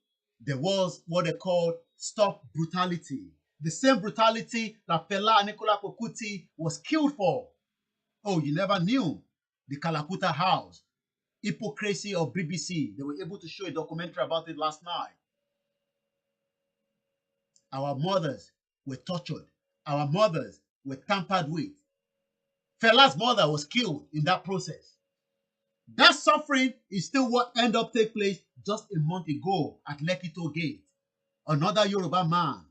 There was what they called stop brutality. The same brutality that Fela Nicola Kokuti was killed for. Oh, you never knew. The Kalakuta House. Hypocrisy of BBC. They were able to show a documentary about it last night. Our mothers were tortured. Our mothers were tampered with. Fela's mother was killed in that process. That suffering is still what ended up taking place just a month ago at Lekki Toll Gate. Another Yoruba man,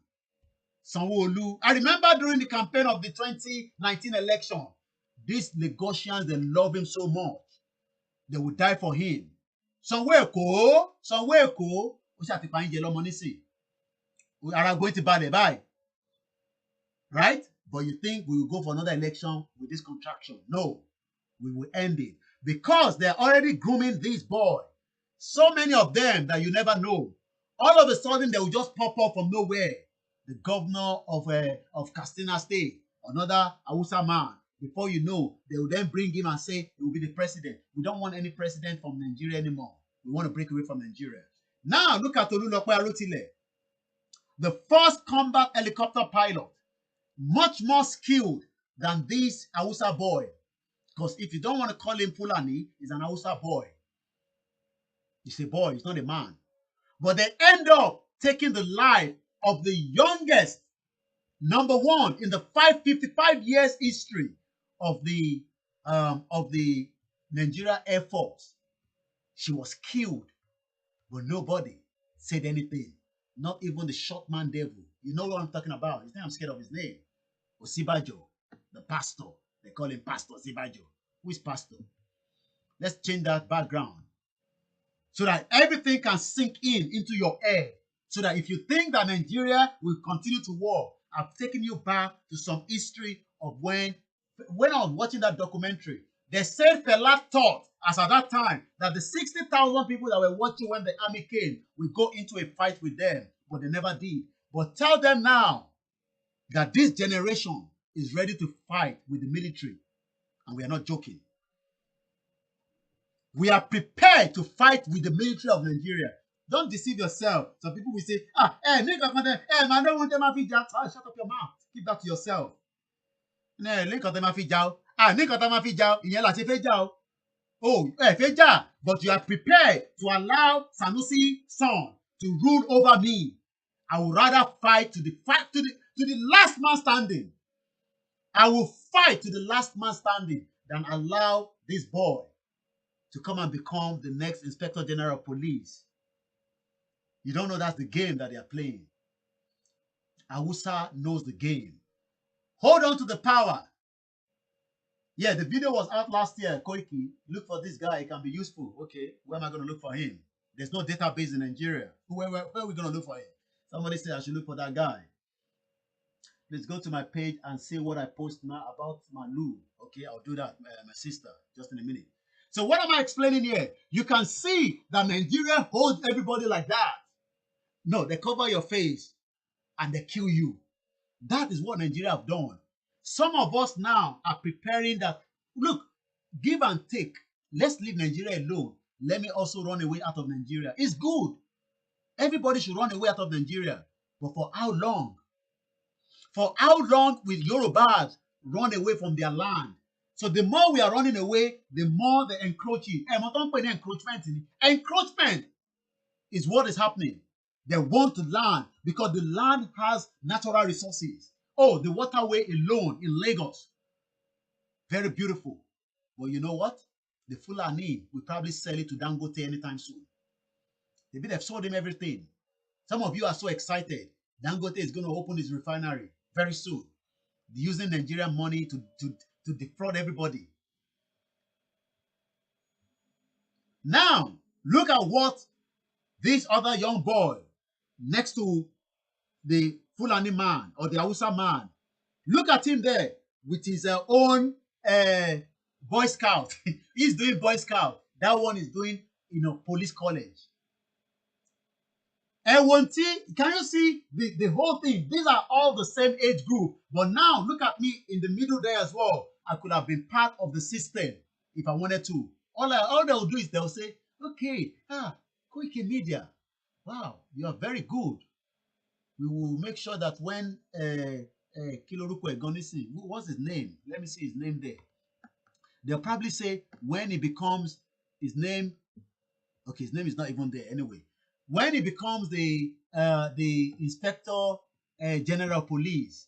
Sanwo-Olu. I remember during the campaign of the 2019 election, these Lagosians, they love him so much. They would die for him. Sanwo-Eko, Sanwo-Eko, ó ṣàti pa yín jẹ lọ́mọ nísìn. Ara going to balẹ̀ báyìí. Right? But you think we will go for another election with this contraction? No, we will end it. Because they're already grooming this boy. So many of them that you never know. All of a sudden, they will just pop up from nowhere. The governor of Katsina State, another Hausa man. Before you know, they will then bring him and say he will be the president. We don't want any president from Nigeria anymore. We want to break away from Nigeria. Now, look at Olulope Arotile. The first combat helicopter pilot. Much more skilled than this Hausa boy. Because if you don't want to call him Fulani, he's an Hausa boy. He's a boy, he's not a man. But they end up taking the life of the youngest, number one, in the 555 years history of the Nigeria Air Force. She was killed, but nobody said anything. Not even the short man devil. You know what I'm talking about. His name, I'm scared of his name. Osibajo, the pastor. They call him Pastor Osibajo. Who is pastor? Let's change that background so that everything can sink into your head. So that if you think that Nigeria will continue to war, I've taken you back to some history of when I was watching that documentary. They said Fela thought, as at that time, that the 60,000 people that were watching when the army came would go into a fight with them, but they never did. But tell them now that this generation is ready to fight with the military. And we are not joking. We are prepared to fight with the military of Nigeria. Don't deceive yourself. Some people will say, man, I don't want them to be shut up your mouth. Keep that to yourself. But you are prepared to allow Sanusi's son to rule over me. I would rather fight to the last man standing. I will fight to the last man standing than allow this boy to come and become the next Inspector General of Police. You don't know that's the game that they are playing. Hausa knows the game. Hold on to the power. Yeah, the video was out last year. Koiki, look for this guy. It can be useful. Okay, where am I going to look for him? There's no database in Nigeria. Where are we going to look for him? Somebody said I should look for that guy. Let's go to my page and see what I post now about Malu. Okay, I'll do that, my sister, just in a minute. So what am I explaining here? You can see that Nigeria holds everybody like that. No, they cover your face and they kill you. That is what Nigeria have done. Some of us now are preparing that, look, give and take. Let's leave Nigeria alone. Let me also run away out of Nigeria. It's good. Everybody should run away out of Nigeria. But for how long? For how long will Yorubas run away from their land? So the more we are running away, the more they're encroaching. Encroachment is what is happening. They want to land because the land has natural resources. Oh, the waterway alone in Lagos. Very beautiful. But you know what? The Fulani will probably sell it to Dangote anytime soon. They've sold him everything. Some of you are so excited. Dangote is going to open his refinery very soon. They're using Nigerian money to defraud everybody. Now, look at what this other young boy next to the Fulani man or the Hausa man, look at him there with his own Boy Scout. He's doing Boy Scout. That one is doing, police college. Can you see the whole thing? These are all the same age group. But now, look at me in the middle there as well. I could have been part of the system if I wanted to. All they'll do is they'll say, okay, Koikimedia, wow, you are very good. We will make sure that when Kiloruko Egonisi, what's his name? Let me see his name there. They'll probably say when he becomes his name, okay, his name is not even there anyway. When he becomes the inspector general of police,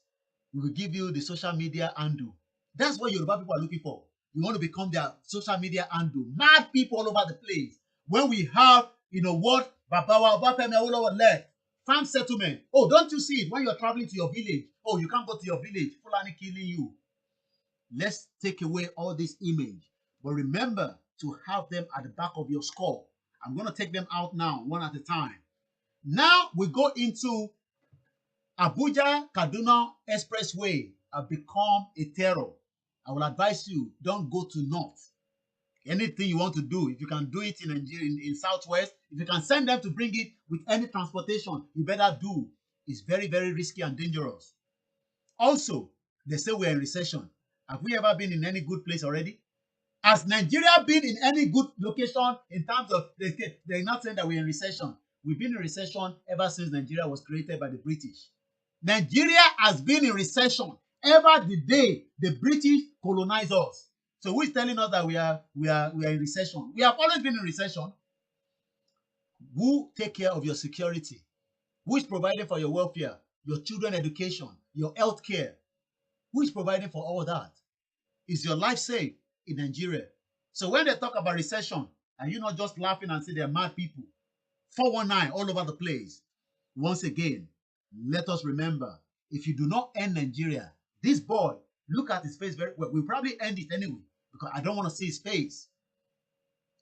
we will give you the social media handle. That's what Yoruba people are looking for. You want to become their social media handle. Mad people all over the place. When we have, what Babawa Obafemi Awolowo left, farm settlement. Oh, don't you see it when you're traveling to your village? Oh, you can't go to your village. Fulani killing you. Let's take away all this image. But remember to have them at the back of your skull. I'm going to take them out now, one at a time. Now we go into Abuja Kaduna Expressway have become a terror. I will advise you, don't go to north. Anything you want to do, if you can do it in Nigeria, in Southwest, if you can send them to bring it with any transportation, you better do. It's very, very risky and dangerous. Also, they say we're in recession. Have we ever been in any good place already? Has Nigeria been in any good location in terms of, they're not saying that we're in recession. We've been in recession ever since Nigeria was created by the British. Nigeria has been in recession ever the day the British colonized us. So who is telling us that we are in recession? We have always been in recession. Who take care of your security? Who is providing for your welfare, your children education, your health care? Who is providing for all that? Is your life safe in Nigeria? So when they talk about recession, are you not just laughing and say they're mad people? 419 all over the place. Once again, let us remember, if you do not end Nigeria, this boy, look at his face very well. We'll probably end it anyway, because I don't want to see his face.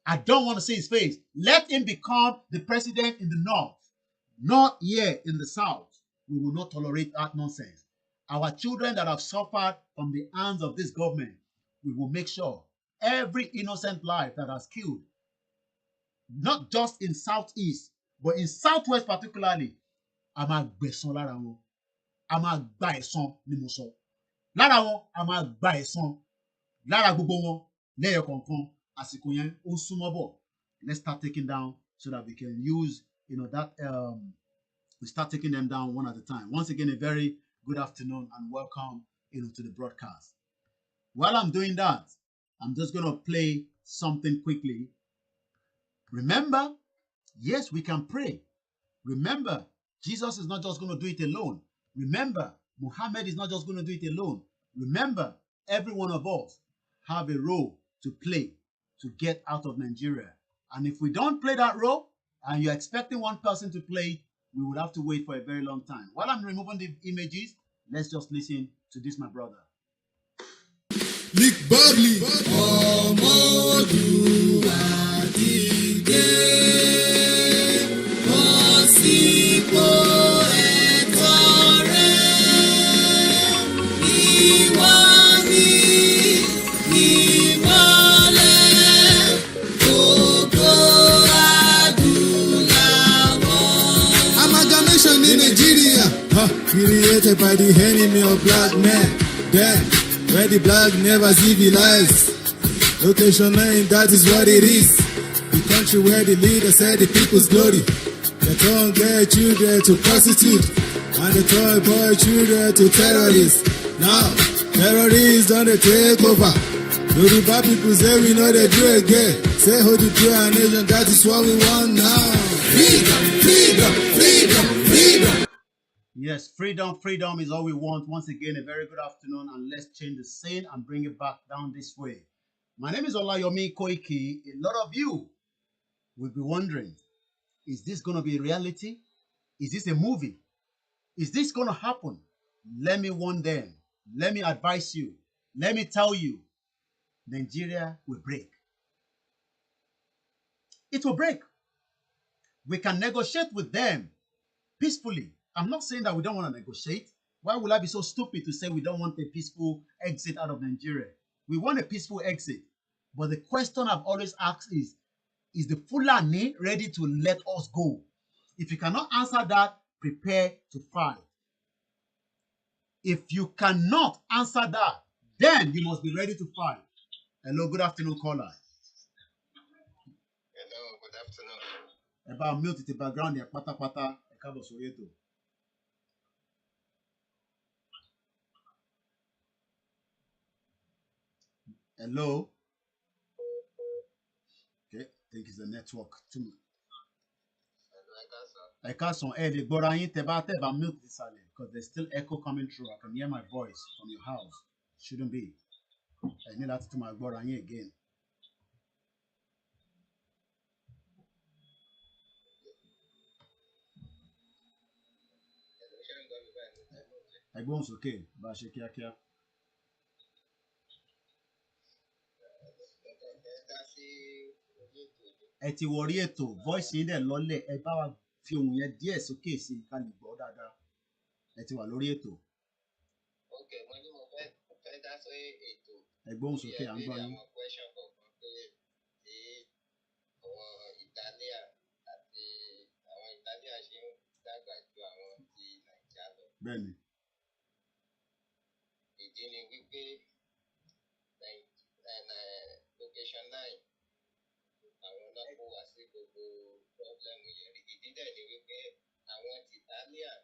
I don't want to see his face. Let him become the president in the north, not here in the south. We will not tolerate that nonsense. Our children that have suffered from the hands of this government, we will make sure every innocent life that has killed, not just in southeast, but in southwest particularly, a máa gbẹ̀san lára wọn. A máa gba ẹ̀san ni mo sọ. Lára wọn, a máa gba ẹ̀san. Lára gbogbo wọn, lẹ́yọ kọ̀ọ̀kan, àsìkò yẹn ó súnmọ́ bọ̀. Let's start taking down so that we can use, we start taking them down one at a time. Once again, a very good afternoon and welcome, to the broadcast. While I'm doing that, I'm just going to play something quickly. Remember, yes, we can pray. Remember, Jesus is not just going to do it alone. Remember, Muhammad is not just going to do it alone. Remember, every one of us have a role to play to get out of Nigeria. And if we don't play that role, and you're expecting one person to play it, we would have to wait for a very long time. While I'm removing the images, let's just listen to this, my brother. Nick Bubbly. Ọmọdúnwà dìde, bọ́ sípò ẹ̀tọ́ rẹ̀. Ìwọ ni ìmọ́lẹ̀ gbogbo adúláwọ̀. Amalgamation in Nigeria, created by the enemy of black men. Then, where the black never civilized. Location 9, that is what it is. The country where the leader said the people's glory. They turn their children to prostitute, and they turn boy children to terrorists. Now, terrorists don't take over. Yoruba people say we know they do again. Say how to do our nation, that is what we want now. Freedom, freedom, freedom, freedom. Yes, freedom, freedom is all we want. Once again, a very good afternoon, and let's change the scene and bring it back down this way. My name is Olayomi Koiki. A lot of you will be wondering, is this going to be a reality? Is this a movie? Is this going to happen? Let me warn them. Let me advise you. Let me tell you, Nigeria will break. It will break. We can negotiate with them peacefully. I'm not saying that we don't want to negotiate. Why would I be so stupid to say we don't want a peaceful exit out of Nigeria? We want a peaceful exit. But the question I've always asked is the Fulani ready to let us go? If you cannot answer that, prepare to fight. If you cannot answer that, then you must be ready to fight. Hello, good afternoon, caller. Hello, good afternoon. About mute the background here, pata pata, ekabo soyeto. Hello. think it's the network too. I can't son early, but I ain't about mute this silent because there's still echo coming through. I can hear my voice from your house. Shouldn't be. I need that to my brother again. Ẹ̀gbọ́n sókè bá a ṣe kíákíá. Ẹ ti wọrí ètò voice yín dẹ̀ lọ́lẹ̀ ẹ bá wa fi ohùn yẹn díẹ̀ sókè sí ká lè gbọ́ dáadáa. Ẹ ti wà lórí ètò. Ẹ̀gbọ́n sókè à ń gbọ́ yín. Bẹ́ẹ̀ni. Ìdí ni wípé location 9 àwọn náà kó wá sí gbogbo pọ́blẹ́mù yẹn. Ìdí dẹ̀ ni wípé àwọn ti Italian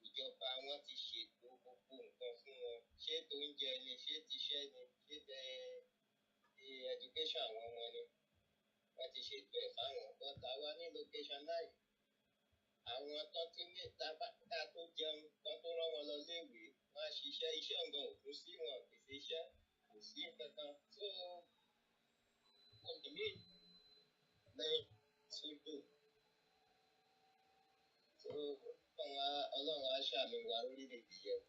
ìjọba wọn ti ṣètò gbogbo nǹkan fún wọn. Ṣé tó ń jẹ ni, ṣé tiṣẹ́ ni, ṣé tẹ education àwọn ọmọ ni. Wọ́n ti ṣètò ẹ̀ fáwọn. But àwa ní location 9 àwọn tó tún ní tábàtà tó jẹun tó tó rán wọn lọ léèwé wọn á ṣiṣẹ́ iṣẹ́ nǹkan òkú sí wọn pèsè iṣẹ́ kò sí kankan tó wọn ní lẹ́yìn sódò tó ọlọ́run á ṣàmì wa lórílẹ̀‐èdè yẹn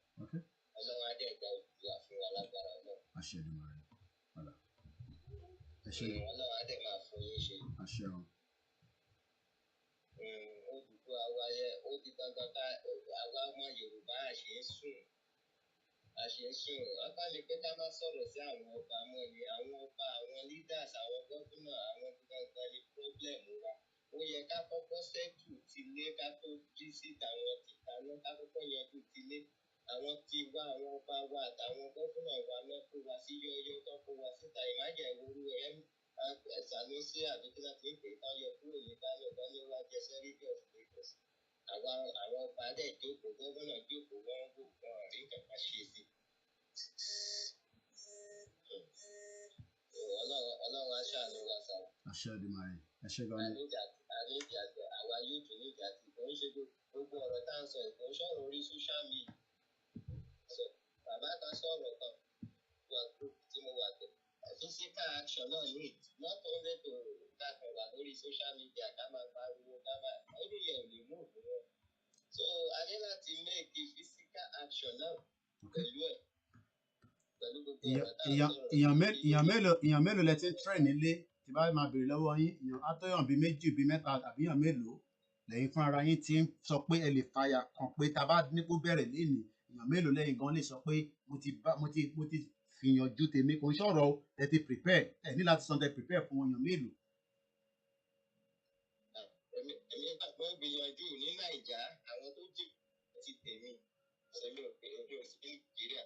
ọlọ́run á dẹ̀ gba òkúta fún wa lágbára náà. Àṣẹ ni màá rí padà. Ọlọ́run á dẹ̀ máa fún yín ṣe. Àṣẹ o. Olùkọ́ àwa yẹ ó ti dandan ká àwa ọmọ Yorùbá àṣẹ wọ́n bá ní pé ká má sọ̀rọ̀ sí àwọn ọba mọ́ ni àwọn ọba àwọn leaders àwọn gómìnà àwọn gbọ̀ngàn ní pọ́blẹ́mù wa ó yẹ ká kọ́kọ́ sẹ́tù tilé ká tó jí síta àwọn tìtaná ká kọ́kọ́ yanjú tilé àwọn tiwa àwọn ọba wa àtàwọn gómìnà wa náà kó wa sí yọ́yọ́ tó kó wa síta ìmájẹ̀ ìwúrú Sanusi àbí kí láti ń pè é tán yọ kúrò ní Kánò tán ní wá jẹ sẹ́ríkì of Lagos àwọn ọba dẹ̀ jókòó gómìnà jókòó wọ́n ń wò wọ́n rí kankan ṣe sí. Ọlọ́run á ṣàánú wa sá. Àṣẹ Èdùmàrè ẹ ṣé gan ni. àníjà àwa yóò tún níjà tí kò ń ṣe gbogbo ọ̀rọ̀ tá à ń sọ ìkò ń sọ̀rọ̀ orí social media. Bàbá kan sọ̀rọ̀ kan wà group tí mo wà tó. Physical action náà need not only to dákan wà lórí social media ká máa pariwo ká máa ó ní yẹn ò lè mú òkú wọn. So a ní láti make a physical action náà pẹ̀lú ẹ̀. Èèyàn mélòó lẹ ti ń train nílé tí bá máa béèrè lọ́wọ́ yín èèyàn atọ́yàn bíi méjì bíi mẹ́ta tàbí èèyàn mélòó lẹ́yìn fún ara yín ti ń sọ pé ẹ lè fàyà kàn pé tá a bá ní kó bẹ̀rẹ̀ lénìí èèyàn mélòó lẹ́yìn gan lè sọ pé mo ti fìyànjú tèmi kò ń sọ̀rọ̀ ẹ ti prepare ẹ ní láti san tẹ prepare fún èèyàn mélòó. Èmi àgbọn gbìyànjú ní Nàìjà àwọn tó jì ti tèmi ṣèmi ò pé ojú òsì ní Nàìjíríà.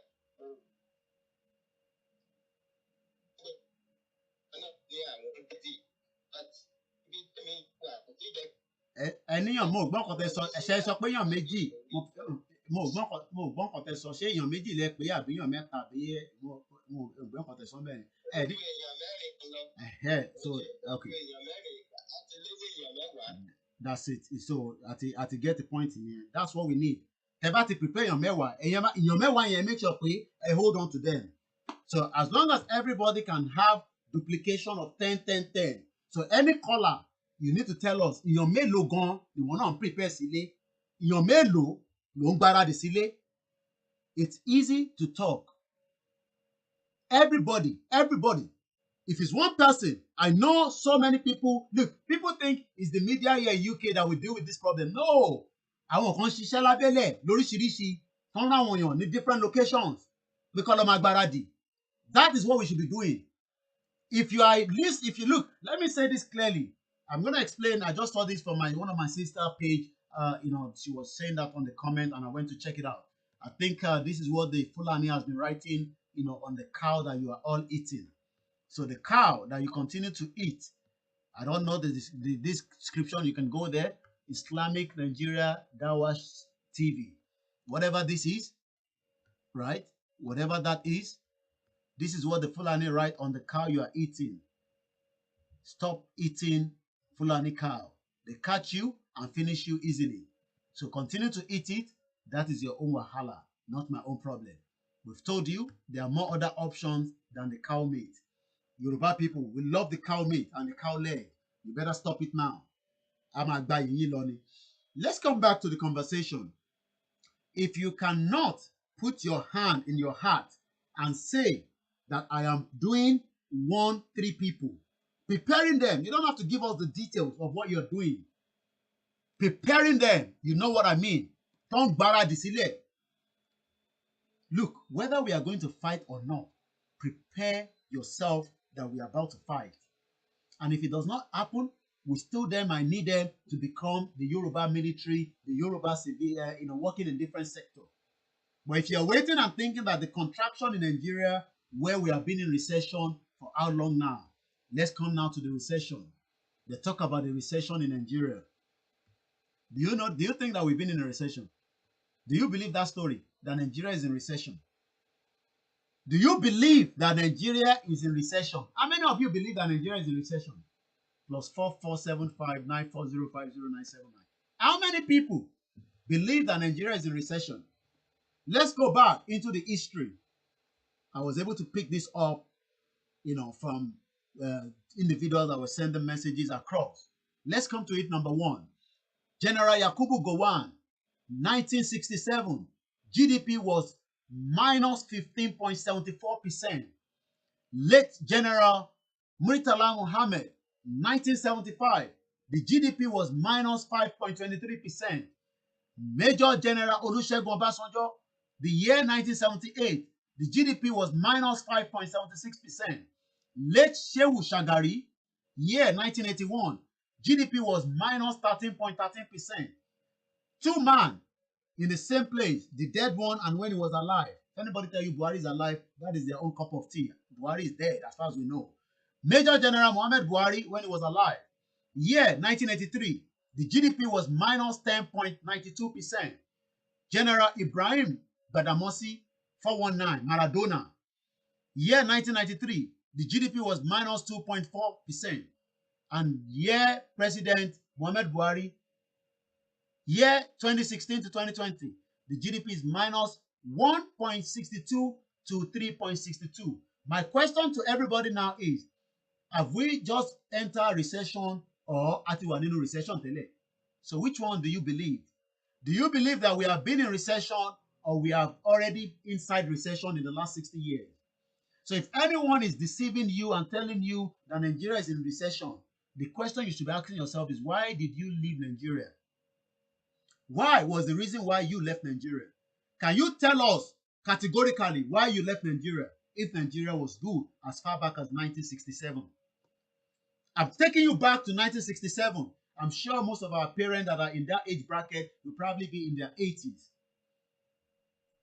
Ẹníyàn mo gbọ́n kan tẹ sọ ẹ̀ṣẹ̀ sọ pé èèyàn méjì mo gbọ́n kan tẹ sọ ṣé èèyàn méjì lẹ pé àbí èèyàn mẹ́ta àbí mo gbọ́n kan tẹ sọ bẹ́ẹ̀ ni. So okay that's it so àti get the point yẹn that's what we need. Ẹ bá ti prepare èèyàn mẹ́wàá yẹn make sure pé ẹ hold on to them. So as long as everybody can have duplication of 10. So any caller you need to tell us èèyàn mélòó gan ìwọ náà ń prepare sílé èèyàn mélòó ló ń gbáradì sílé. It's easy to talk. Everybody if it's one person I know so many people look people think it's the media here in UK that will deal with this problem. No àwọn kan ṣiṣẹ́ lábẹ́lẹ̀ lóríṣiríṣi tán ráwọn èèyàn ní different locations pé kọ́ lọ́ máa gbáradì. That is what we should be doing. If you look, let me say this clearly. I'm going to explain. I just saw this from one of my sister page. She was saying that on the comment and I went to check it out. I think this is what the Fulani has been writing, on the cow that you are all eating. So the cow that you continue to eat, I don't know this description. You can go there. Islamic Nigeria Dawash TV. Whatever this is, right? Whatever that is, this is what the Fulani write on the cow you are eating. Stop eating Fulani cow. They catch you and finish you easily. So continue to eat it. That is your own wahala, not my own problem. We've told you there are more other options than the cow meat. Yoruba people, we love the cow meat and the cow leg. You better stop it now. Let's come back to the conversation. If you cannot put your hand in your heart and say that I am doing 1, 3 people, preparing them, you don't have to give us the details of what you're doing. Preparing them, you know what I mean. Don't bara disile. Look, whether we are going to fight or not, prepare yourself that we are about to fight. And if it does not happen, we still then might need them to become the Yoruba military, the Yoruba civil, working in different sectors. But if you're waiting and thinking that the contraction in Nigeria, where we have been in recession for how long now? Let's come now to the recession. They talk about the recession in Nigeria. Do you think that we've been in a recession? Do you believe that story, that Nigeria is in recession? Do you believe that Nigeria is in recession? How many of you believe that Nigeria is in recession? +4 475 940 50979. How many people believe that Nigeria is in recession? Let's go back into the history. I was able to pick this up, from individuals that were sending messages across. Let's come to it. Number 1. General Yakubu Gowon, 1967, GDP was minus 15.74%. Late General Murtala Muhammad, 1975, the GDP was minus 5.23%. Major General Olusegun Obasanjo, the year 1978, the GDP was minus 5.76%. Late Shehu Shagari, year 1981, GDP was minus 13.13%. 2 men in the same place, the dead one and when he was alive. If anybody tell you Buhari is alive, that is their own cup of tea. Buhari is dead as far as we know. Major General Muhammad Buhari, when he was alive, year 1983, the GDP was minus 10.92%. General Ibrahim Badamasi, 419, Maradona, year 1993, the GDP was minus 2.4%. And year President Muhammad Buhari, year 2016 to 2020, the GDP is minus 1.62 to 3.62. My question to everybody now is, have we just entered recession or atiwaninu recession tele? So which one do you believe? Do you believe that we have been in recession or we have already inside recession in the last 60 years? So if anyone is deceiving you and telling you that Nigeria is in recession, the question you should be asking yourself is, why did you leave Nigeria? Why was the reason why you left Nigeria? Can you tell us categorically why you left Nigeria if Nigeria was good as far back as 1967? I'm taking you back to 1967. I'm sure most of our parents that are in that age bracket will probably be in their 80s.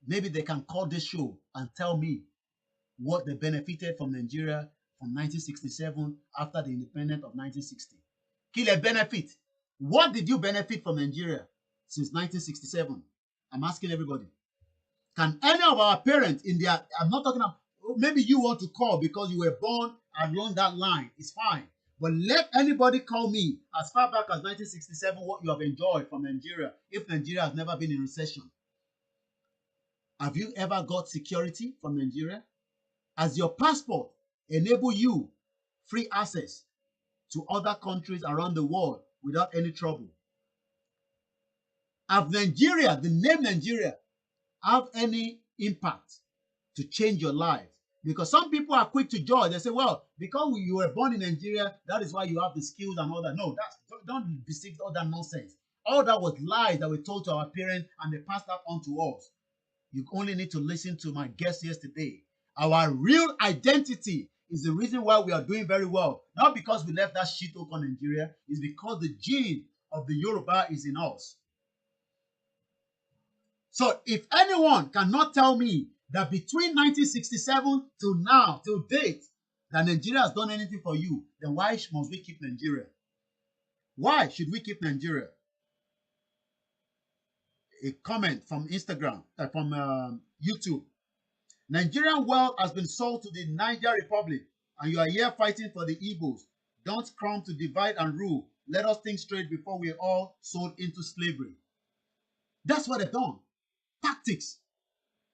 Maybe they can call this show and tell me what they benefited from Nigeria from 1967 after the independence of 1960. Kill a benefit. What did you benefit from Nigeria since 1967? I'm asking everybody. Can any of our parents in their, I'm not talking about, maybe you want to call because you were born along that line, it's fine. But let anybody call me as far back as 1967 what you have enjoyed from Nigeria if Nigeria has never been in recession. Have you ever got security from Nigeria? Has your passport enabled you free access to other countries around the world without any trouble? Have Nigeria, the name Nigeria, have any impact to change your life? Because some people are quick to judge. They say, well, because you were born in Nigeria, that is why you have the skills and all that. No, don't receive all that nonsense. All that was lies that were told to our parents and they passed that on to us. You only need to listen to my guest yesterday. Our real identity is the reason why we are doing very well. Not because we left that shit on Nigeria. It's because the gene of the Yoruba is in us. So if anyone cannot tell me that between 1967 till now, till date, that Nigeria has done anything for you, then why must we keep Nigeria? Why should we keep Nigeria? A comment from Instagram, from YouTube. Nigerian wealth has been sold to the Niger Republic, and you are here fighting for the Igbos. Don't come to divide and rule. Let us think straight before we're all sold into slavery. That's what they've done. Tactics.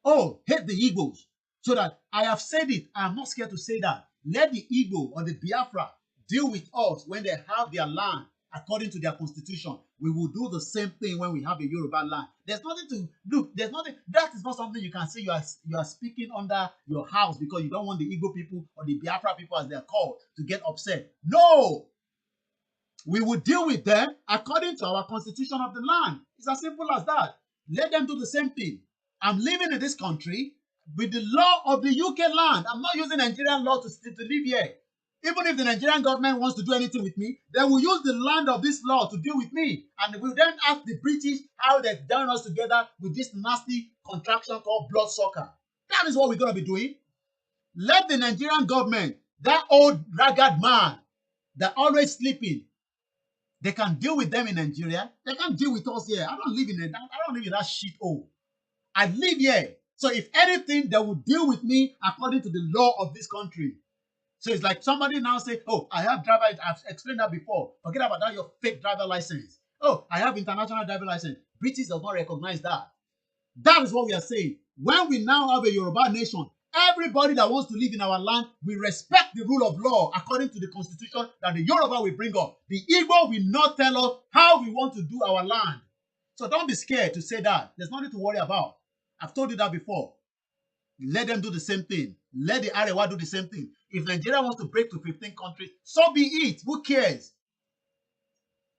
Oh, hate the Igbos. So that I have said it. I'm not scared to say that. Let the Igbo or the Biafra deal with us when they have their land according to their constitution. We will do the same thing when we have a Yoruba land. There's nothing to look. There's nothing. That is not something you can say you are speaking under your house because you don't want the Igbo people or the Biafra people, as they're called, to get upset. No, we will deal with them according to our constitution of the land. It's as simple as that. Let them do the same thing. I'm living in this country with the law of the UK land. I'm not using Nigerian law to live here. Even if the Nigerian government wants to do anything with me, they will use the land of this law to deal with me. And we'll then ask the British how they've done us together with this nasty contraction called blood sucker. That is what we're going to be doing. Let the Nigerian government, that old ragged man that always sleeping, they can deal with them in Nigeria. They can't deal with us here. I don't live in that shit hole. I live here. So if anything, they will deal with me according to the law of this country. So it's like somebody now say, oh, I have driver, I've explained that before. Forget about that, your fake driver license. Oh, I have international driver license. British does not recognize that. That is what we are saying. When we now have a Yoruba nation, everybody that wants to live in our land, we respect the rule of law according to the constitution that the Yoruba will bring up. The Igbo will not tell us how we want to do our land. So don't be scared to say that. There's nothing to worry about. I've told you that before. Let them do the same thing. Let the Arewa do the same thing. If Nigeria wants to break to 15 countries, so be it. Who cares?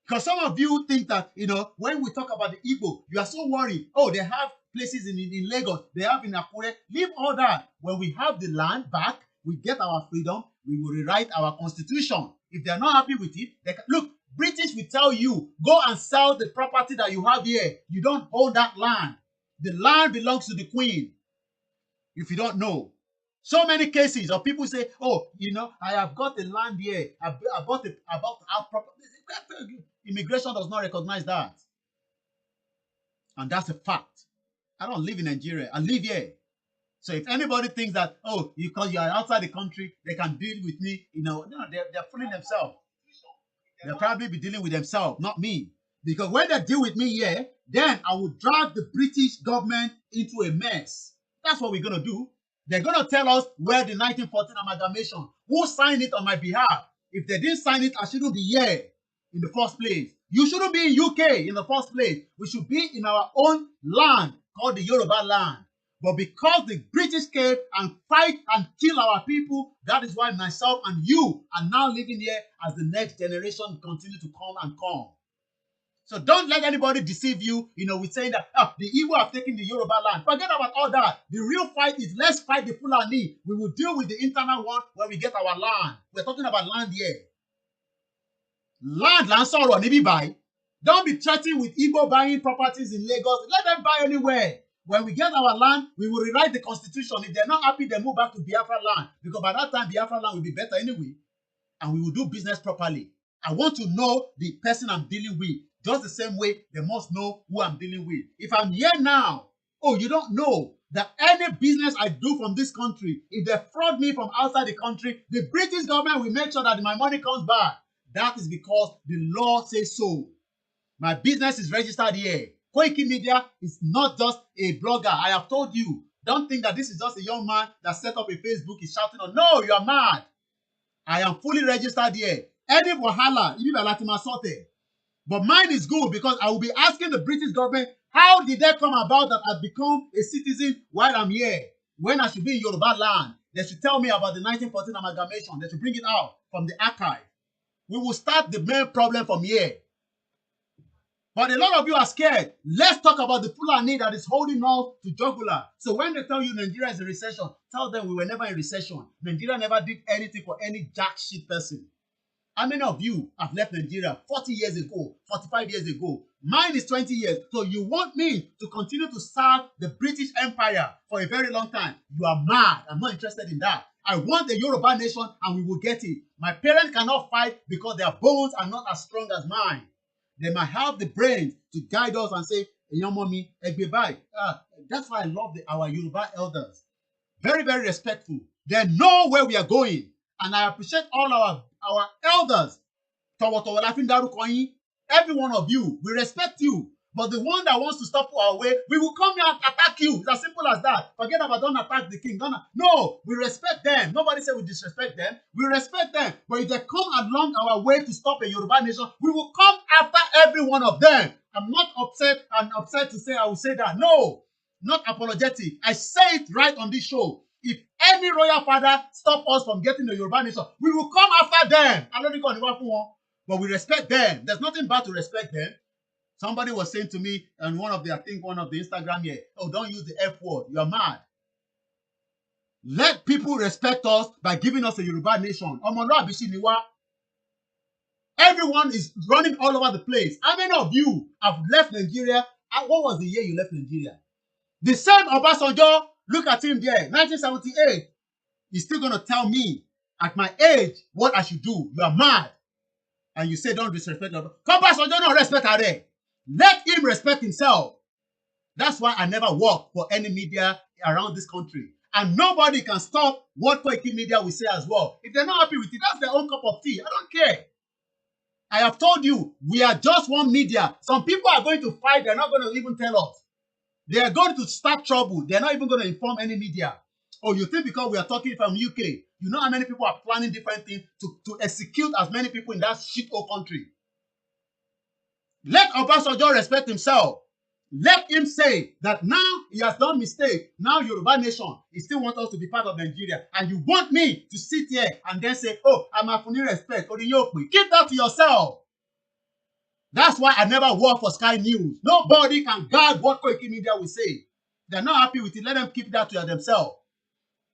Because some of you think that, when we talk about the Igbo, you are so worried. Oh, they have places in Lagos. They have in Akure. Leave all that. When we have the land back, we get our freedom, we will rewrite our constitution. If they're not happy with it, they can, look, British will tell you, go and sell the property that you have here. You don't own that land. The land belongs to the Queen. If you don't know. So many cases of people say, oh, I have got the land here. I bought our property. Immigration does not recognize that. And that's a fact. I don't live in Nigeria. I live here. So if anybody thinks that, oh, because you are outside the country, they can deal with me, they're fooling themselves. They'll probably be dealing with themselves, not me. Because when they deal with me here, then I will drag the British government into a mess. That's what we're going to do. They're going to tell us where the 1914 amalgamation, who signed it on my behalf. If they didn't sign it, I shouldn't be here in the first place. You shouldn't be in UK in the first place. We should be in our own land called the Yoruba land. But because the British came and fight and kill our people, that is why myself and you are now living here as the next generation continue to come and come. So don't let anybody deceive you, with saying that the Igbo have taken the Yoruba land. Forget about all that. The real fight is let's fight the Fulani. We will deal with the internal one when we get our land. We're talking about land here. Land sọ̀rọ̀ níbí báyìí. Don't be threatened with Igbo buying properties in Lagos. Let them buy anywhere. When we get our land, we will rewrite the constitution. If they're not happy, they move back to Biafra land. Because by that time, Biafra land will be better anyway. And we will do business properly. I want to know the person I'm dealing with. Just the same way they must know who I'm dealing with. If I'm here now, oh, you don't know that any business I do from this country, if they fraud me from outside the country, the British government will make sure that my money comes back. That is because the law says so. My business is registered here. Koikimedia is not just a blogger. I have told you. Don't think that this is just a young man that set up a Facebook, is shouting on. No, you are mad. I am fully registered here. Any wahala, even Latima Sote. But mine is good because I will be asking the British government, how did that come about that I've become a citizen while I'm here? When I should be in Yoruba land, they should tell me about the 1914 amalgamation. They should bring it out from the archive. We will start the main problem from here. But a lot of you are scared. Let's talk about the Fulani that is holding on to jugular. So when they tell you Nigeria is in recession, tell them we were never in recession. Nigeria never did anything for any jack shit person. How many of you have left Nigeria 40 years ago, 45 years ago? Mine is 20 years. So you want me to continue to serve the British Empire for a very long time? You are mad. I'm not interested in that. I want the Yoruba nation and we will get it. My parents cannot fight because their bones are not as strong as mine. They might have the brains to guide us and say, young mommy, that's why I love our Yoruba elders. Very, very respectful. They know where we are going. And I appreciate all our elders. Tọ̀wọ̀tọ̀wọ̀ la fi ń dárúkọ yín. Every one of you, we respect you. But the one that wants to stop our way, we will come here and attack you. It's as simple as that. Forget about don't attack the king. No, we respect them. Nobody said we disrespect them. We respect them. But if they come along our way to stop a Yoruba nation, we will come after every one of them. I'm not upset to say I will say that. No, not apologetic. I say it right on this show. If any royal father stop us from getting a Yoruba nation, we will come after them. I don't think anyone, but we respect them. There's nothing bad to respect them. Somebody was saying to me on one of the Instagram here, oh, don't use the F word. You're mad. Let people respect us by giving us a Yoruba nation. Everyone is running all over the place. How many of you have left Nigeria? What was the year you left Nigeria? The same Obasanjo, look at him there, 1978. He's still going to tell me at my age what I should do. You are mad. And you say don't disrespect him. Obasanjo don't respect her. Let him respect himself. That's why I never work for any media around this country. And nobody can stop what Koikimedia will say as well. If they're not happy with it, that's their own cup of tea. I don't care. I have told you, we are just one media. Some people are going to fight. They're not going to even tell us. They are going to start trouble. They're not even going to inform any media. Oh, you think because we are talking from UK, you know how many people are planning different things to execute as many people in that shithole country? Let Obasanjo respect himself. Let him say that now he has done mistake. Now Yoruba nation, he still wants us to be part of Nigeria. And you want me to sit here and then say, oh, I'm a funny respect. Keep that to yourself. That's why I never work for Sky News. Nobody can guard what Koikimedia will say. They're not happy with it. Let them keep that to themselves.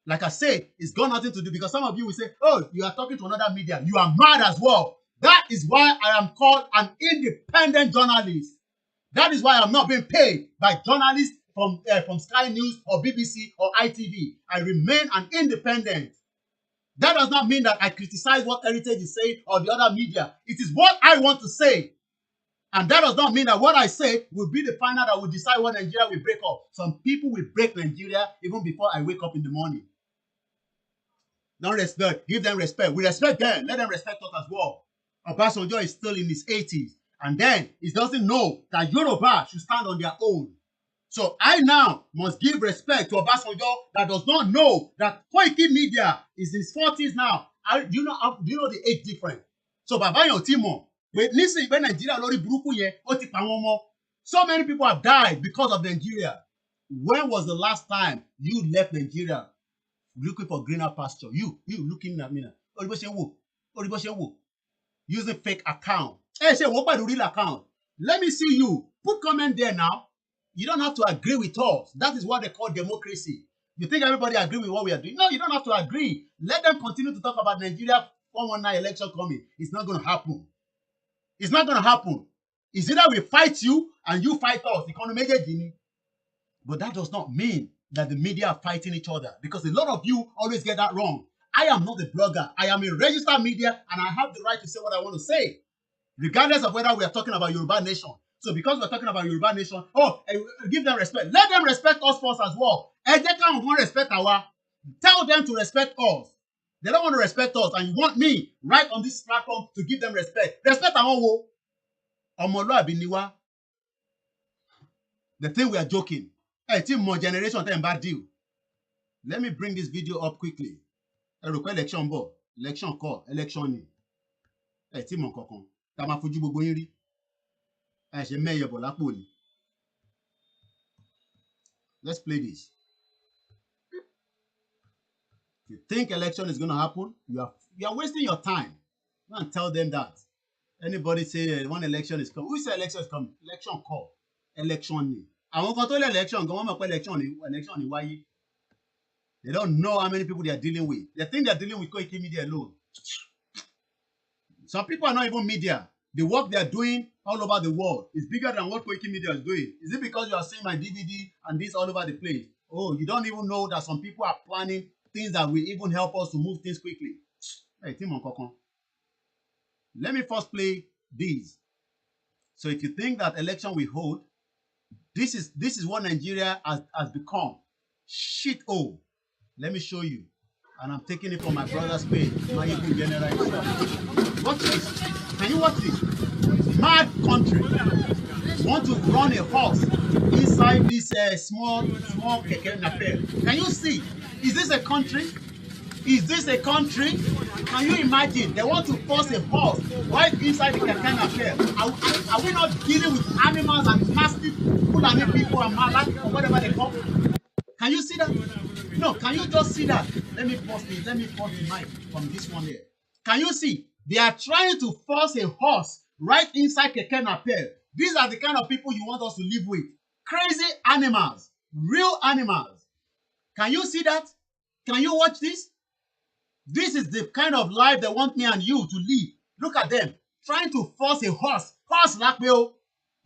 Like I said, it's got nothing to do because some of you will say, oh, you are talking to another media. You are mad as well. That is why I am called an independent journalist. That is why I'm not being paid by journalists from Sky News or BBC or ITV. I remain an independent. That does not mean that I criticize what Heritage is saying or the other media. It is what I want to say. And that does not mean that what I say will be the final that will decide what Nigeria will break up. Some people will break Nigeria even before I wake up in the morning. Don't respect. Give them respect. We respect them. Let them respect us as well. Obasanjo is still in his 80s. And then he doesn't know that Yoruba should stand on their own. So I now must give respect to Obasanjo that does not know that Koikimedia is in his 40s now. Do you know the age difference? So Baba Timo, listen, when Nigeria lori buruku ye, oti pamomo. So many people have died because of Nigeria. When was the last time you left Nigeria looking for greener pasture? You looking at me now. Using fake account. Hey, say what about the real account? Let me see you. Put comment there now. You don't have to agree with us. That is what they call democracy. You think everybody agree with what we are doing? No, you don't have to agree. Let them continue to talk about Nigeria 119 election coming. It's not going to happen. It's not going to happen. It's either we fight you and you fight us. But that does not mean that the media are fighting each other because a lot of you always get that wrong. I am not a blogger. I am a registered media and I have the right to say what I want to say, regardless of whether we are talking about Yoruba nation. So because we're talking about Yoruba nation, give them respect. Let them respect us first as well. And they can't want to respect tell them to respect us. They don't want to respect us and you want me right on this platform to give them respect. Respect our wo. The thing we are joking. Hey, team more generation than bad deal. Let me bring this video up quickly. Election board, election call, election ni. Tí mọ̀ kankan. Tá máa fojú gbogbo yín rí. Ẹ ṣe mẹ́yẹ bọ̀ lápò ni. Let's play this. If you think election is going to happen, you are wasting your time. Go and tell them that. Anybody say one election is coming. Who say election is coming? Election call. Election ni. Àwọn kan tó lé election gan wọ́n mọ̀ pé election ni wáyé. They don't know how many people they are dealing with. They think they are dealing with Koikimedia alone. Some people are not even media. The work they are doing all over the world is bigger than what Koikimedia is doing. Is it because you are seeing my DVD and this all over the place? Oh, you don't even know that some people are planning things that will even help us to move things quickly. Hey, Tim Onkokon. Let me first play these. So if you think that election will hold, this is what Nigeria has become. Shit. Oh. Let me show you. And I'm taking it from my brother's page, my Igbo general himself. Watch this. Can you watch this? Mad country want to run a horse inside this small keke napel. Can you see? Is this a country? Is this a country? Can you imagine? They want to force a horse right inside the keke napel. Are we not dealing with animals and massive Fulani people and Malak or whatever they call? Can you see that? No, can you just see that? Let me pause the mic from this one here. Can you see? They are trying to force a horse right inside keke napel. These are the kind of people you want us to live with. Crazy animals, real animals. Can you see that? Can you watch this? This is the kind of life they want me and you to live. Look at them, trying to force a horse. Horse, Lakpeo.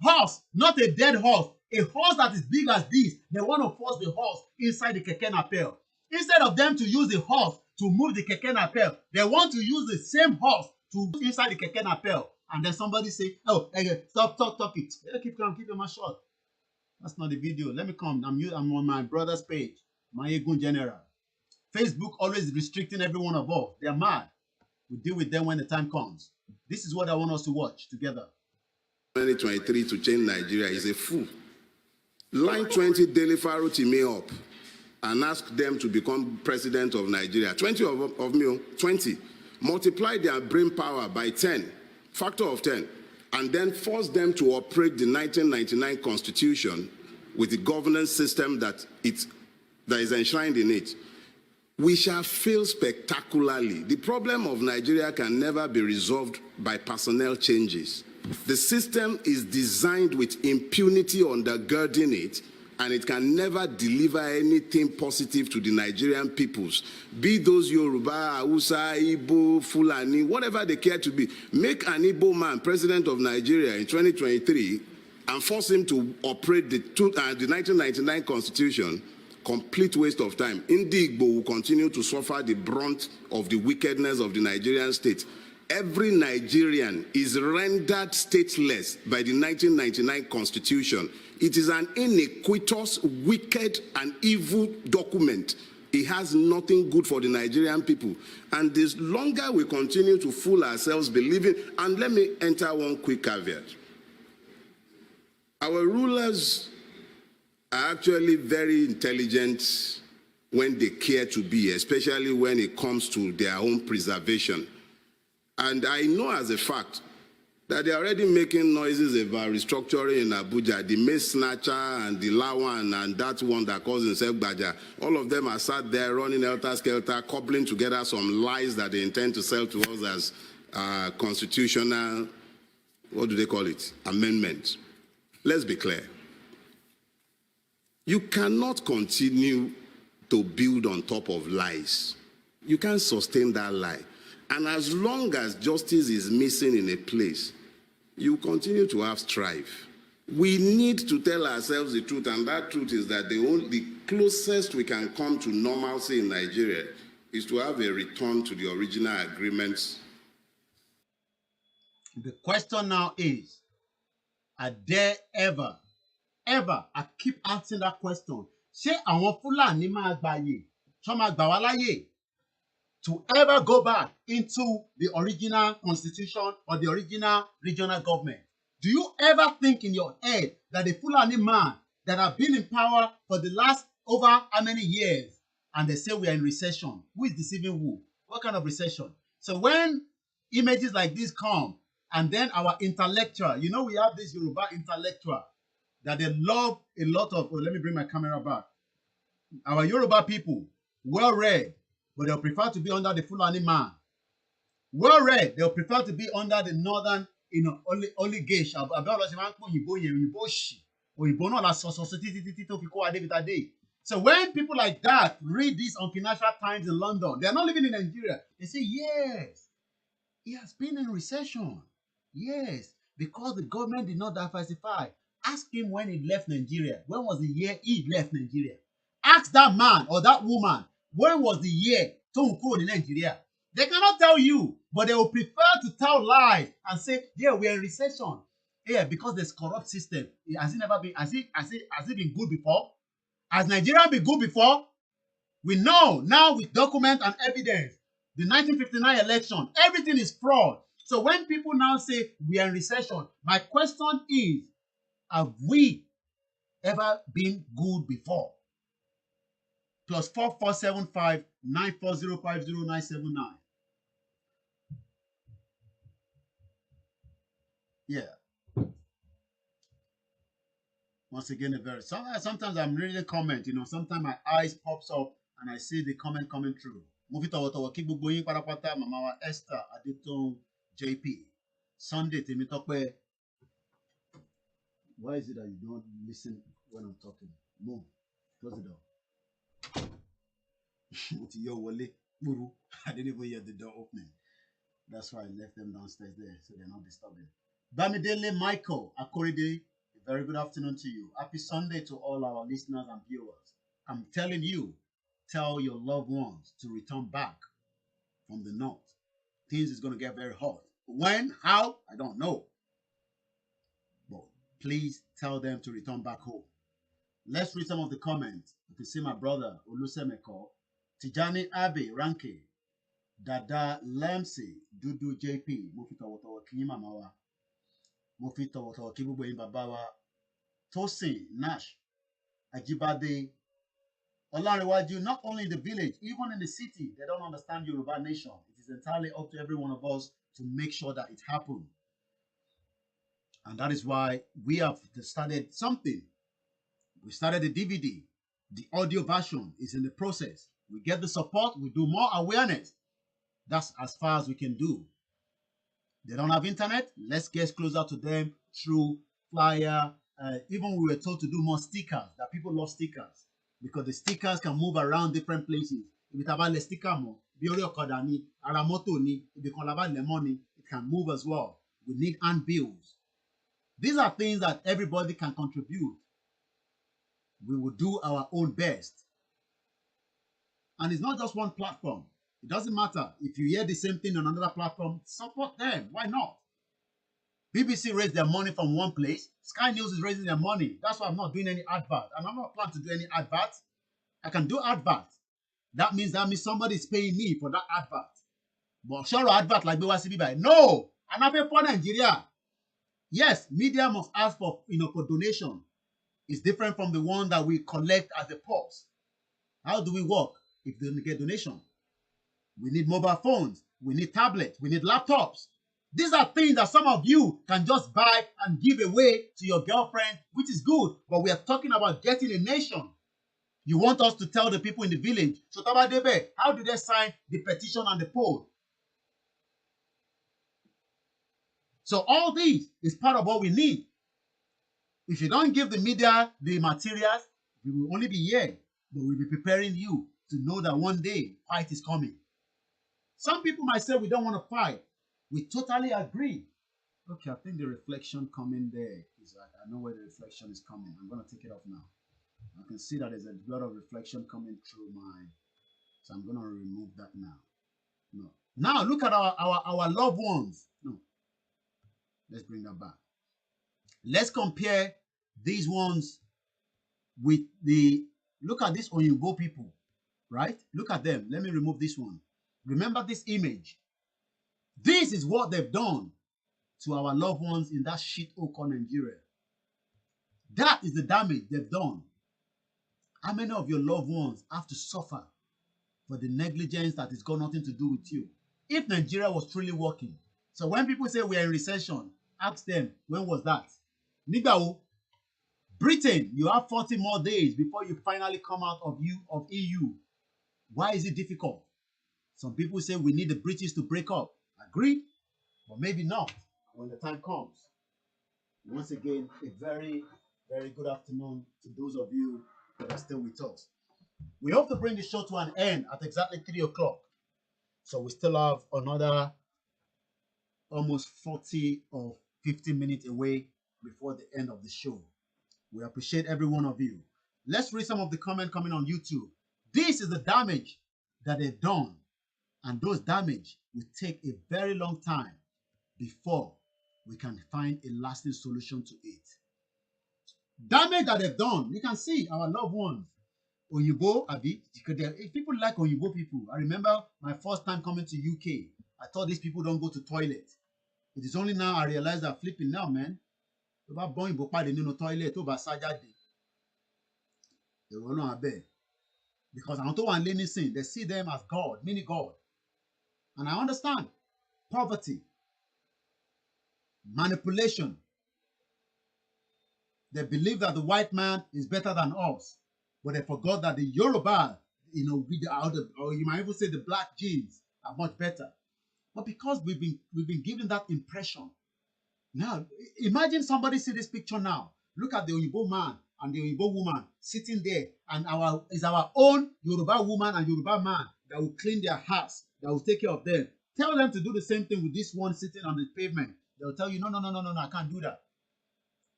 Horse, not a dead horse. A horse that is big as this. They want to force the horse inside the keke napel. Instead of them to use the horse to move the keke napel, they want to use the same horse to move inside the keke napel. And then somebody say, oh, hey, stop it. Hey, keep your mouth shut. That's not the video. Let me come. I'm on my brother's page, my Egun General. Facebook always restricting every one of us. They're mad. We deal with them when the time comes. This is what I want us to watch together. 2023 to change Nigeria is a fool. Line 20 Daily Faro me up and ask them to become president of Nigeria. 20 of me, 20. Multiply their brain power by 10, factor of 10, and then force them to operate the 1999 Constitution with the governance system that is enshrined in it. We shall fail spectacularly. The problem of Nigeria can never be resolved by personnel changes. The system is designed with impunity undergirding it, and it can never deliver anything positive to the Nigerian peoples. Be those Yoruba, Hausa, Igbo, Fulani, whatever they care to be. Make an Igbo man president of Nigeria in 2023 and force him to operate the 1999 Constitution. Complete waste of time. Igbo will continue to suffer the brunt of the wickedness of the Nigerian state. Every Nigerian is rendered stateless by the 1999 Constitution. It is an iniquitous, wicked, and evil document. It has nothing good for the Nigerian people. And the longer we continue to fool ourselves believing, and let me enter one quick caveat. Our rulers are actually very intelligent when they care to be, especially when it comes to their own preservation. And I know as a fact that they're already making noises about restructuring in Abuja. The Mace Snatcher and the Lawan and that one that calls himself Baja. All of them are sat there running helter-skelter, cobbling together some lies that they intend to sell to us as constitutional, what do they call it, amendments. Let's be clear. You cannot continue to build on top of lies. You can't sustain that lie. And as long as justice is missing in a place, you continue to have strife. We need to tell ourselves the truth, and that truth is that the closest we can come to normalcy in Nigeria is to have a return to the original agreements. The question now is, are there ever, I keep asking that question, ṣé àwọn Fúlàní máa gbàyè, ṣó máa gbà wá láyè to ever go back into the original constitution or the original regional government? Do you ever think in your head that the Fulani man that have been in power for the last over how many years, and they say we are in recession, who is deceiving who? What kind of recession? So when images like this come, and then our intellectual, you know, we have this Yoruba intellectual that they love a lot of, let me bring my camera back. Our Yoruba people, well-read, but they'll prefer to be under the Fulani man. Well-read, they'll prefer to be under the northern, oligarch. So when people like that read this on Financial Times in London, they're not living in Nigeria. They say, yes, he has been in recession. Yes, because the government did not diversify. Ask him when he left Nigeria. When was the year he left Nigeria? Ask that man or that woman, when was the year to go in Nigeria? They cannot tell you, but they will prefer to tell lies and say, yeah, we are in recession. Yeah, because there's corrupt system. Has it never been, has it been good before? Has Nigeria been good before? We know now with document and evidence, the 1959 election, everything is fraud. So when people now say we are in recession, my question is, have we ever been good before? Plus 4475 94050 Yeah. Once again, a very sometimes I'm reading the comment, sometimes my eyes pops up and I see the comment coming through. Mo fi tọ̀wọ̀tọ̀wọ̀ kí gbogbo yín pátápátá, màmá wa Esther Adétòun JP, Sunday Tèmítọ́pẹ́. Why is it that you don't listen when I'm talking? Move, close the door. Mo ti yọ wọlé, gbúrú. I didn't even hear the door opening. That's why I left them downstairs there so they're not disturbing. Bamidele Michael Akoride, a very good afternoon to you. Happy Sunday to all our listeners and viewers. I'm telling you, tell your loved ones to return back from the north. Things is going to get very hot. When? How? I don't know. But please tell them to return back home. Let's read some of the comments. You can see my brother, Olusemeko, Tijani Abe Ranke, Dada Lemsi, Dudu JP, Mufitawotawa Kinyimamawa, Mufitawotawa Kibubo Imbabawa, Tosin Nash, Ajibade, Olariwaju, not only in the village, even in the city, they don't understand Yoruba nation. It is entirely up to every one of us to make sure that it happens. And that is why we have started something. We started a DVD. The audio version is in the process. We get the support, we do more awareness. That's as far as we can do. They don't have internet, let's get closer to them through flyer. Even we were told to do more stickers, that people love stickers. Because the stickers can move around different places. If it about the sticker more, it can move as well. We need handbills. These are things that everybody can contribute. We will do our own best. And it's not just one platform. It doesn't matter. If you hear the same thing on another platform, support them. Why not? BBC raised their money from one place. Sky News is raising their money. That's why I'm not doing any advert. And I'm not planning to do any advert. I can do advert. That means somebody is paying me for that advert. But sure advert like BYCB. No! I'm not paying for Nigeria. Yes, media must ask for for donation. It's different from the one that we collect as a pulse. How do we work if they don't get donation? We need mobile phones. We need tablets. We need laptops. These are things that some of you can just buy and give away to your girlfriend, which is good. But we are talking about getting a nation. You want us to tell the people in the village, so Tabadebe, how do they sign the petition and the poll? So all these is part of what we need. If you don't give the media the materials, we will only be here, but we'll be preparing you to know that one day fight is coming. Some people might say we don't want to fight. We totally agree. Okay, I think the reflection coming there is like, I know where the reflection is coming. I'm going to take it off now. I can see that there's a lot of reflection coming through mine. So I'm going to remove that now. No. Now look at our loved ones. No. Let's bring that back. Let's compare these ones with look at these Oyinbo people, right? Look at them. Let me remove this one. Remember this image. This is what they've done to our loved ones in that shit hole called Nigeria. That is the damage they've done. How many of your loved ones have to suffer for the negligence that has got nothing to do with you? If Nigeria was truly working. So when people say we are in recession, ask them, when was that? Nigao, Britain, you have 40 more days before you finally come out of EU. Why is it difficult? Some people say we need the British to break up. Agreed, but maybe not when the time comes. Once again, a very, very good afternoon to those of you that are still with us. We hope to bring the show to an end at exactly 3 o'clock. So we still have another almost 40 or 50 minutes away before the end of the show. We appreciate every one of you. Let's read some of the comments coming on YouTube. This is the damage that they've done. And those damage will take a very long time before we can find a lasting solution to it. Damage that they've done, you can see our loved ones. Oyibo, Abi, if people like Oyibo people, I remember my first time coming to UK, I thought these people don't go to toilet. It is only now I realize that flipping now, man. Tó bá bọ́ Òyìnbó pàdé nínú toilet, tó bá sá jáde. Èrò náà abẹ́. Because àwọn tó wà nílé nísìn, they see them as God, mini God. And I understand. Poverty. Manipulation. They believe that the white man is better than us. But they forgot that the Yoruba, or you might even say the black genes are much better. But because we've been given that impression. Now, imagine somebody see this picture now. Look at the Oyibo man and the Oyibo woman sitting there, and is our own Yoruba woman and Yoruba man that will clean their house, that will take care of them. Tell them to do the same thing with this one sitting on the pavement. They'll tell you, no, I can't do that.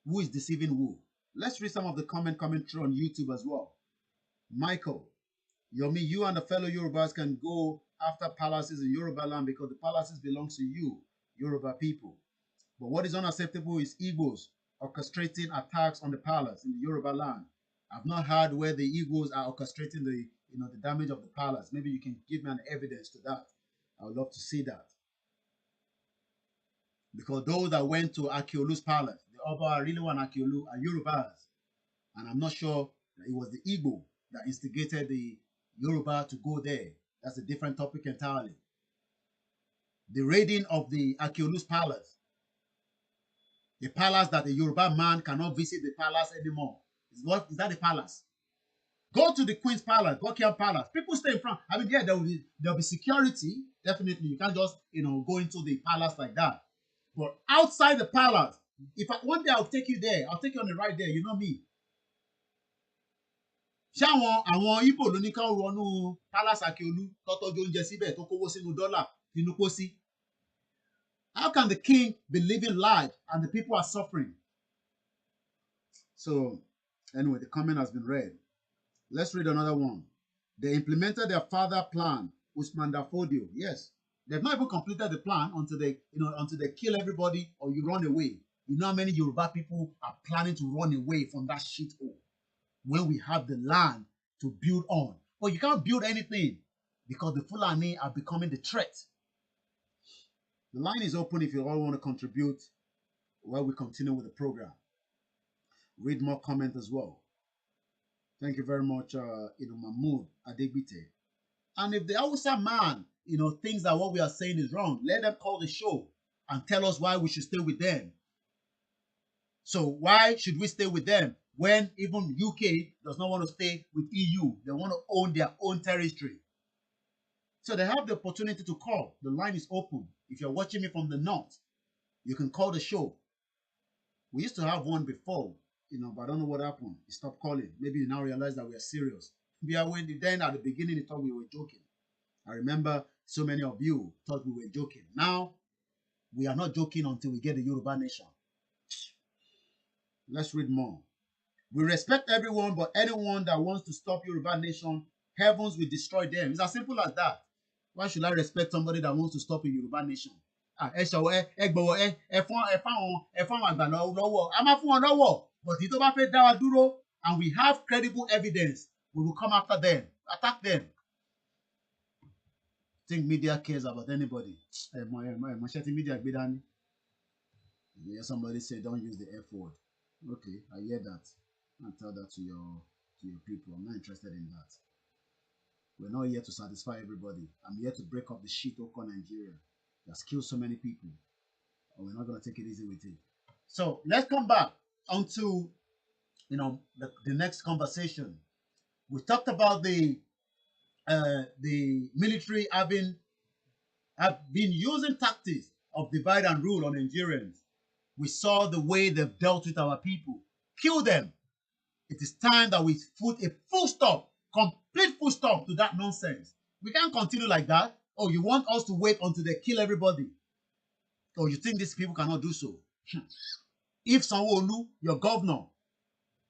Who is deceiving who? Let's read some of the comment coming through on YouTube as well. Michael, Yomi, you and the fellow Yorubas can go after palaces in Yoruba land because the palaces belongs to you, Yoruba people. But what is unacceptable is Igbos orchestrating attacks on the palace in the Yoruba land. I've not heard where the Igbos are orchestrating the damage of the palace. Maybe you can give me an evidence to that. I would love to see that. Because those that went to Akiolu's palace, the Oba really want Akiolu are Yorubas. And I'm not sure that it was the Igbo that instigated the Yoruba to go there. That's a different topic entirely. The raiding of the Akiolu's palace. The palace that the Yoruba man cannot visit the palace anymore. Is that the palace? Go to the Queen's Palace, Buckingham Palace. People stay in front. I mean, yeah, there'll be security. Definitely, you can't just go into the palace like that. But outside the palace, one day I'll take you there. I'll take you on the right there. You know me. Ṣé àwọn Igbo ló ní ká wọnú palace Akiolu tó tọ́jú oúnjẹ síbẹ̀ tó kówó sínú dọ́là nínú pósí? How can the king be living large and the people are suffering? So, anyway, the comment has been read. Let's read another one. They implemented their father plan, Usman Dafodio. Yes, they've not even completed the plan until they kill everybody or you run away. You know how many Yoruba people are planning to run away from that shithole when we have the land to build on. But you can't build anything because the Fulani are becoming the threat. The line is open if you all want to contribute while we continue with the program. Read more comments as well. Thank you very much, Mahmoud Adegbite. And if the Hausa man, thinks that what we are saying is wrong, let them call the show and tell us why we should stay with them. So why should we stay with them when even UK does not want to stay with EU? They want to own their own territory. So they have the opportunity to call. The line is open. If you're watching me from the north, you can call the show. We used to have one before, but I don't know what happened. He stopped calling. Maybe you now realize that we are serious. Then at the beginning, he thought we were joking. I remember so many of you thought we were joking. Now, we are not joking until we get the Yoruba nation. Let's read more. We respect everyone, but anyone that wants to stop Yoruba nation, heavens will destroy them. It's as simple as that. Why should I respect somebody that wants to stop a Yoruba nation? But and we have credible evidence, we will come after them, attack them. Think media cares about anybody? Somebody say don't use the F word. Okay, I hear that. And tell that to your people. I'm not interested in that. We're not here to satisfy everybody. I'm here to break up the shit over Nigeria that's killed so many people. And we're not going to take it easy with it. So let's come back onto the next conversation. We talked about the military have been using tactics of divide and rule on Nigerians. We saw the way they've dealt with our people. Kill them. It is time that we put a full stop, complete full stop to that nonsense. We can't continue like that. Oh, you want us to wait until they kill everybody? Oh, you think these people cannot do so? If Sanwo-Olu, your governor,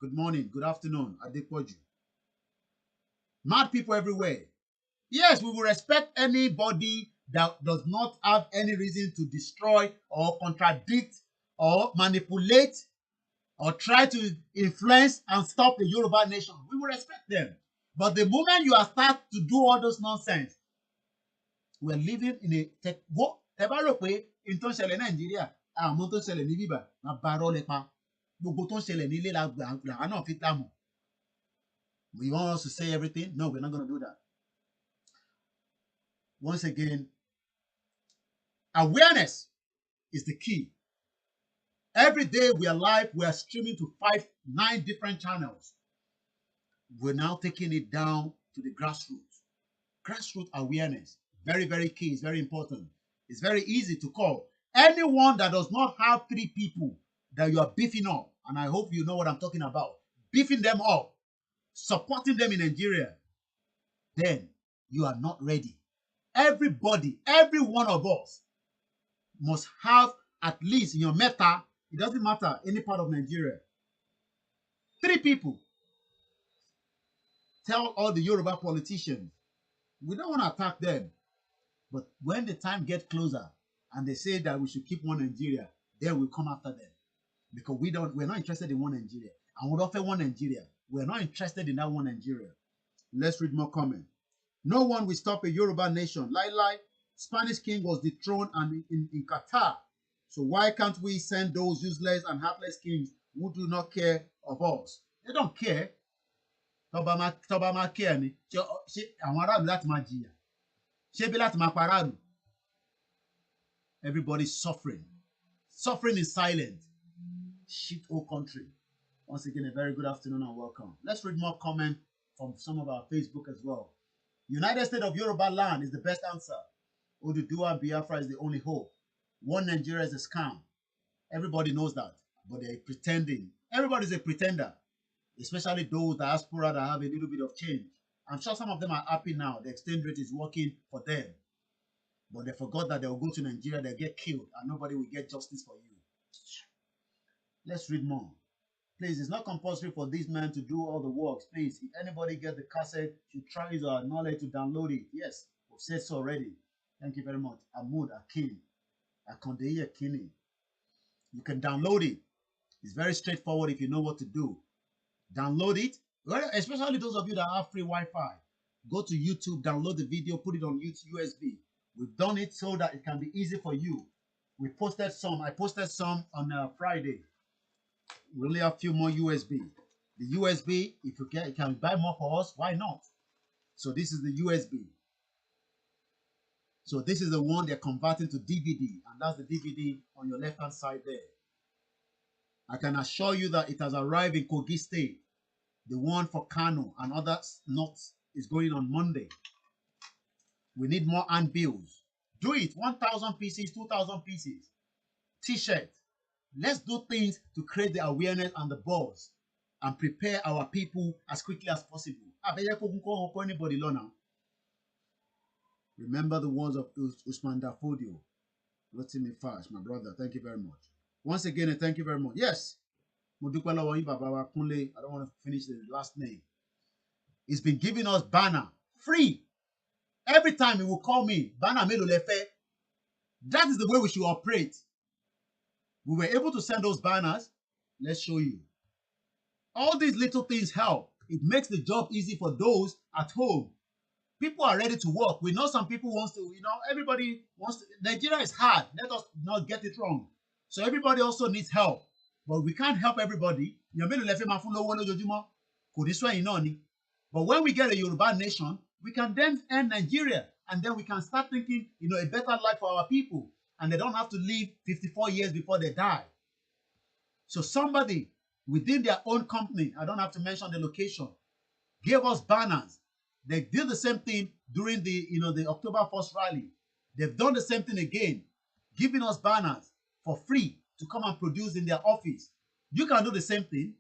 good morning, good afternoon, Adepoju. Mad people everywhere. Yes, we will respect anybody that does not have any reason to destroy or contradict or manipulate or try to influence and stop the Yoruba nation. We will respect them. But the moment you are start to do all those nonsense, we are living in a tech. What? Ẹ bá rò pé in tó ń ṣẹlẹ̀ Nàìjíríà, àwọn tó ń ṣẹlẹ̀ ní bíbà, máa bá rọ́ lẹ́pa. Gbogbo tó ń ṣẹlẹ̀ nílé làwọn náà fi tá mọ̀. You want us to say everything? No, we're not going to do that. Once again, awareness is the key. Every day we are live, we are streaming to 9 different channels. We're now taking it down to the grassroots. Grassroots awareness, very, very key. It's very important. It's very easy to call. Anyone that does not have 3 people that you are beefing up, and I hope you know what I'm talking about, beefing them up, supporting them in Nigeria, then you are not ready. Everybody, every one of us must have at least in your meta, it doesn't matter, any part of Nigeria, 3 people. Tell all the Yoruba politicians, we don't want to attack them, but when the time gets closer and they say that we should keep one Nigeria, then we'll come after them. Because we're not interested in one Nigeria. And we offer one Nigeria. We're not interested in that one Nigeria. Let's read more comments. No one will stop a Yoruba nation. Like Spanish king was dethroned and in Qatar. So why can't we send those useless and heartless kings who do not care of us? They don't care. Tọ́ba máa care ni. Ṣé àwọn aráàlú láti máa jìyà? Ṣé bí láti máa pa aráàlú? Everybody's suffering. Suffering in silence. Shit whole country. Once again, a very good afternoon and welcome. Let's read more comments from some of our Facebook as well. United States of Yoruba land is the best answer. Oduduwa and Biafra is the only hope. One Nigeria is a scam. Everybody knows that, but they're pretending. Everybody's a pretender, especially those diaspora that have a little bit of change. I'm sure some of them are happy now. The exchange rate is working for them, but they forgot that they'll go to Nigeria, they'll get killed, and nobody will get justice for you. Let's read more. Please, it's not compulsory for these men to do all the work. Please, if anybody get the cassette, should try his knowledge to download it. Yes, we've said so already. Thank you very much. Ahmud Akin. Akondeye Akini. You can download it. It's very straightforward if you know what to do. Download it. Well, especially those of you that have free Wi-Fi. Go to YouTube, download the video, put it on YouTube USB. We've done it so that it can be easy for you. We posted some. I posted some on Friday. We only have a few more USB. The USB, if you can buy more for us, why not? So this is the USB. So this is the one they're converting to DVD, and that's the DVD on your left-hand side there. I can assure you that it has arrived in Kogi State. The one for Kano and other knots is going on Monday. We need more handbills. Do it. 1,000 pieces, 2,000 pieces. T-shirt. Let's do things to create the awareness and the buzz and prepare our people as quickly as possible. Anybody now. Remember the words of Usman Dafodio. Rotimi Fash, my brother. Thank you very much. Once again, thank you very much. Yes. I don't want to finish the last name. He's been giving us banner free. Every time he will call me, banner melo lefe. That is the way we should operate. We were able to send those banners. Let's show you. All these little things help. It makes the job easy for those at home. People are ready to work. We know some people wants to, everybody wants to. Nigeria is hard. Let us not get it wrong. So everybody also needs help. But we can't help everybody. But when we get a Yoruba nation, we can then end Nigeria. And then we can start thinking, a better life for our people. And they don't have to live 54 years before they die. So somebody within their own company, I don't have to mention the location, gave us banners. They did the same thing during the October 1st rally. They've done the same thing again, giving us banners for free to come and produce in their office. You can do the same thing.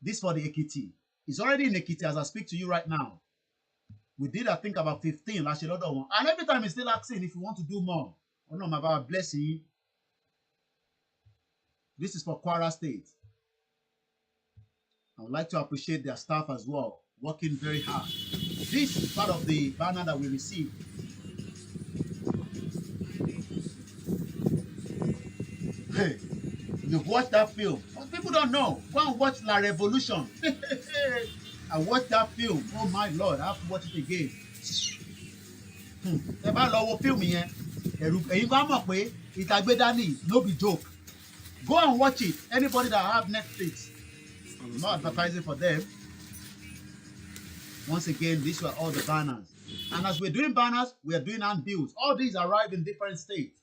This for the Ekiti. It's already in Ekiti as I speak to you right now. We did, I think, about 15 last year. And every time he's still asking if you want to do more. Oh no, my God, bless you. This is for Kwara State. I would like to appreciate their staff as well, working very hard. This is part of the banner that we received. Hey, you've watched that film. But people don't know. Go and watch La Revolution. I watched that film. Oh my Lord, I have to watch it again. Ẹ bá lọ wo fíìmù yẹn, ẹ̀yin bá mọ̀ pé ìtàgbédání no be joke. Go and watch it. Anybody that have Netflix, I'm not advertising for them. Once again, these were all the banners. And as we're doing banners, we are doing handbills. All these arrive in different states.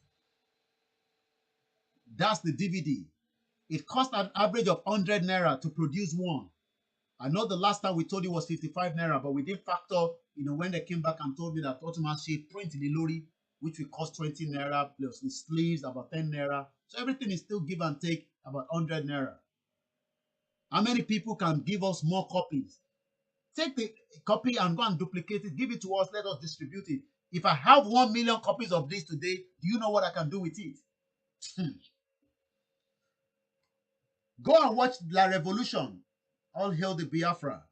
That's the DVD. It cost an average of 100 naira to produce one. I know the last time we told you was 55 naira, but we didn't factor, when they came back and told me that automatic print in the lorry, which will cost 20 naira, plus the sleeves about 10 naira. So everything is still give and take about 100 naira. How many people can give us more copies? Take the copy and go and duplicate it. Give it to us. Let us distribute it. If I have 1 million copies of this today, do you know what I can do with it? Go and watch La Revolution. All hail the Biafra.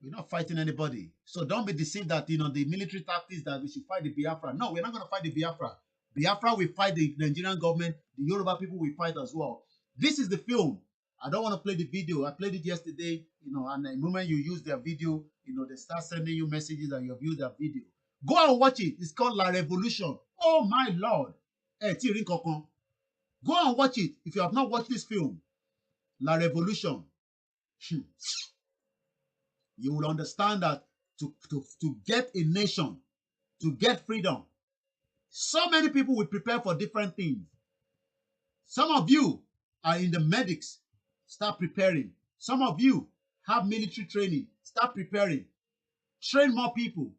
We're not fighting anybody. So don't be deceived that, the military tactics that we should fight the Biafra. No, we're not going to fight the Biafra. Biafra will fight the Nigerian government. The Yoruba people will fight as well. This is the film. I don't want to play the video. I played it yesterday, and the moment you use their video, they start sending you messages that you have used their video. Go and watch it. It's called La Revolution. Oh my Lord. Go and watch it if you have not watched this film. La Revolution. You will understand that to get a nation, to get freedom, so many people will prepare for different things. Some of you are in the medics. Start preparing. Some of you have military training. Start preparing. Train more people.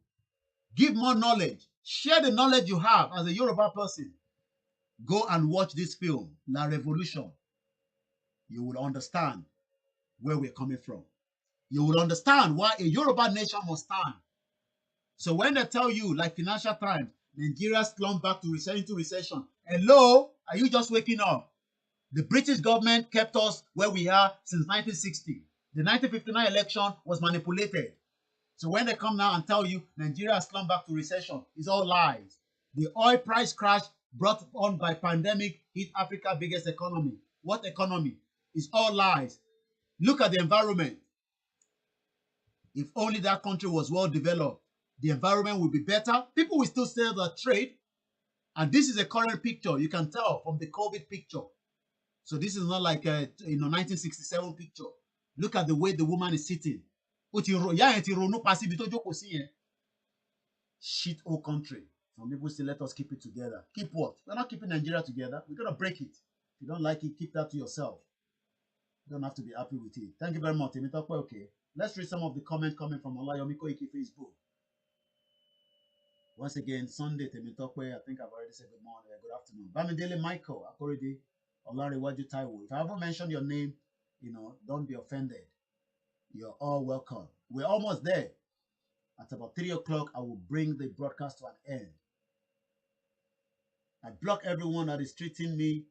Give more knowledge. Share the knowledge you have as a Yoruba person. Go and watch this film, La Revolution. You will understand where we're coming from. You will understand why a Yoruba nation must stand. So when they tell you, like Financial Times, Nigeria slumped back to recession. Hello? Are you just waking up? The British government kept us where we are since 1960. The 1959 election was manipulated. So when they come now and tell you Nigeria has slumped back to recession, it's all lies. The oil price crash brought on by pandemic hit Africa's biggest economy. What economy? It's all lies. Look at the environment. If only that country was well developed, the environment would be better. People will still sell their trade. And this is a current picture. You can tell from the COVID picture. So this is not like a 1967 picture. Look at the way the woman is sitting. Shit old country. Some people say, let us keep it together. Keep what? We're not keeping Nigeria together. We're going to break it. If you don't like it, keep that to yourself. You don't have to be happy with it. Thank you very much. Okay. Let's read some of the comments coming from Olayomi Koiki Facebook. Once again, Sunday, Temitokwe, I think I've already said good morning, good afternoon. Bamidele Michael, Akorede, Olariwaju Taiwo. If I haven't mentioned your name, don't be offended. You're all welcome. We're almost there. At about 3 o'clock, I will bring the broadcast to an end. I block everyone that is threatening me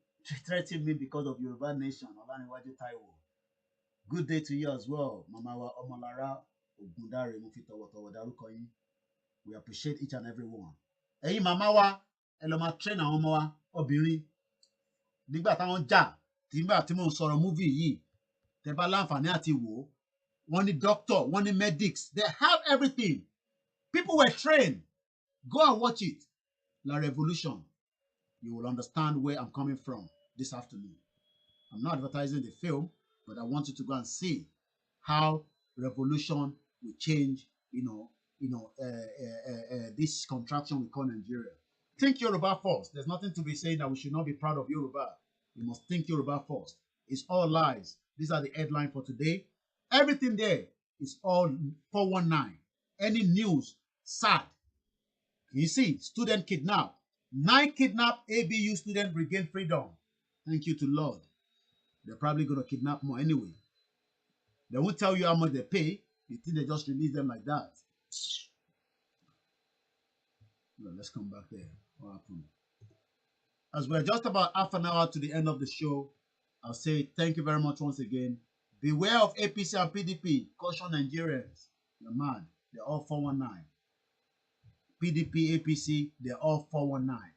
because of Yoruba Nation, Olariwaju Taiwo. Good day to you as well, Mamawa Omolara Ogundare Mufitowotowo Darukoyin. We appreciate each and every one. Hey, Mamawa, Eloma train àwọn ọmọ wa obìnrin. Nígbà táwọn jà, nígbà tí mo ń sọ̀rọ̀ movie yìí, tẹ́ bá láǹfààní àti wò, wọ́n ní doctor, wọ́n ní medics. They have everything. People were trained. Go and watch it. La Revolution. You will understand where I'm coming from this afternoon. I'm not advertising the film, but I want you to go and see how revolution will change, this contraction we call Nigeria. Think Yoruba first. There's nothing to be saying that we should not be proud of Yoruba. We must think Yoruba first. It's all lies. These are the headlines for today. Everything there is all 419. Any news, sad. You see, student kidnapped. 9 kidnapped ABU students regain freedom. Thank you to Lord. They're probably going to kidnap more anyway. They won't tell you how much they pay. You think they just release them like that. Well, let's come back there. What happened? As we're just about half an hour to the end of the show, I'll say thank you very much once again. Beware of APC and PDP. Caution Nigerians. You're mad. They're all 419. PDP, APC, they're all 419.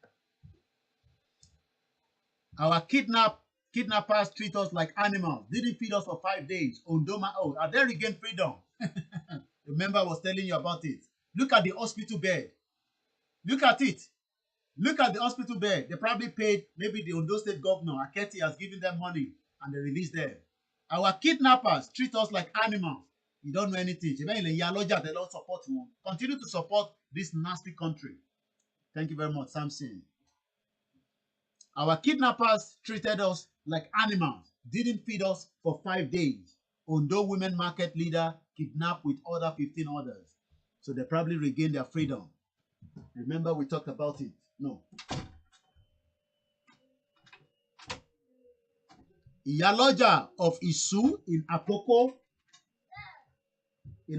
Our kidnappers treat us like animals. Didn't feed us for 5 days. Ondoma, are they regained freedom? Remember, I was telling you about it. Look at the hospital bed. Look at it. Look at the hospital bed. They probably paid, maybe the Ondo State governor, Aketi, has given them money and they released them. Our kidnappers treat us like animals. You don't know anything. They don't support you. Continue to support this nasty country. Thank you very much, Samson. Our kidnappers treated us like animals, didn't feed us for 5 days. Ondo women market leader kidnapped with other 15 others. So they probably regained their freedom. Remember we talked about it? No. Iyaloja of Isu in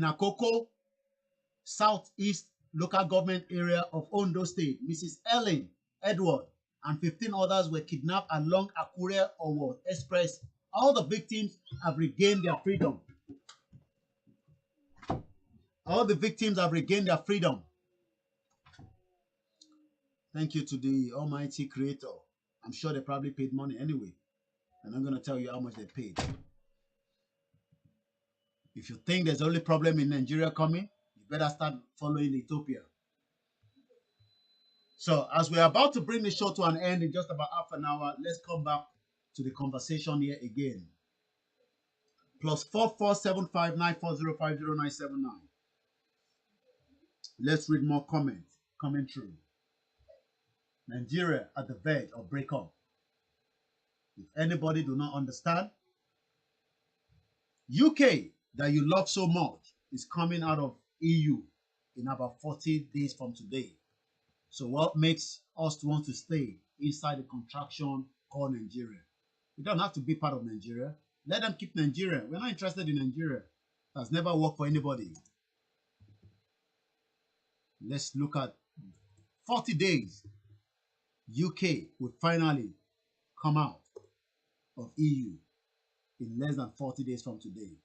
Akoko, southeast local government area of Ondo State, Mrs. Ellen Edward and 15 others were kidnapped along Akure Owo Express. All the victims have regained their freedom. All the victims have regained their freedom. Thank you to the Almighty Creator. I'm sure they probably paid money anyway. And I'm going to tell you how much they paid. If you think there's only problem in Nigeria coming, you better start following Ethiopia. So as we're about to bring the show to an end in just about half an hour, let's come back to the conversation here again. +447594050979. Let's read more comments coming through. Nigeria at the verge of breakup. If anybody do not understand, UK that you love so much is coming out of EU in about 40 days from today. So what makes us want to stay inside the contraction called Nigeria? We don't have to be part of Nigeria. Let them keep Nigeria. We're not interested in Nigeria. That's never worked for anybody. Let's look at 40 days. UK will finally come out of EU in less than 40 days from today.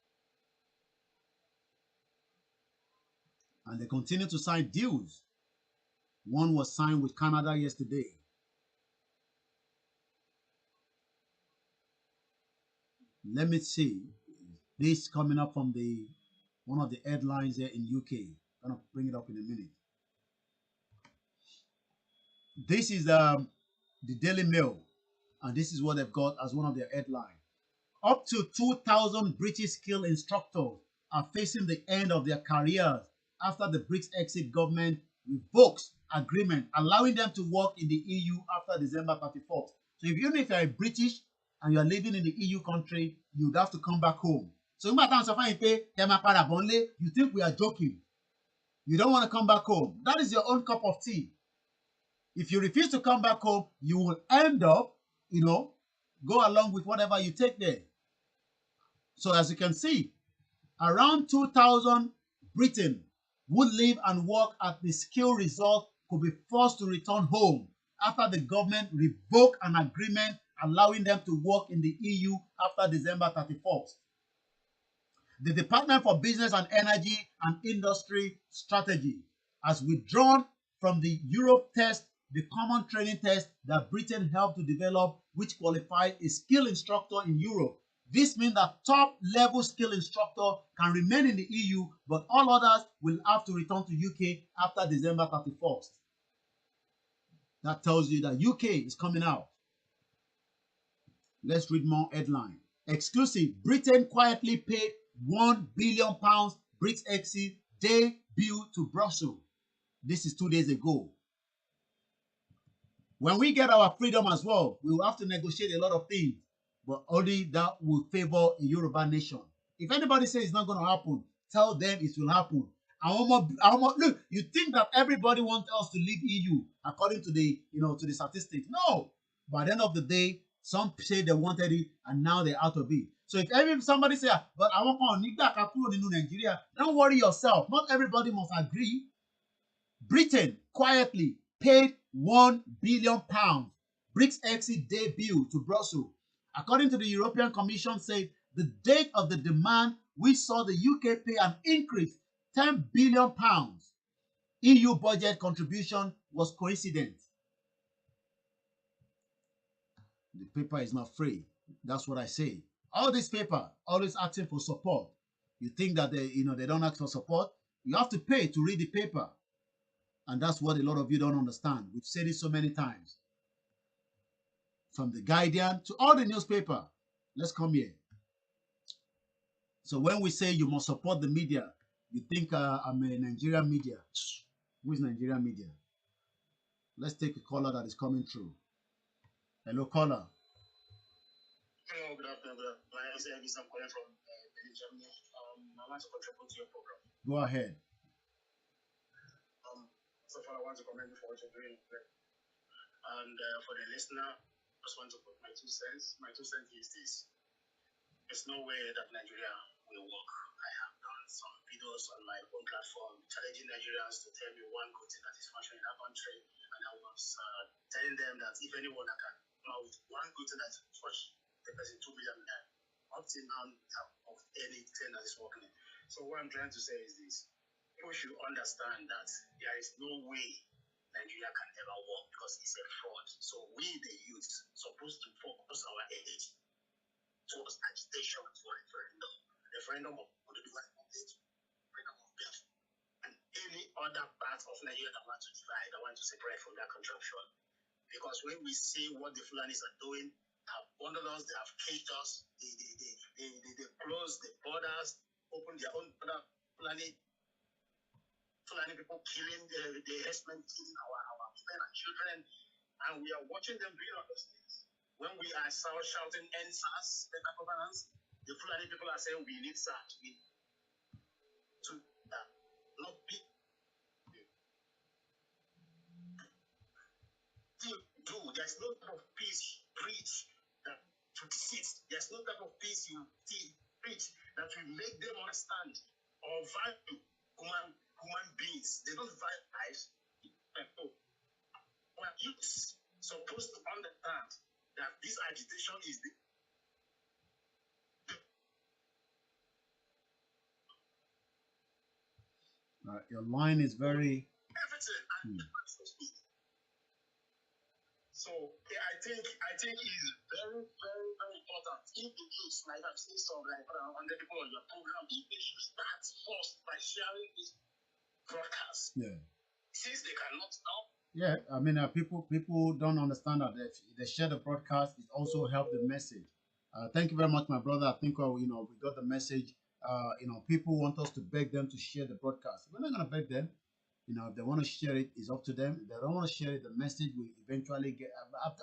And they continue to sign deals. One was signed with Canada yesterday. Let me see. This coming up from one of the headlines here in UK. I'm gonna bring it up in a minute. This is the Daily Mail, and this is what they've got as one of their headlines. Up to 2,000 British skilled instructors are facing the end of their careers after the Brits exit government revokes agreement allowing them to work in the EU after December 31st. So if you're a British and you're living in the EU country, you'd have to come back home. So you think we are joking. You don't want to come back home. That is your own cup of tea. If you refuse to come back home, you will end up, go along with whatever you take there. So as you can see, around 2,000 Britain would live and work at the skill resort could be forced to return home after the government revoked an agreement allowing them to work in the EU after December 31st. The Department for Business and Energy and Industry Strategy has withdrawn from the Europe test, the common training test that Britain helped to develop, which qualified a skill instructor in Europe. This means that top-level skill instructor can remain in the EU, but all others will have to return to UK after December 31st. That tells you that UK is coming out. Let's read more headline. Exclusive. Britain quietly paid £1 billion BRICS exit debut to Brussels. This is 2 days ago. When we get our freedom as well, we will have to negotiate a lot of things, but only that will favor a Yoruba nation. If anybody says it's not going to happen, tell them it will happen. Look, you think that everybody wants us to leave EU according to the statistics? No. By the end of the day, some say they wanted it and now they're out of it. So if somebody say, but I want to Nigeria, don't worry yourself. Not everybody must agree. Britain quietly paid £1 billion BRICS exit debut to Brussels. According to the European Commission, said the date of the demand, we saw the UK pay an increase £10 billion. EU budget contribution was coincident. The paper is not free. That's what I say. All this paper, always asking for support. You think that they don't ask for support? You have to pay to read the paper. And that's what a lot of you don't understand. We've said it so many times. From the Guardian to all the newspaper. Let's come here. So when we say you must support the media, you think I'm a Nigerian media. Who is Nigerian media? Let's take a caller that is coming through. Hello, caller. Hello, good afternoon. My name is Elvis. I'm calling from Germany. I want to contribute to your program. Go ahead. So far, I want to commend you for what you're doing. And for the listener, I just want to put my 2 cents. My 2 cents is this. There's no way that Nigeria will work. I have done some videos on my own platform challenging Nigerians to tell me one good thing that is functioning in our country. And I was telling them that if anyone can come out with one good thing that is functioning, the person 2 million opting out of anything that is working. So what I'm trying to say is this. People should understand that there is no way Nigeria can ever work because it's a fraud. So we, the youth, supposed to focus our energy towards agitation for referendum. Referendum of the referendum of death. And any other part of Nigeria that want to divide, that want to separate from that contraption. Because when we see what the Fulanis are doing, they have bundled us, they have caged us, they closed the borders, opened their own border, Fulani people killing the herdsmen, killing our women and children, and we are watching them doing all those things. When we are shouting NSAS, better governance, the Fulani people are saying we need SAT. We to not be do. There's no type of peace preach that to sit. There's no type of peace you preach that will make them understand or value human beings. They don't value lives. Our youth supposed to understand that this agitation is the your line is very So I think it's very, very, very important. If the youth, like I've seen some like 100 people on your program, if they should start first by sharing this broadcast. Yeah. Since they cannot stop. Yeah, I mean, people don't understand that if they share the broadcast, it also helps the message. Thank you very much, my brother. I think we got the message. People want us to beg them to share the broadcast. We're not gonna beg them. If they want to share it, it's up to them. If they don't want to share it, the message will eventually get.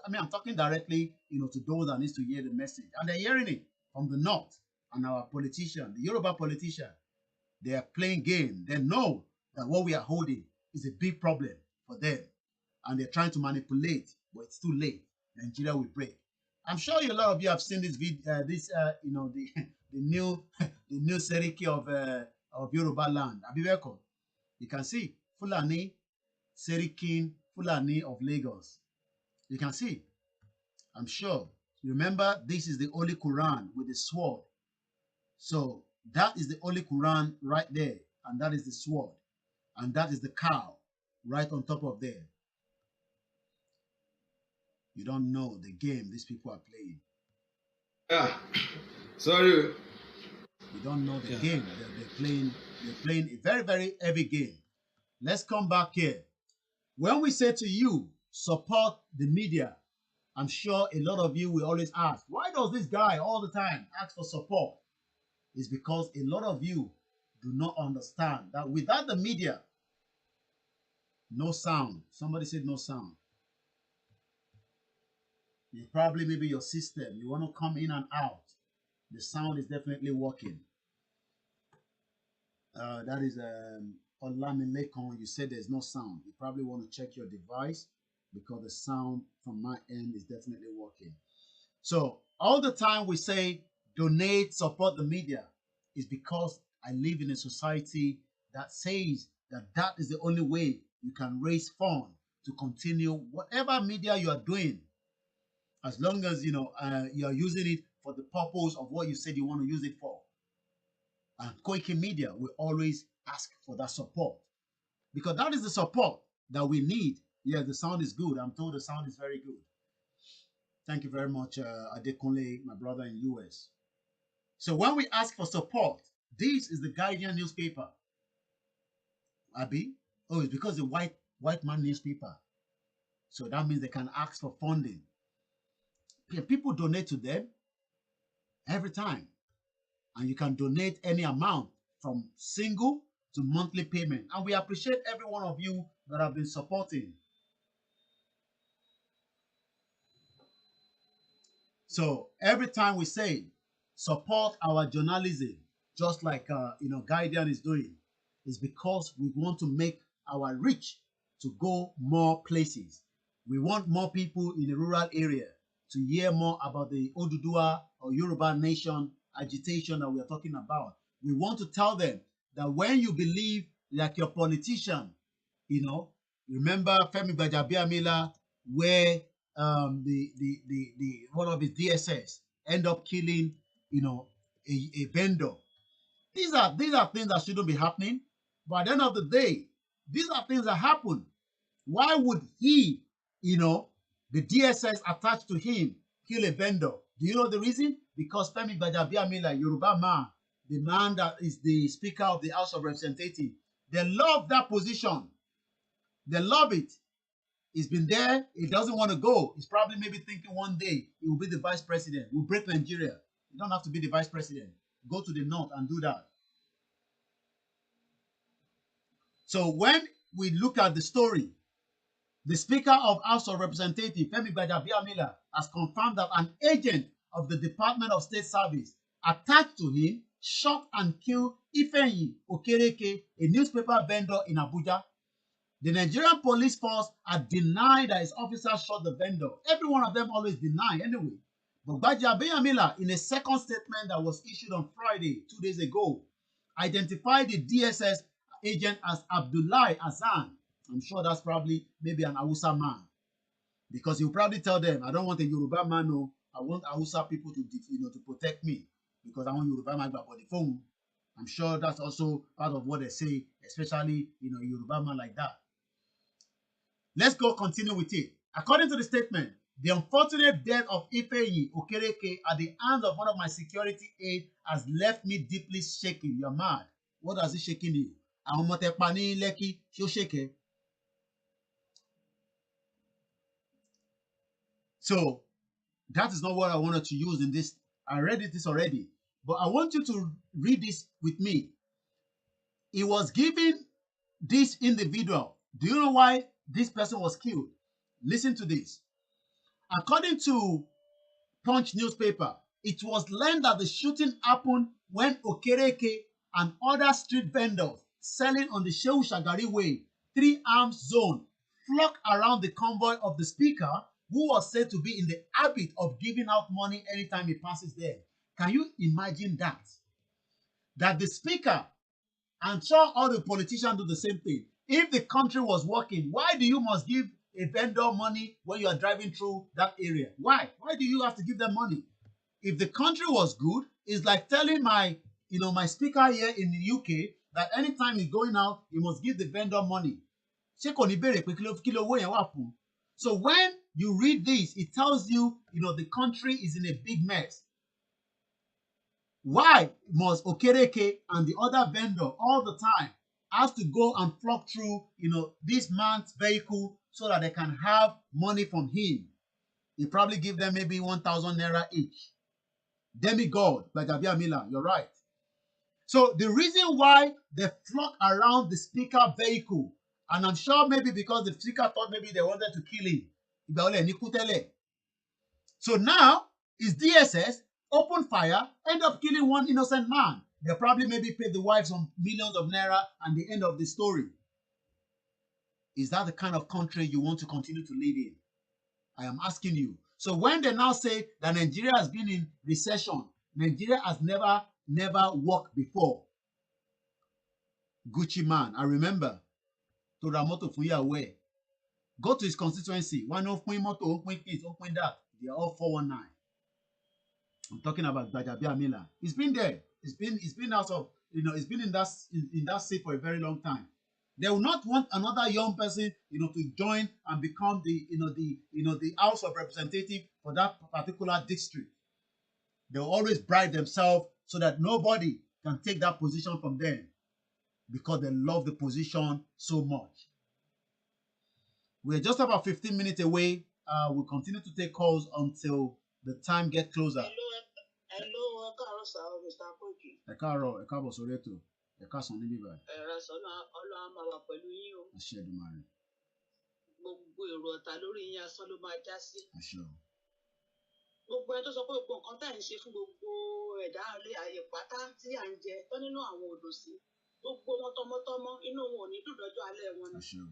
I mean, I'm talking directly, to those that needs to hear the message, and they're hearing it from the north. And our politician, the Yoruba politician, they are playing game. They know that what we are holding is a big problem for them, and they're trying to manipulate, but it's too late. Nigeria will break. I'm sure a lot of you have seen this video, the new Seriki of Yoruba land. Abibeko, you can see Fulani, Serikin, Fulani of Lagos. You can see. I'm sure. Remember, this is the only Quran with the sword. So that is the only Quran right there, and that is the sword, and that is the cow right on top of there. You don't know the game these people are playing. Sorry. You don't know the game that they're playing. They're playing a very, very heavy game. Let's come back here. When we say to you, support the media, I'm sure a lot of you will always ask, why does this guy all the time ask for support? It's because a lot of you do not understand that without the media, no sound. Somebody said no sound. You probably maybe your system. You want to come in and out. The sound is definitely working. That is Olamilekon. You said there's no sound. You probably want to check your device because the sound from my end is definitely working. So all the time we say donate, support the media is because I live in a society that says that is the only way you can raise funds to continue whatever media you are doing. As long as you are using it for the purpose of what you said you want to use it for. And Koikimedia will always ask for that support. Because that is the support that we need. Yeah, the sound is good. I'm told the sound is very good. Thank you very much, Adekunle, my brother in US. So when we ask for support, This is the Guardian newspaper. Abi? Oh, it's because the white man newspaper. So that means they can ask for funding. People donate to them every time. And you can donate any amount from single to monthly payment. And we appreciate every one of you that have been supporting. So every time we say support our journalism, just like Guardian is doing, is because we want to make our reach to go more places. We want more people in the rural area to hear more about the Oduduwa or Yoruba nation agitation that we are talking about. We want to tell them that when you believe like your politician, remember Femi Gbajabiamila, where the one of his DSS end up killing a vendor. These are things that shouldn't be happening. But at the end of the day, these are things that happen. Why would he, the DSS attached to him, kill a vendor? Do you know the reason? Because Femi Gbajabiamila, Yoruba man, the man that is the Speaker of the House of Representatives, they love that position. They love it. He's been there. He doesn't want to go. He's probably maybe thinking one day he will be the vice president. We'll break Nigeria. You don't have to be the vice president. Go to the north and do that. So when we look at the story, the Speaker of House of Representatives, Femi Gbajabiamila, has confirmed that an agent of the Department of State Service attached to him shot and killed Ifeanyi Okereke, a newspaper vendor in Abuja. The Nigerian police force had denied that his officers shot the vendor. Every one of them always deny anyway. But Gbajabiamila, in a second statement that was issued on Friday, 2 days ago, identified the DSS agent as Abdullahi Hassan. I'm sure that's probably maybe an Hausa man. Because he'll probably tell them, I don't want a Yoruba man, no. I want Hausa people to protect me. Because I want Yoruba man by the phone. I'm sure that's also part of what they say, especially, a Yoruba man like that. Let's continue with it. According to the statement, the unfortunate death of Ifeanyi Okereke at the hands of one of my security aides has left me deeply shaken. You're mad. What does it shaking you? So that is not what I wanted to use in this. I read this already, but I want you to read this with me. He was giving this individual. Do you know why this person was killed? Listen to this. According to Punch newspaper, it was learned that the shooting happened when Okereke and other street vendors selling on the Shehu Shagari Way, 3 arms zone, flocked around the convoy of the speaker, who was said to be in the habit of giving out money anytime he passes there. Can you imagine that? That the speaker, and sure all the politicians do the same thing. If the country was working, why do you must give a vendor money when you are driving through that area? Why? Why do you have to give them money? If the country was good, it's like telling my speaker here in the UK that anytime he's going out, he must give the vendor money. So when you read this, it tells you, the country is in a big mess. Why must Okereke and the other vendor all the time have to go and flock through, this man's vehicle so that they can have money from him? He probably give them maybe 1,000 naira each. Demigod, Gbajabiamila, you're right. So the reason why they flock around the speaker vehicle, and I'm sure maybe because the speaker thought maybe they wanted to kill him. So now his DSS open fire, end up killing one innocent man. They probably maybe paid the wife some millions of naira and the end of the story. Is that the kind of country you want to continue to live in? I am asking you. So when they now say that Nigeria has been in recession, Nigeria has never worked before. Gucci man, I remember. Toramoto Fuyawe. Go to his constituency. One of moto, that. They are all 419. I'm talking about Gbajabiamila. He's been there. He's been out of, he's been in that seat for a very long time. They will not want another young person, to join and become the House of Representatives for that particular district. They will always bribe themselves so that nobody can take that position from them because they love the position so much. We're just about 15 minutes away. We'll continue to take calls until the time gets closer. Hello, Mr. Koiki. Ẹ káàbọ̀ sórí ètò. Ẹ káàsán níbí báyìí. Ọlọ́run máa wà pẹ̀lú yín o. Àṣẹ Èdùmàrè. Gbogbo èrò ọ̀tá lórí yín asán ló máa já sí. Àṣẹ o. Gbogbo ẹni tó sọ pé gbogbo nǹkan tá à ń ṣe fún gbogbo ẹ̀dá ilé ayé pátá tí à ń jẹ tán nínú àwọn odò sí. Gbogbo wọn tọmọtọmọ inú wọn ò ní dùn lọ́jọ́ alẹ́ wọn ni. Àṣẹ o.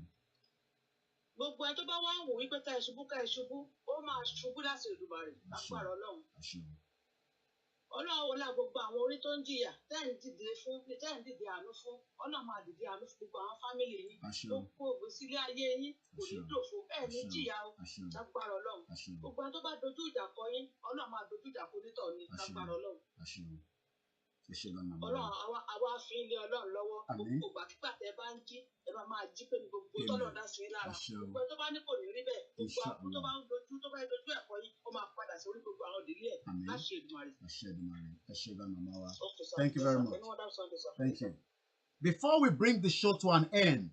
Gbogbo ẹni tó bá wá wò wípé ká ẹ ṣubú, ó máa ṣubú láti Èdùmàrè lágbára Ọlọ́run. Àṣẹ o. Ọlọ́run wọlé gbogbo àwọn orí tó ń jìyà tẹ́ ń dìde àánú fún Ọlọ́run máa dìde àánú fún gbogbo àwọn fámìlì yín gbogbo ògbésí ilé ayé yín kò ní dòfo ẹ̀ ní jìyà o lágbára Ọlọ́run gbogbo ẹni tó bá dojú ìjà kọ yín Ọlọ́run máa dojú ìjà kọ onítọ̀ ní lágbára Ọlọ́run. Ọlọ́run àwa fi ilé Ọlọ́run lọ́wọ́ gbogbo ìgbàkigbà tẹ́ bá ń jí ẹ máa jí pé gbogbo tọ́lọ̀ dá sí lára gbogbo ẹni tó bá ní kò ní rí bẹ́ẹ̀ gbogbo àbú tó bá ń dojú ẹ̀kọ́ yín ó máa padà sórí gbogbo àwọn ìdílé ẹ̀ láṣẹ Èdùmàrè. Thank you very much. Thank you. Before we bring the show to an end,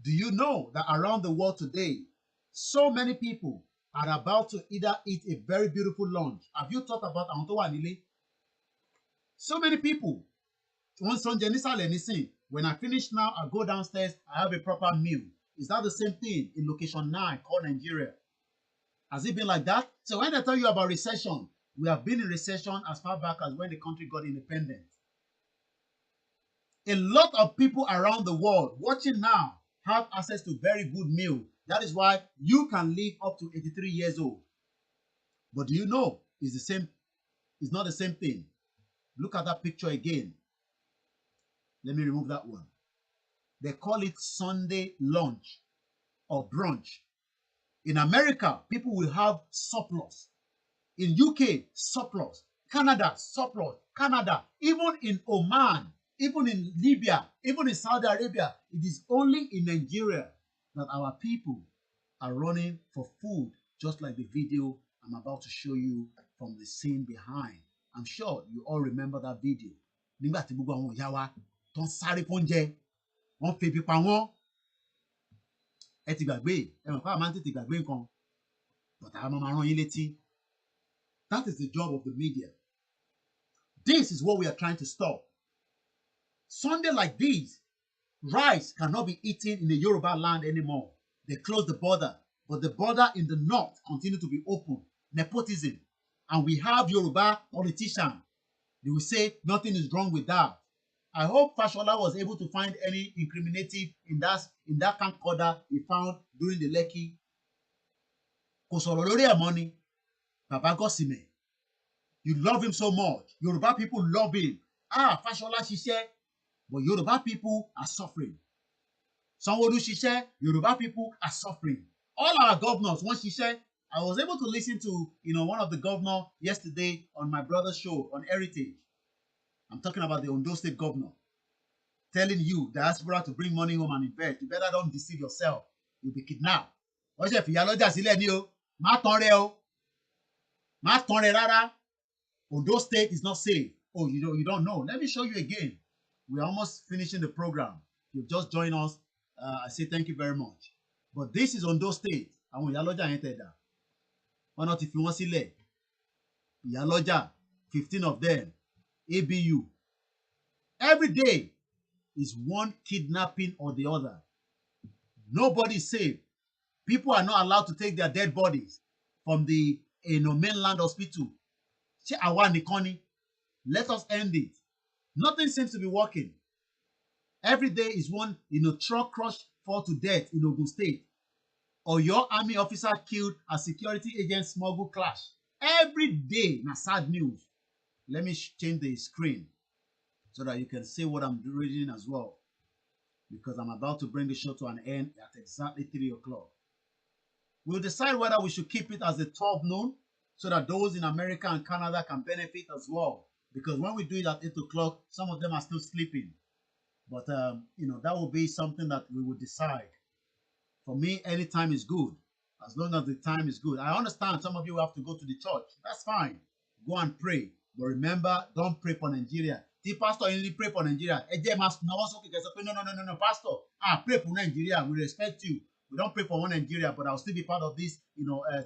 do you know that around the world today, so many people are about to either eat a very beautiful lunch? Have you thought about àwọn tó wà nílé? So many people. When I finish now, I go downstairs, I have a proper meal. Is that the same thing in location 9 called Nigeria? Has it been like that? So when I tell you about recession, we have been in recession as far back as when the country got independent. A lot of people around the world watching now have access to very good meal. That is why you can live up to 83 years old. But do you know it's the same? It's not the same thing. Look at that picture again. Let me remove that one. They call it Sunday lunch or brunch. In America, people will have surplus. In UK, surplus. Canada, surplus. Canada, even in Oman, even in Libya, even in Saudi Arabia, it is only in Nigeria that our people are running for food, just like the video I'm about to show you from the scene behind. I'm sure you all remember that video. Nígbà tí gbogbo àwọn ìyá wa tó ń sáré fóúnjẹ, wọ́n febi pa wọ́n. Ẹ ti gbàgbé, ẹ mọ̀ pé àwọn máa ń tètè gbàgbé nǹkan. But àwọn máa rán yín létí. That is the job of the media. This is what we are trying to stop. Sunday like this, rice cannot be eaten in the Yoruba land anymore. They closed the border, but the border in the north continue to be open. Nepotism. And we have Yoruba politicians. They will say nothing is wrong with that. I hope Fashola was able to find any incriminative in that camcorder he found during the Lekki. Kò sọ̀rọ̀ lórí ẹ̀ mọ́ ni. Baba Gosime. You love him so much. Yoruba people love him. Fashola ṣiṣẹ́. But Yoruba people are suffering. Sanwo-Olu ṣiṣẹ́. Yoruba people are suffering. All our governors wọ́n ṣiṣẹ́. I was able to listen to, one of the governors yesterday on my brother's show on Heritage. I'm talking about the Ondo State governor. Telling you, diaspora, to bring money home and invest. You better don't deceive yourself. You'll be kidnapped. Wọ́n ṣe fìyà lọ́jà sílẹ̀ ní o. Má tán rẹ o. Má tán rẹ rárá. Ondo State is not safe. Oh, you don't know. Let me show you again. We're almost finishing the program. You've just joined us. I say thank you very much. But this is Ondo State. Àwọn ìyá lọ́jà yẹn tẹ̀ dà. Wọ́n náà ti fi wọ́n sílẹ̀. Ìyá lọ́jà, 15 of them. ABU. Every day is one kidnapping or the other. Nobody is safe. People are not allowed to take their dead bodies from the mainland hospital. Ṣé àwa nìkan ni? Let us end it. Nothing seems to be working. Every day is one, truck crush fall to death in Ogun State. Or your army officer killed as security agent smuggle clash. Every day, na sad news. Let me change the screen so that you can see what I'm reading as well. Because I'm about to bring the show to an end at exactly 3 o'clock. We'll decide whether we should keep it as the 12 noon so that those in America and Canada can benefit as well. Because when we do it at 8 o'clock, some of them are still sleeping. But, that will be something that we will decide. For me, any time is good. As long as the time is good. I understand some of you have to go to the church. That's fine. Go and pray. But remember, don't pray for Nigeria. tí pastor yín pray for Nigeria, ẹ jẹ́ máa náwó sókè kẹ́ sọ pé no, pastor, pray for Nigeria, we respect you. We don't pray for one Nigeria, but I'll still be part of this,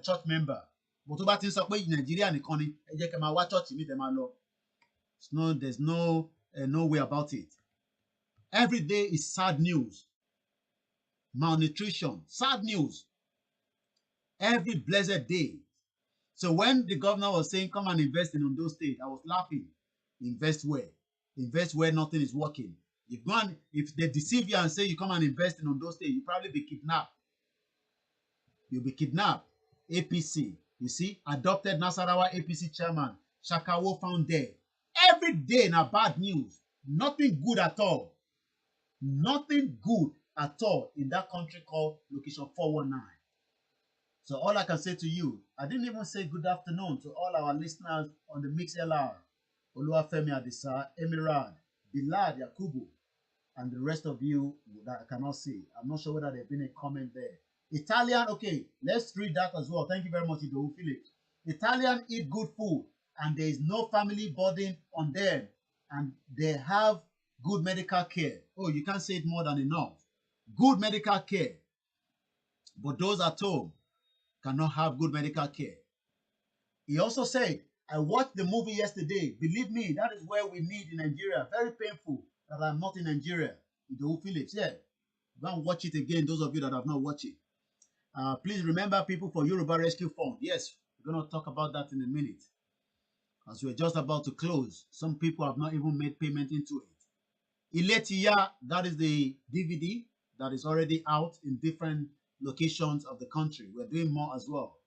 church member. But tó bá ti ń sọ pé Nigeria nìkan ni, ẹ jẹ́ kẹ́ máa wá church mi tẹ́ máa lọ. There's no way about it. Every day is sad news. Malnutrition, sad news. Every blessed day. So when the governor was saying, come and invest in Ondo State, I was laughing. Invest where? Invest where nothing is working. If they deceive you and say you come and invest in Ondo State, you'll probably be kidnapped. You'll be kidnapped. APC, you see, adopted Nasarawa APC chairman, Shakawo found dead. Every day now bad news. Nothing good at all. Nothing good at all in that country called Location 419. So all I can say to you, I didn't even say good afternoon to all our listeners on the Mix LR, Oluwafemi Adisa, Emirad, Bilal Yakubu, and the rest of you that I cannot see. I'm not sure whether there's been a comment there. Italian, okay, let's read that as well. Thank you very much, Idowu Philip. Italian eat good food, and there is no family burden on them, and they have good medical care. Oh, you can't say it more than enough. Good medical care. But those at home cannot have good medical care. He also said, I watched the movie yesterday. Believe me, that is where we need in Nigeria. Very painful that I'm not in Nigeria. Idowu Phillips, yeah. Go and watch it again, those of you that have not watched it. Please remember people for Yoruba Rescue Fund. Yes, we're going to talk about that in a minute. As we're just about to close, some people have not even made payment into it. Iletiya, that is the DVD that is already out in different locations of the country. We're doing more as well.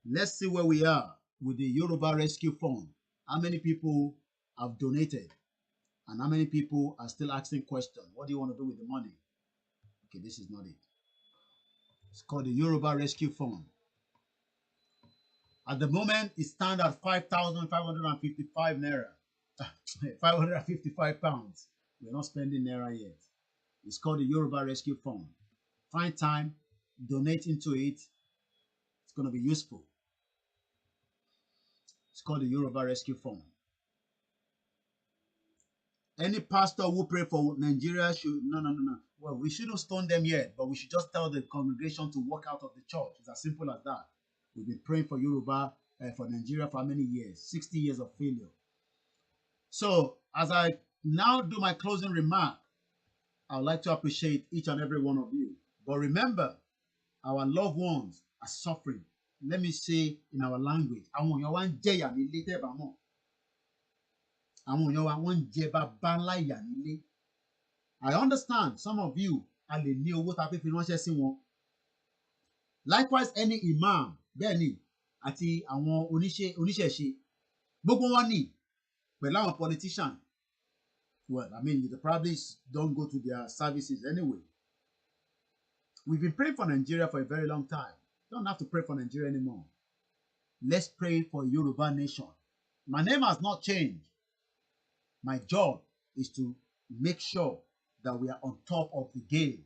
Let's see where we are with the Yoruba Rescue Fund. How many people have donated? And how many people are still asking questions? What do you want to do with the money? Okay, this is not it. It's called the Yoruba Rescue Fund. At the moment, it stands at 5,555 naira. 555 pounds. We're not spending naira yet. It's called the Yoruba Rescue Fund. Find time, donate into it. It's going to be useful. It's called the Yoruba Rescue Fund. Any pastor who pray for Nigeria should... No. Well, we shouldn't stone them yet, but we should just tell the congregation to walk out of the church. It's as simple as that. We've been praying for Yoruba, for Nigeria for many years. 60 years of failure. So, as I now do my closing remark, I would like to appreciate each and every one of you. But remember, our loved ones are suffering. Let me say in our language, I understand some of you are the new. Likewise, any imam, bẹ́ẹ̀ni, àti àwọn oníṣẹ̀ṣe, gbogbo wọn ni, pẹ̀lú àwọn politician. Well, I mean, you probably don't go to their services anyway. We've been praying for Nigeria for a very long time. Don't have to pray for Nigeria anymore. Let's pray for Yoruba nation. My name has not changed. My job is to make sure that we are on top of the game.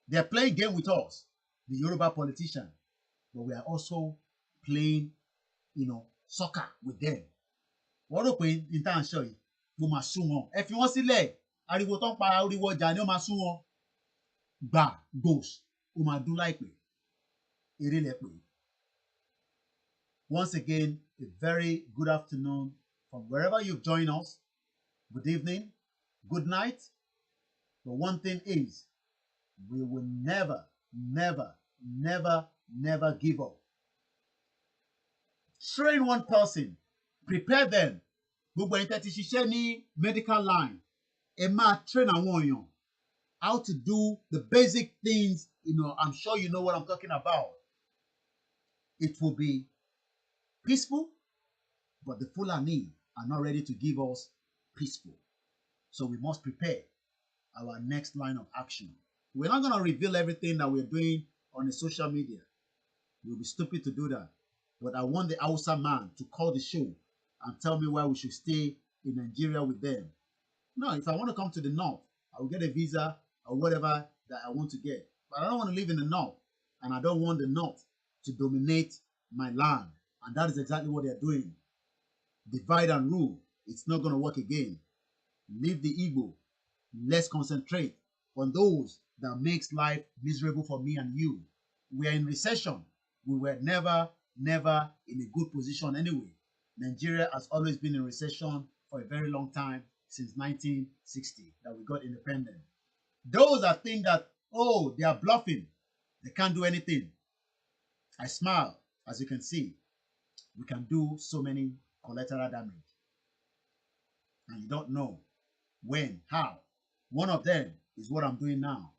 They are playing game with us, the Yoruba politician, but we are also playing, soccer with them. Wọ́n rò pé ní tá à ń sọ yìí, mo máa sún wọn. Ẹ fi wọ́n sílẹ̀, ariwo tó ń pa ariwo ọjà ni ó máa sún wọn. Gbà gbòs, ó máa dún láìpẹ́. Eré lẹ pè. Once again, a very good afternoon from wherever you've joined us. Good evening, good night. But one thing is, we will never give up. Train one person, prepare them. Gbogbo ẹni tẹ́ ti ṣiṣẹ́ ní medical line, ẹ máa train àwọn èèyàn how to do the basic things. I'm sure you know what I'm talking about. It will be peaceful, but the Fulani are not ready to give us peaceful. So we must prepare our next line of action. We're not going to reveal everything that we're doing on the social media. We'll be stupid to do that. But I want the Hausa man to call the show and tell me why we should stay in Nigeria with them. No, if I want to come to the north, I will get a visa or whatever that I want to get. But I don't want to live in the north, and I don't want the north to dominate my land. And that is exactly what they're doing. divide and rule. It's not going to work again. Leave the ego. Let's concentrate on those that makes life miserable for me and you. We are in recession. We were never in a good position anyway. Nigeria has always been in recession for a very long time, since 1960 that we got independent. Those that think that, oh, they are bluffing, they can't do anything. I smile. As you can see, we can do so many collateral damage. And you don't know when, how. One of them is what I'm doing now.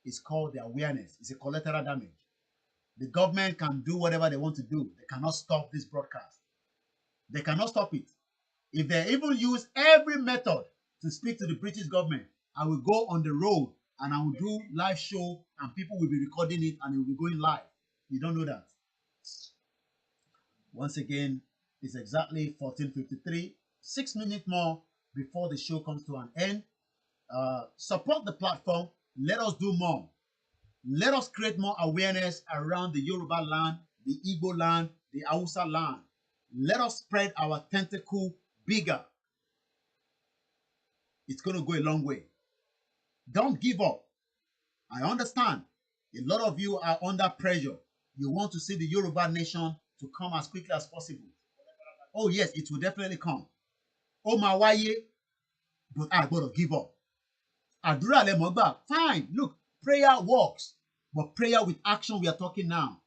It's called the awareness. It's a collateral damage. The government can do whatever they want to do. They cannot stop this broadcast. They cannot stop it. If they even use every method to speak to the British government, I will go on the road and I will do live show and people will be recording it and it will be going live. You don't know that. Once again, it's exactly 14:53, 6 minutes more before the show comes to an end. Support the platform. Let us do more. Let us create more awareness around the Yoruba land, the Igbo land, the Hausa land. Let us spread our tentacle bigger. It's going to go a long way. Don't give up. I understand. A lot of you are under pressure. You want to see the Yoruba nation to come as quickly as possible. Oh yes, it will definitely come. Oh my waye, but I gotta give up. Àdúrà lẹ mọ́ gbà. Fine. Look, prayer works. But prayer with action we are talking now.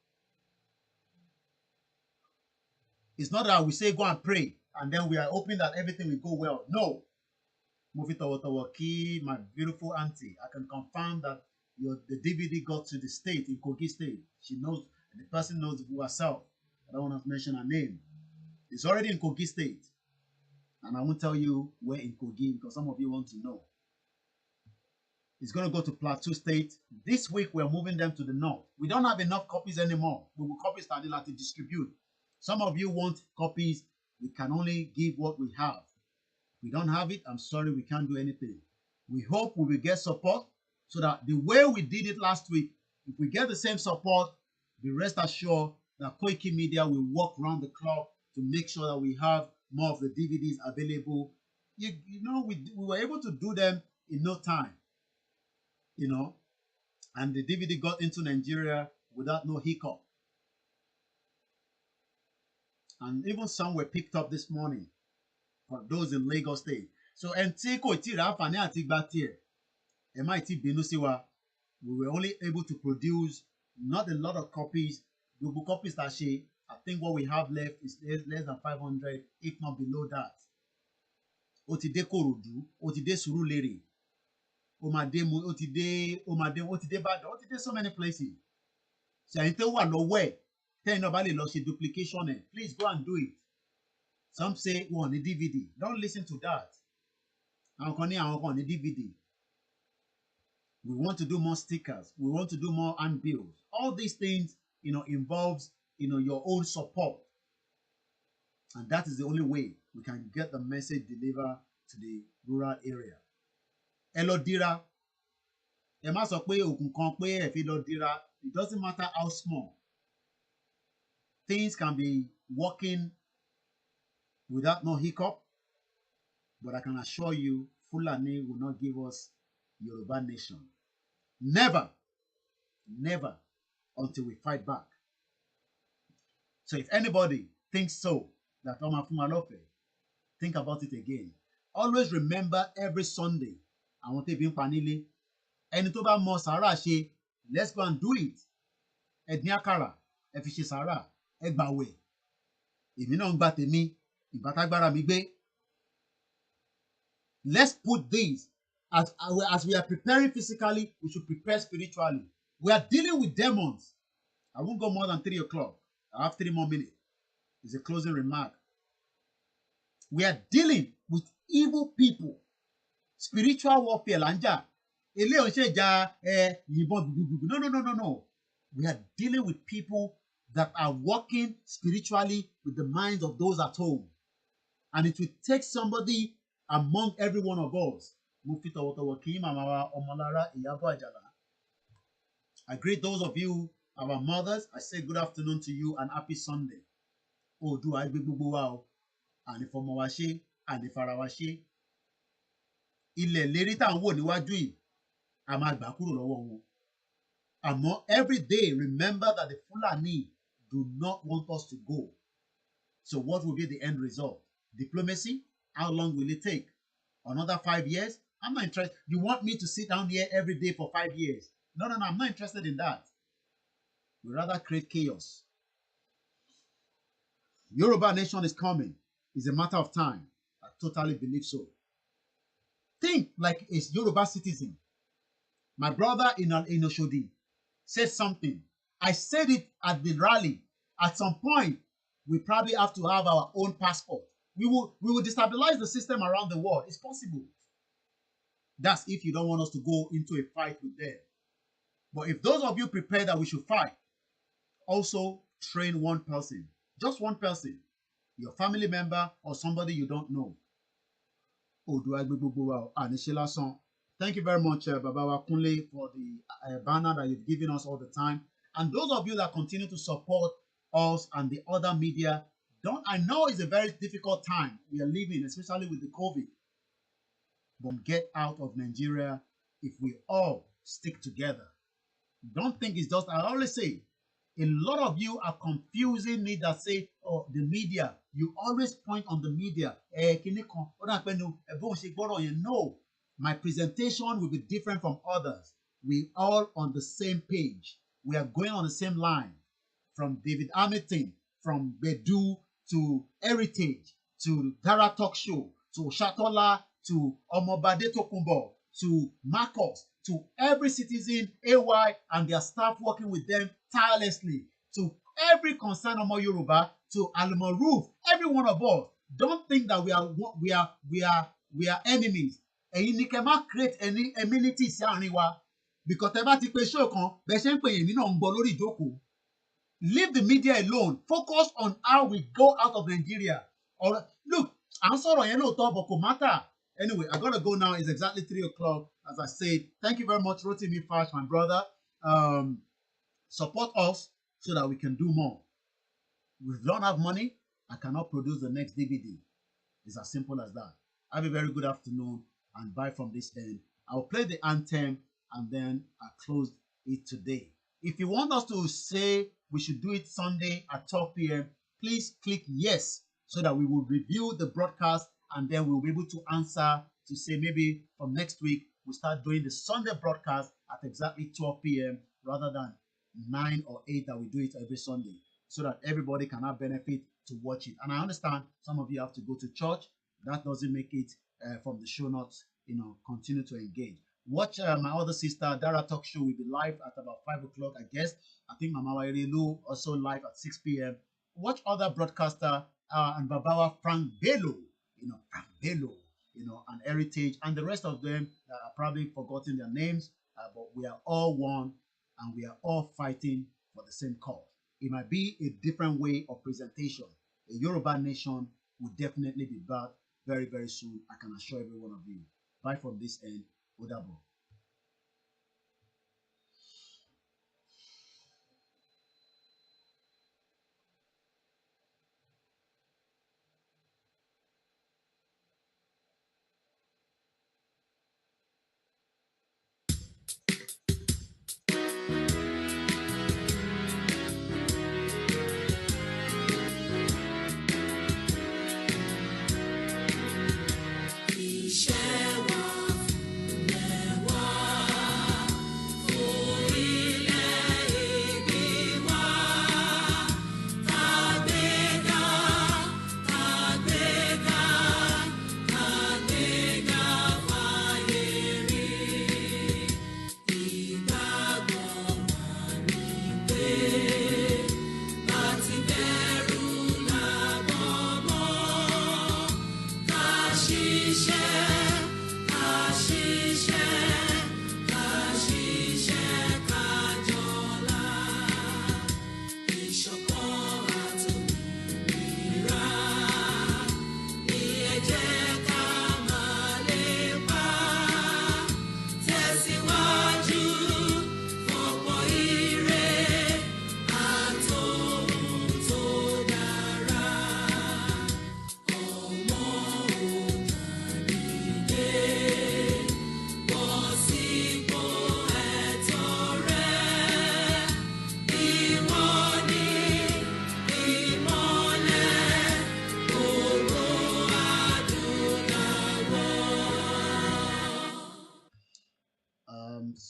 It's not that we say go and pray and then we are hoping that everything will go well. No. Mufitawaki, my beautiful auntie, I can confirm that the DVD got to the state, in Kogi State. She knows, the person knows herself. I don't want to mention her name. It's already in Kogi State. And I won't tell you where in Kogi because some of you want to know. It's going to go to Plateau State. This week, we're moving them to the north. We don't have enough copies anymore. We will copies starting to distribute. Some of you want copies. We can only give what we have. If we don't have it, I'm sorry, we can't do anything. We hope we will get support so that the way we did it last week, if we get the same support, be rest assured that Koikimedia will work round the clock to make sure that we have more of the DVDs available. You know, we were able to do them in no time. You know, and the DVD got into Nigeria without no hiccup. And even some were picked up this morning for those in Lagos State. So, we were only able to produce not a lot of copies. The copies that I think what we have left is less than 500, if not below that. Otide Korodu, Otide Surulere. Otide Bada, Otide so many places. So I tell one no way. Tell nobody lost your duplication. Please go and do it. Some say we want the DVD. Don't listen to that. I want the DVD. We want to do more stickers. We want to do more handbills. All these things, involves, your own support. And that is the only way we can get the message delivered to the rural area. Hello, Dira. It doesn't matter how small. Things can be working without no hiccup. But I can assure you, Fulani will not give us Yoruba nation. Never. Never until we fight back. So if anybody thinks so, that think about it again. Always remember every Sunday. I want to be in Panili. Ẹni tó bá mọ sàárà ṣe, let's go and do it. Ẹ dín àkàrà, ẹ fi ṣe sàárà, ẹ gbààwẹ̀. Èmi náà ń gbà tèmi, ìbátágbára mi gbé. Let's put this as we are preparing physically, we should prepare spiritually. We are dealing with demons. I won't go more than 3 o'clock. I have 3 more minutes. It's a closing remark. We are dealing with evil people. Spiritual warfare, Lanja. No. We are dealing with people that are working spiritually with the minds of those at home. And it will take somebody among every one of us. I greet those of you, our mothers. I say good afternoon to you and happy Sunday. Oh, do I be wow? àní fọmọ wa ṣe, àní fara wa ṣe. Ilẹ̀ lérí tá à ń wò níwájú yìí, a máa gbà kúrò lọ́wọ́ wọn. Àmọ́ every day, remember that the Fulani do not want us to go. So what will be the end result? Diplomacy? How long will it take? Another 5 years? I'm not interested. You want me to sit down here every day for 5 years? No, I'm not interested in that. We rather create chaos. Yoruba nation is coming. It's a matter of time. I totally believe so. Think like a Yoruba citizen. My brother in Oshodi said something. I said it at the rally. At some point, we probably have to have our own passport. We will destabilize the system around the world. It's possible. That's if you don't want us to go into a fight with them. But if those of you prepare that we should fight, also train one person. Just one person. Your family member or somebody you don't know. Thank you very much, Babawa Kunle, for the banner that you've given us all the time. And those of you that continue to support us and the other media, I know it's a very difficult time we are living, especially with the COVID. But get out of Nigeria if we all stick together. Don't think it's just, I always say, a lot of you are confusing me that say, oh, the media. You always point on the media. No, my presentation will be different from others. We all on the same page. We are going on the same line. From David Hamilton, from Bedu to Heritage, to Dara Talk Show, to Shatola, to Omobade Tokumbo, to Marcos, to every citizen, AY, and their staff working with them tirelessly, to every concerned Omo Yoruba, to Alimo Roof, every one of us. Don't think that we are enemies. And you cannot create any amenities because leave the media alone. Focus on how we go out of Nigeria. Or look, I'm sorry, I know but no matter. Anyway, I gotta go now. It's exactly 3 o'clock. As I said, thank you very much, Rotimi Fash, my brother. Support us so that we can do more. If we don't have money, I cannot produce the next DVD. It's as simple as that. Have a very good afternoon and bye from this end. I'll play the anthem and then I close it today. If you want us to say we should do it Sunday at 12 p.m., please click yes so that we will review the broadcast and then we'll be able to answer to say maybe from next week we'll start doing the Sunday broadcast at exactly 12 p.m. rather than 9 or 8 that we do it every Sunday so that everybody can have benefit to watch it. And I understand some of you have to go to church. That doesn't make it from the show notes, continue to engage. Watch my other sister, Dara Talk Show will be live at about 5 o'clock, I guess. I think Mama Wairilu also live at 6 p.m. Watch other broadcaster and Babawa Frank Bello, and Heritage, and the rest of them that are probably forgotten their names, but we are all one and we are all fighting for the same cause. It might be a different way of presentation. A Yoruba nation will definitely be back very, very soon. I can assure every one of you. Bye from this end. Odabo.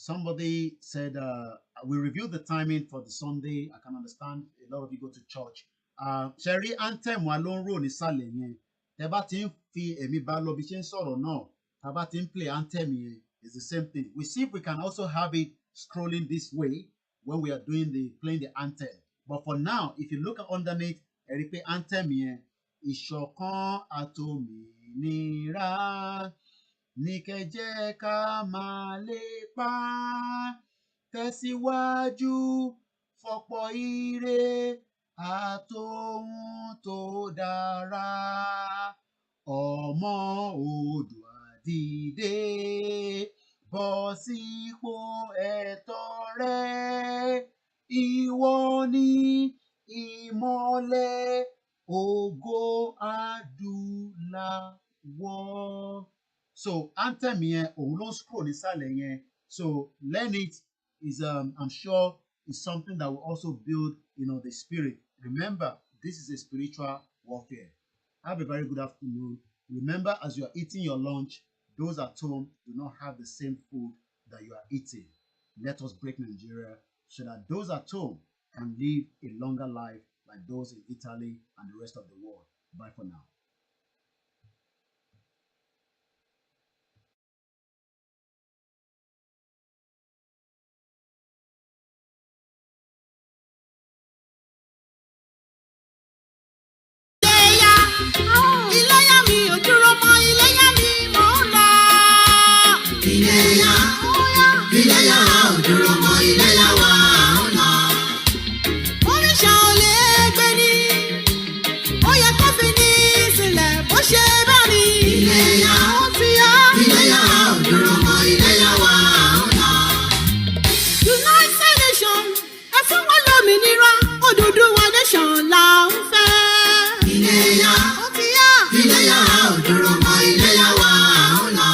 Somebody said, we reviewed the timing for the Sunday. I can understand a lot of you go to church. Sherry anthem wa ló ń rò nísàlẹ̀ yẹn. Tẹ́ bá ti ń fi ẹ̀mí bá lọ bí ṣe ń sọ̀rọ̀ náà. Tá bá ti ń play anthem yẹn, it's the same thing. We see if we can also have it scrolling this way when we are doing playing the anthem. But for now, if you look at underneath, ẹ rí pé anthem yẹn, ìṣọ̀kan àtòmìnira. Ní kẹ́ jẹ́ ká máa lépa, tẹ̀síwájú fọ̀pọ̀ ire àtòhun tó dára. Ọmọ Oòduà dìde, bọ́ sípò ẹ̀tọ́ rẹ. Ìwọ ni ìmọ́lẹ̀ ògo adúláwọ̀. So anthem yẹn òun ló ń scroll nísàlẹ̀ yẹn. So learn it is I'm sure is something that will also build the spirit. Remember, this is a spiritual warfare. Have a very good afternoon. Remember, as you are eating your lunch, those at home do not have the same food that you are eating. Let us break Nigeria so that those at home can live a longer life like those in Italy and the rest of the world. Bye for now. Iléyá mi ò dúró mọ́, iléyá mi mò ń lọ. Iléyá ò dúró mọ́, iléyá wa ń lọ. Oríṣà ò lè gbé ní, ó yẹ kó fi ní sílẹ̀ bó ṣe bá ní. Iléyá ó ti yá. Iléyá ò dúró mọ́, iléyá wa ń lọ. United Nations ẹ fún wọn lómìnira, Odùduwà nation là ń fẹ́. Iléyá ó ti yá. Iléyá ò dúró mọ́, iléyá wa ń lọ.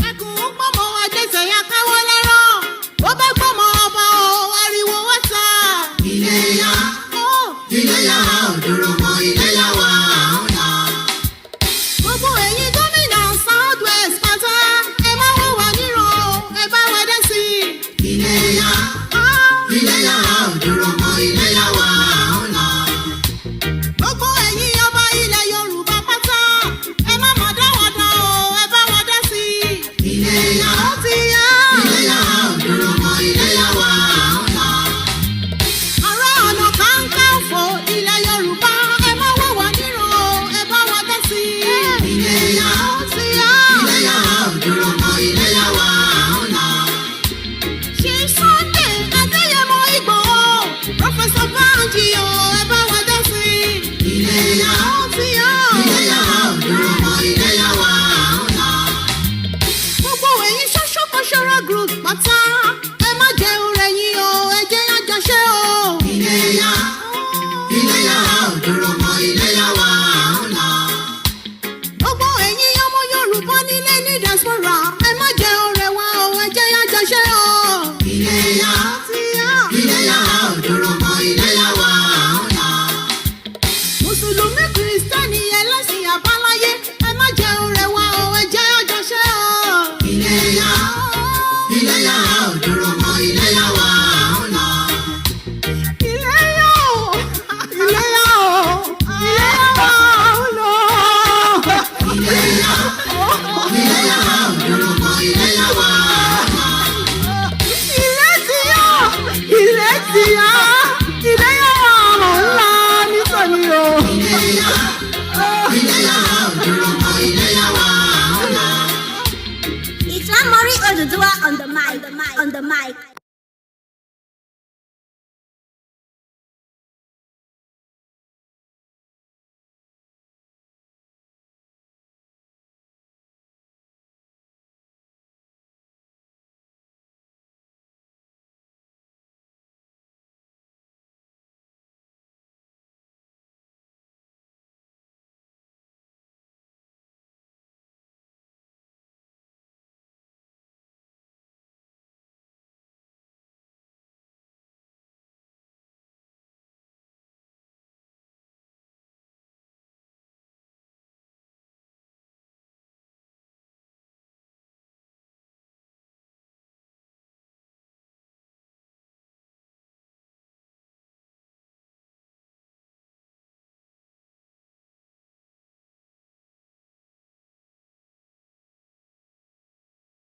Ẹkùn pọ́mọ Adéṣe yá káwọ́ lẹ́rọ̀, ó bá gbọ́mọ ọba o, ariwo wá ta. Iléyá ò dúró mọ́, iléyá wa ń lọ. Gbogbo ẹ̀yin gómìnà South West pátá, ẹ má wọ́n wà níran o, ẹ bá wa dá sí i. Iléyá ò dúró mọ́, iléyá wa ń lọ. Gbogbo ẹ̀yin ọba ilẹ̀ Yorùbá pátá, ẹ má mà dá wọn dá o, ẹ bá wọn dá sí i. Iléyá ó ti yá. Iléyá ò dúró mọ́, iléyá wa ń lọ. Ààrẹ Ọ̀nà Kakanfò ilẹ̀ Yorùbá, ẹ má wọ́n wà níran o, ẹ bá wọn dá sí i. Iléyá ó ti yá. Iléyá ò dúró mọ́, iléyá wa ń lọ. Ṣé Sunday Adéyẹmọ Ìgbòho, Professor Verge o, ẹ bá wọn dá sí i. Iléyá ó ti yá. Iléyá ò dúró mọ́, iléyá wa ń lọ. Gbogbo ẹ̀yin social cultural group pátá, ẹ má jẹ́ orẹ̀yìn o, ẹ jẹ́ àjọṣe o. Iléyá ò dúró mọ́, iléyá wa ń lọ. Gbogbo ẹ̀yin ọmọ Yorùbá nílé ní diaspora, ẹ má jẹ́ ọ̀rẹ́ wa o, ẹ jẹ́ àjọṣe o. Iléyá ó ti yá. Iléyá ò dúró mọ́, iléyá wa ń lọ. Mùsùlùmí Kìrìsìtẹ́nì ẹlẹ́sìn àbáláyé, ẹ má jẹ́ ọ̀rẹ́ wa o, ẹ jẹ́ àjọṣe o. Iléyá ò dúró mọ́, iléyá wa ń lọ. Iléyá ò lọ. Iléyá ò dúró mọ́, iléyá wa ń lọ. Ilé ti yá. Iléyá wa ń lọ nítorí o. Iléyá ò dúró mọ́, iléyá wa ń lọ. It's Lamori Oduduwa on the mic.